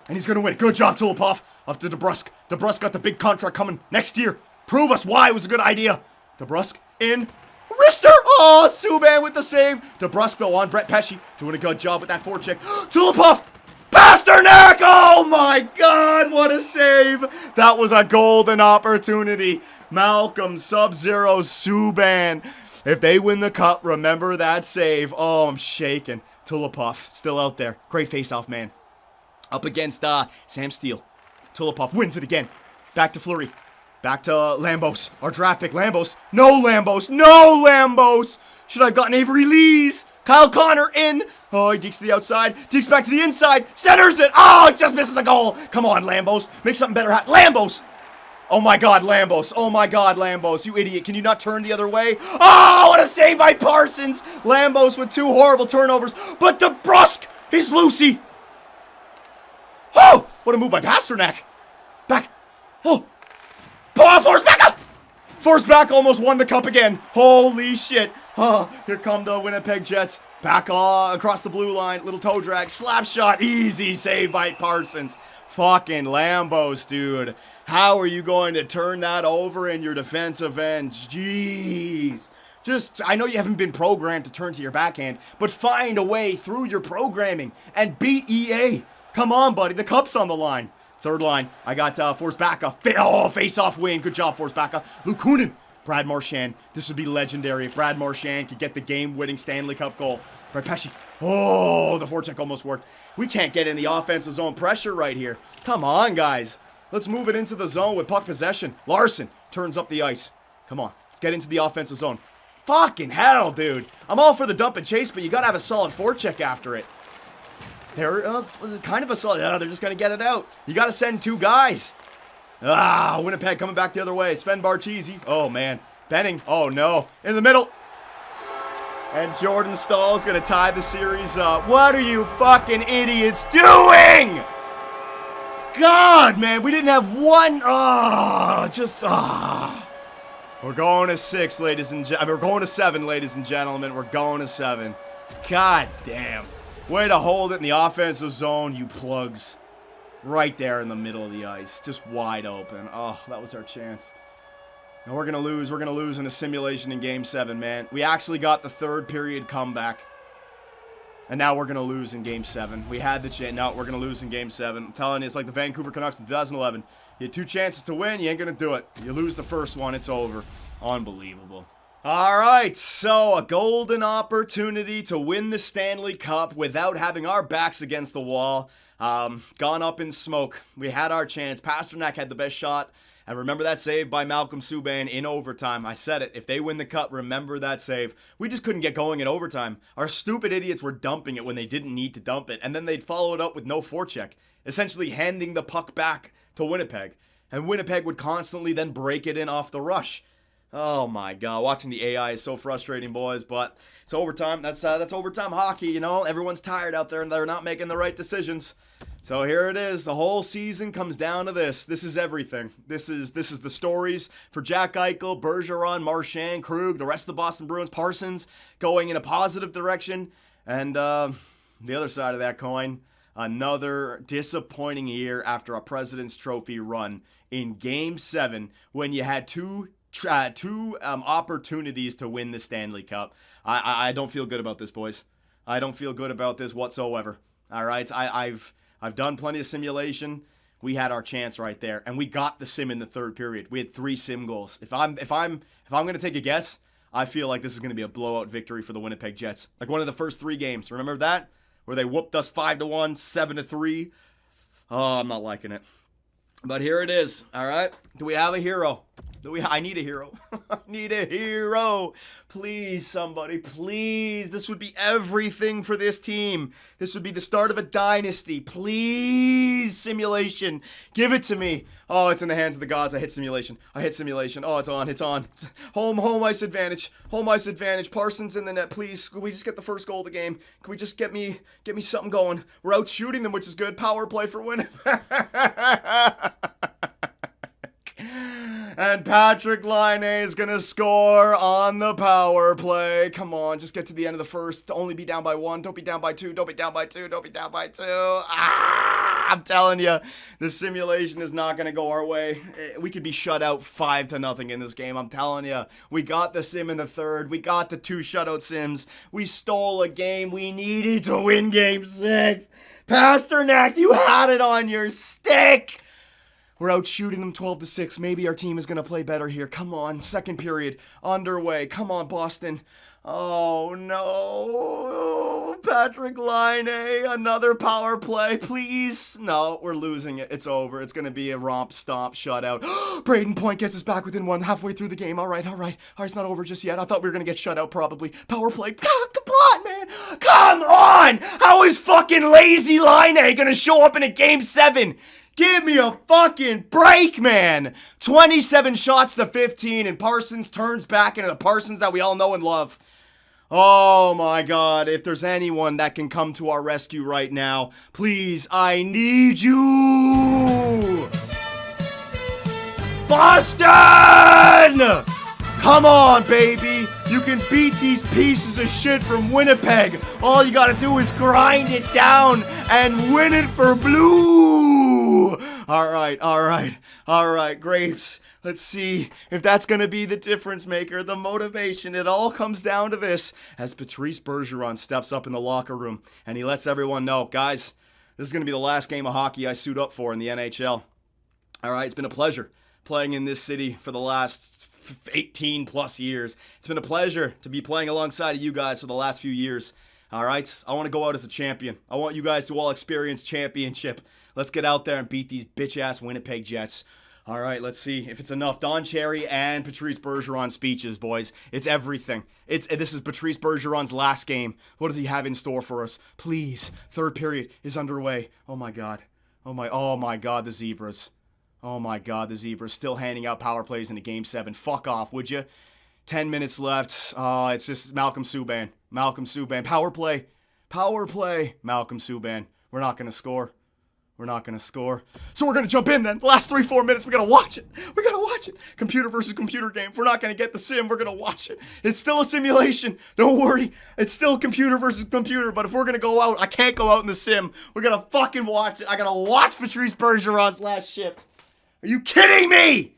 And he's gonna win. Good job, Tulipov. Up to DeBrusk. DeBrusk got the big contract coming next year. Prove us why it was a good idea. DeBrusk in. Rister! Oh, Subban with the save. DeBrusk, though, on Brett Pesce. Doing a good job with that forecheck. Tulipov! Pasternak! Oh, my God, what a save. That was a golden opportunity. Malcolm, Sub-Zero, Subban. If they win the cup, remember that save. Oh, I'm shaking. Tulipov, still out there. Great face-off, man. Up against Sam Steele. Tulipov wins it again. Back to Fleury. Back to Lambos, our draft pick, Lambos. No Lambos. Should I have gotten Avery Lees? Kyle Connor in. Oh, he dekes to the outside. Dekes back to the inside. Centers it. Oh, it just misses the goal. Come on, Lambos. Make something better happen. Lambos. Oh my God, Lambos. You idiot. Can you not turn the other way? Oh, what a save by Parsons. Lambos with 2 horrible turnovers. But DeBrusk is Lucy. Oh, what a move by Pasternak. Back. Oh. Forsback almost won the cup again. Holy shit. Oh, here come the Winnipeg Jets. Back across the blue line. Little toe drag. Slap shot. Easy save by Parsons. Fucking Lambos, dude. How are you going to turn that over in your defensive end? Jeez. I know you haven't been programmed to turn to your backhand, but find a way through your programming and beat EA. Come on, buddy. The cup's on the line. Third line, I got Forsbacka. Face-off win. Good job, Forsbacka. Luukkonen. Brad Marchand. This would be legendary if Brad Marchand could get the game-winning Stanley Cup goal. Brett Pesce. Oh, the forecheck almost worked. We can't get in the offensive zone pressure right here. Come on, guys. Let's move it into the zone with puck possession. Larson turns up the ice. Come on. Let's get into the offensive zone. Fucking hell, dude. I'm all for the dump and chase, but you got to have a solid forecheck after it. They're kind of a solid. They're just going to get it out. You got to send 2 guys. Winnipeg coming back the other way. Sven Barcheesi. Oh, man. Benning. Oh, no. In the middle. And Jordan Stahl's going to tie the series up. What are you fucking idiots doing? God, man. We didn't have one. We're going to 6, ladies and gentlemen. We're going to 7, ladies and gentlemen. We're going to 7. God damn. Way to hold it in the offensive zone, you plugs. Right there in the middle of the ice. Just wide open. Oh, that was our chance. And we're going to lose. We're going to lose in a simulation in Game 7, man. We actually got the 3rd period comeback. And now we're going to lose in Game 7. We had the chance. No, we're going to lose in Game 7. I'm telling you, it's like the Vancouver Canucks in 2011. You had 2 chances to win. You ain't going to do it. You lose the first one. It's over. Unbelievable. All right, so a golden opportunity to win the Stanley Cup without having our backs against the wall. Gone up in smoke. We had our chance. Pasternak had the best shot. And remember that save by Malcolm Subban in overtime. I said it. If they win the cup, remember that save. We just couldn't get going in overtime. Our stupid idiots were dumping it when they didn't need to dump it. And then they'd follow it up with no forecheck, essentially handing the puck back to Winnipeg. And Winnipeg would constantly then break it in off the rush. Oh my god, watching the AI is so frustrating, boys, but it's overtime. That's overtime hockey, you know? Everyone's tired out there and they're not making the right decisions. So here it is. The whole season comes down to this. This is everything. This is the stories for Jack Eichel, Bergeron, Marchand, Krug, the rest of the Boston Bruins, Parsons going in a positive direction. And the other side of that coin, another disappointing year after a President's Trophy run in Game 7 when you had two opportunities to win the Stanley Cup. I don't feel good about this, boys. I don't feel good about this whatsoever. All right, I've done plenty of simulation. We had our chance right there, and we got the sim in the third period. We had 3 sim goals. If I'm gonna take a guess, I feel like this is gonna be a blowout victory for the Winnipeg Jets. Like one of the first 3 games. Remember that? Where they whooped us 5-1, 7-3. Oh, I'm not liking it. But here it is, all right? Do we have a hero? I need a hero. I need a hero. Please, somebody, please. This would be everything for this team. This would be the start of a dynasty. Please, simulation. Give it to me. Oh, it's in the hands of the gods. I hit simulation. Oh, it's on. It's home ice advantage. Home ice advantage. Parsons in the net, please. Can we just get the first goal of the game? Can we just get me something going? We're out shooting them, which is good. Power play for Winnipeg. And Patrick Laine is going to score on the power play. Come on, just get to the end of the first. Only be down by 1. Don't be down by 2. Don't be down by 2. Don't be down by 2. I'm telling you, the simulation is not going to go our way. We could be shut out 5-0 in this game. I'm telling you. We got the sim in the third. We got the 2 shutout sims. We stole a game. We needed to win game 6. Pasternak, you had it on your stick. We're out shooting them 12-6. Maybe our team is going to play better here. Come on. Second period underway. Come on, Boston. Oh, no. Patrick Laine, another power play, please. No, we're losing it. It's over. It's going to be a romp, stomp, shutout. Braden Point gets us back within 1 halfway through the game. All right. It's not over just yet. I thought we were going to get shut out probably. Power play. Come on, man. Come on. How is fucking lazy Laine going to show up in a game 7? Give me a fucking break, man. 27 shots to 15, and Parsons turns back into the Parsons that we all know and love. Oh, my God. If there's anyone that can come to our rescue right now, please, I need you. Boston! Come on, baby. You can beat these pieces of shit from Winnipeg. All you gotta do is grind it down and win it for blue. All right, Grapes. Let's see if that's going to be the difference maker, the motivation. It all comes down to this as Patrice Bergeron steps up in the locker room and he lets everyone know, guys, this is going to be the last game of hockey I suit up for in the NHL. All right, it's been a pleasure playing in this city for the last 18 plus years. It's been a pleasure to be playing alongside of you guys for the last few years. All right, I want to go out as a champion. I want you guys to all experience championship. Let's get out there and beat these bitch-ass Winnipeg Jets. All right, let's see if it's enough. Don Cherry and Patrice Bergeron speeches, boys. It's everything. This is Patrice Bergeron's last game. What does he have in store for us? Please, third period is underway. Oh my God. Oh my God, the Zebras. Oh my God, the Zebras still handing out power plays into Game 7. Fuck off, would you? 10 minutes left. Oh, it's just Malcolm Subban. Power play. Malcolm Subban. We're not going to score. So we're going to jump in then. The last 3-4 minutes, we got to watch it. Computer versus computer game. If we're not going to get the sim, we're going to watch it. It's still a simulation. Don't worry. It's still computer versus computer. But if we're going to go out, I can't go out in the sim. We're going to fucking watch it. I got to watch Patrice Bergeron's last shift. Are you kidding me?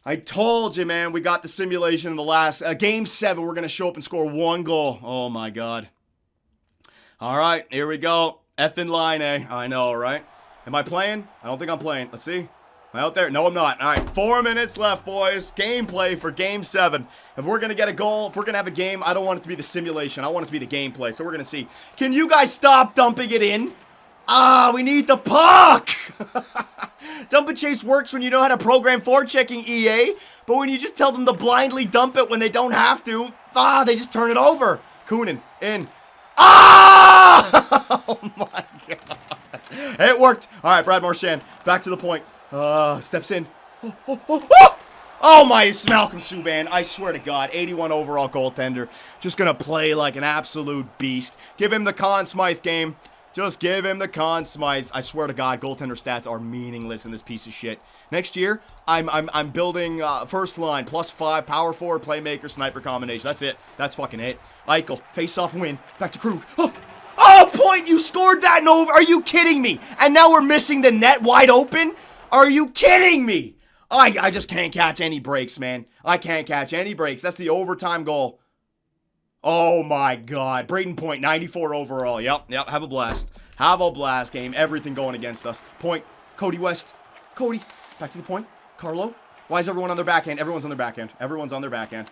I told you, man. We got the simulation in the last game 7. We're going to show up and score 1 goal. Oh, my God. All right, here we go. Effing Laine. I know, right? Am I playing? I don't think I'm playing. Let's see. Am I out there? No, I'm not. All right, 4 minutes left, boys. Gameplay for Game 7. If we're going to get a goal, if we're going to have a game, I don't want it to be the simulation. I want it to be the gameplay. So we're going to see. Can you guys stop dumping it in? We need the puck! Dump and chase works when you know how to program forechecking, EA. But when you just tell them to blindly dump it when they don't have to, they just turn it over. Kunin, in. Oh my God. It worked. All right, Brad Marchand, back to the point. Steps in. Oh my, it's Malcolm Subban. I swear to God, 81 overall goaltender. Just going to play like an absolute beast. Give him the Conn Smythe game. Just give him the Conn Smythe. I swear to God, goaltender stats are meaningless in this piece of shit. Next year, I'm building first line, +5, power forward, playmaker, sniper combination. That's it. That's fucking it. Eichel, face-off win. Back to Krug. Oh, point! You scored that in over. Are you kidding me? And now we're missing the net wide open? Are you kidding me? I just can't catch any breaks, man. I can't catch any breaks. That's the overtime goal. Oh, my God. Braden Point, 94 overall. Yep. Have a blast. Have a blast game. Everything going against us. Point. Cody West. Cody. Back to the point. Carlo. Why is everyone on their backhand? Everyone's on their backhand. Everyone's on their backhand.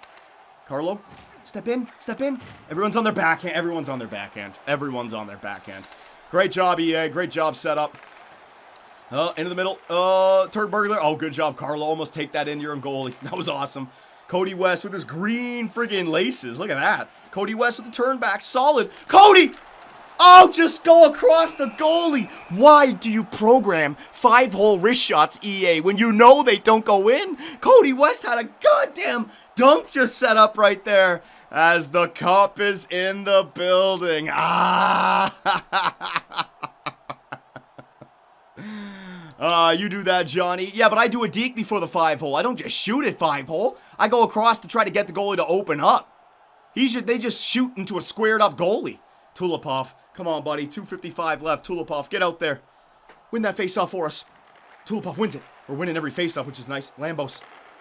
Carlo. Step in. Step in. Everyone's on their backhand. Everyone's on their backhand. Everyone's on their backhand. Great job, EA. Great job set up. Into the middle. Turd burglar. Oh, good job, Carlo. Almost take that into your own goalie. That was awesome. Cody West with his green friggin' laces. Look at that. Cody West with the turn back. Solid. Cody! Oh, just go across the goalie. Why do you program 5-hole wrist shots, EA, when you know they don't go in? Cody West had a goddamn dunk just set up right there as the cup is in the building. You do that, Johnny. Yeah, but I do a deke before the 5-hole. I don't just shoot at 5-hole. I go across to try to get the goalie to open up. They just shoot into a squared up goalie. Tulipov, come on, buddy. 2:55 left. Tulipov, get out there. Win that face-off for us. Tulipov wins it. We're winning every face-off, which is nice. Lambos,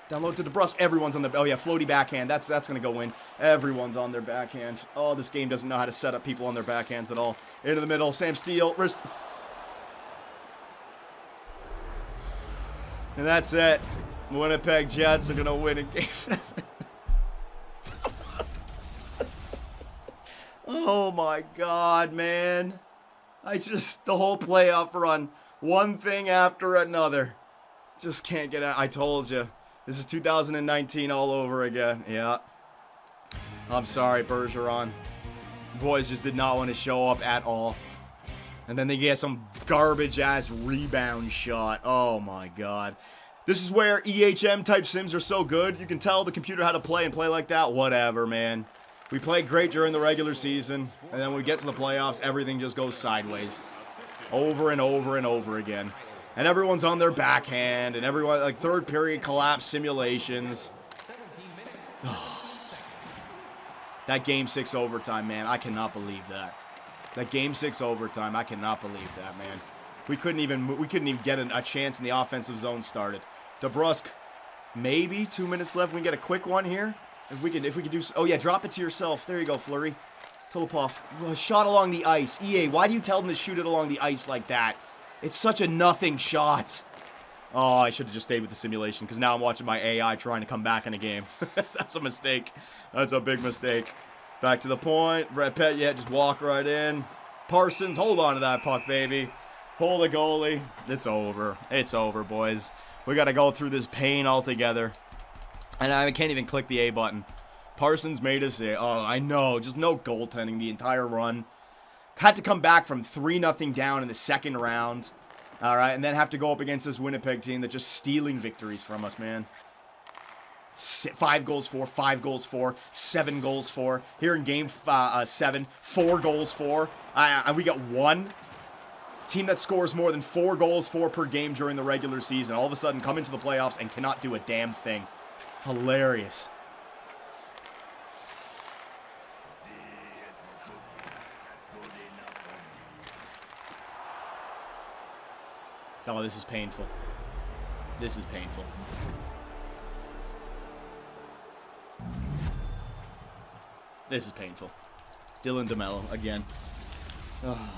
download to DeBrusque. Everyone's on the... Oh, yeah, floaty backhand. That's going to go in. Everyone's on their backhand. Oh, this game doesn't know how to set up people on their backhands at all. Into the middle. Sam Steele. Wrist... And that's it. Winnipeg Jets are going to win in Game 7. Oh my God, man. The whole playoff run, one thing after another. Just can't get out. I told you. This is 2019 all over again. Yeah. I'm sorry, Bergeron. Boys just did not want to show up at all. And then they get some garbage-ass rebound shot. Oh, my God. This is where EHM-type sims are so good. You can tell the computer how to play and play like that. Whatever, man. We played great during the regular season. And then when we get to the playoffs, everything just goes sideways. Over and over and over again. And everyone's on their backhand. And everyone, like, third period collapse simulations. That Game 6 overtime, man. I cannot believe that. That Game 6 overtime, I cannot believe that, man. We couldn't even get a chance in the offensive zone started. DeBrusque, maybe 2 minutes left. We can get a quick one here. If we could do... Oh, yeah, drop it to yourself. There you go, Fleury. Tulipov, shot along the ice. EA, why do you tell them to shoot it along the ice like that? It's such a nothing shot. Oh, I should have just stayed with the simulation because now I'm watching my AI trying to come back in a game. That's a mistake. That's a big mistake. Back to the point. Brett Pett, yeah, just walk right in. Parsons, hold on to that puck, baby. Pull the goalie. It's over. It's over, boys. We got to go through this pain altogether. And I can't even click the A button. Parsons made us say, oh, I know. Just no goaltending the entire run. Had to come back from 3-0 down in the second round. All right, and then have to go up against this Winnipeg team that's just stealing victories from us, man. 5 goals for, 5 goals for, 7 goals for. Here in Game 7, 4 goals for. And we got one team that scores more than 4 goals for per game during the regular season. All of a sudden come into the playoffs and cannot do a damn thing. It's hilarious. Oh, this is painful. This is painful. This is painful. Dylan DeMello again. Oh.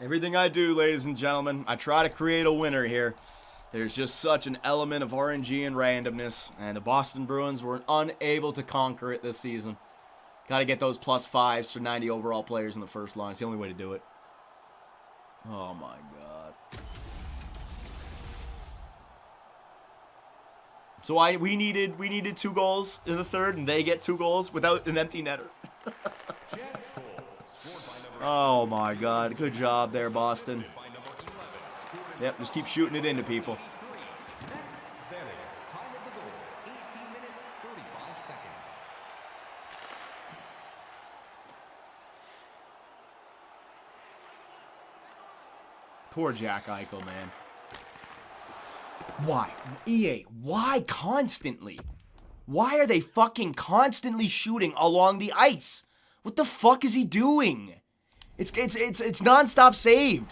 Everything I do, ladies and gentlemen, I try to create a winner here. There's just such an element of RNG and randomness, and the Boston Bruins were unable to conquer it this season. Got to get those +5s for 90 overall players in the first line. It's the only way to do it. Oh my God. So we needed 2 goals in the third, and they get 2 goals without an empty netter. Oh my God. Good job there, Boston. Yep, just keep shooting it into people. Poor Jack Eichel, man. Why? EA, why constantly? Why are they fucking constantly shooting along the ice? What the fuck is he doing? It's nonstop saved.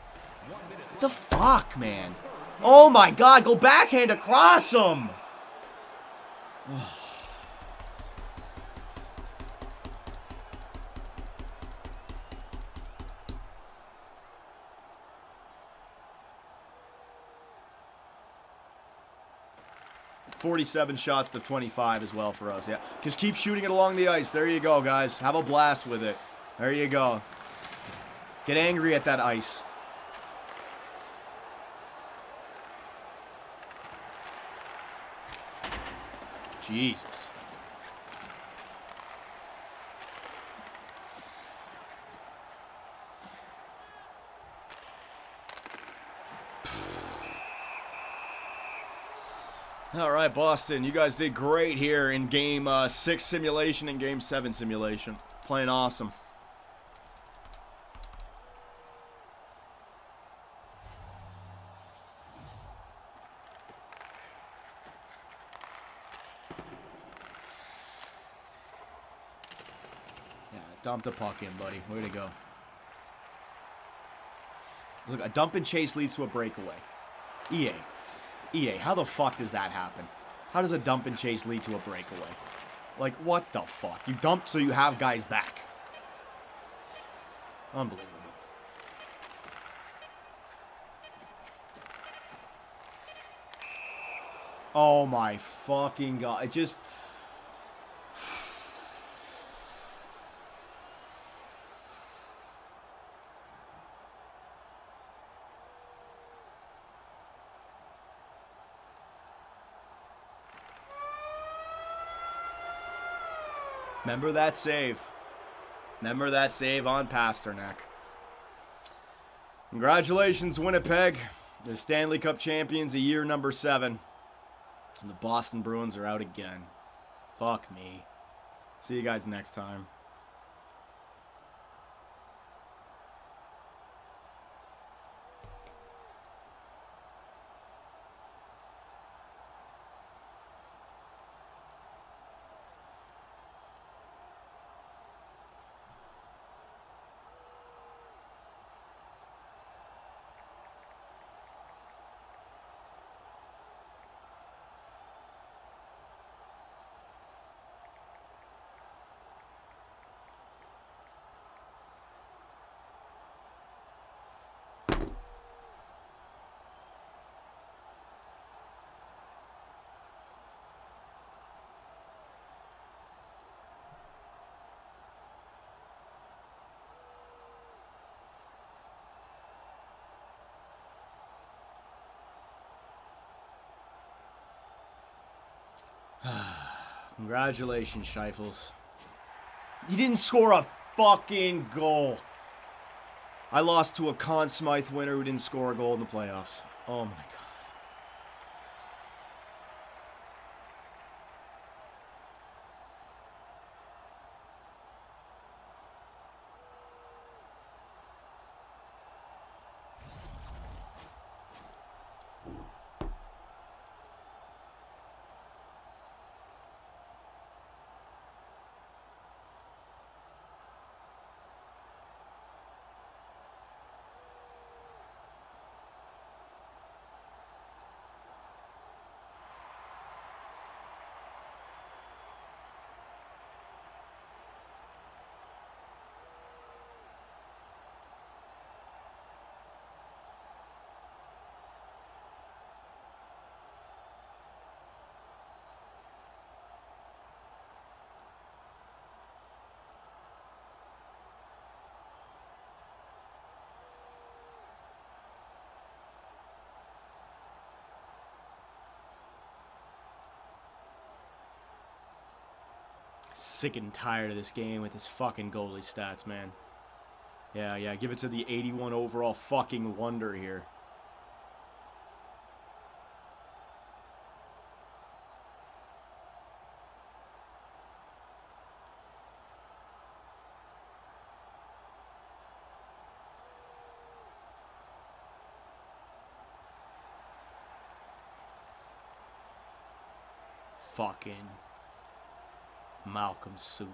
What the fuck, man? Oh my god, go backhand across him! 47 shots to 25 as well for us, yeah. Just keep shooting it along the ice. There you go, guys. Have a blast with it. There you go. Get angry at that ice. Jesus. All right, Boston, you guys did great here in Game 6 simulation and Game 7 simulation. Playing awesome. Yeah, dump the puck in, buddy. Way to go. Look, a dump and chase leads to a breakaway. EA, how the fuck does that happen? How does a dump and chase lead to a breakaway? Like, what the fuck? You dump so you have guys back. Unbelievable. Oh my fucking god. It just... Remember that save. Remember that save on Pasternak. Congratulations, Winnipeg. The Stanley Cup champions of year number 7. And the Boston Bruins are out again. Fuck me. See you guys next time. Congratulations, Scheifels. You didn't score a fucking goal. I lost to a Conn Smythe winner who didn't score a goal in the playoffs. Oh my god. Sick and tired of this game with his fucking goalie stats, man. Yeah, give it to the 81 overall fucking wonder here. fucking Malcolm Subban.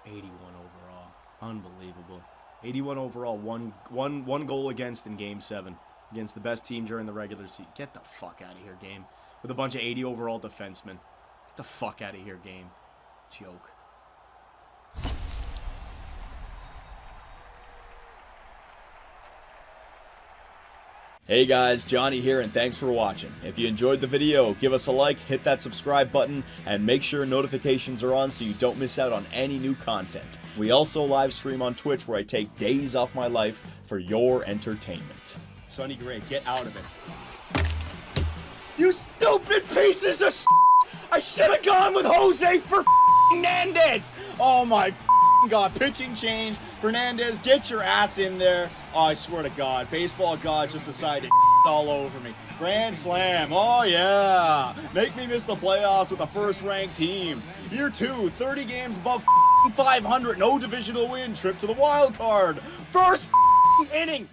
81 overall. Unbelievable. 81 overall, one goal against in Game 7 against the best team during the regular season. Get the fuck out of here, game. With a bunch of 80 overall defensemen. Get the fuck out of here, game. Joke. Hey guys, Johnny here, and thanks for watching. If you enjoyed the video, give us a like, hit that subscribe button, and make sure notifications are on so you don't miss out on any new content. We also live stream on Twitch where I take days off my life for your entertainment. Sonny Gray, get out of it. You stupid pieces of shit! I should have gone with Jose for Fernandez! Oh my God, pitching change. Fernandez, get your ass in there. Oh, I swear to God, baseball God just decided to all over me. Grand slam, oh yeah. Make me miss the playoffs with a first-ranked team. Year 2, 30 games above 500, no divisional win, trip to the wild card. First inning.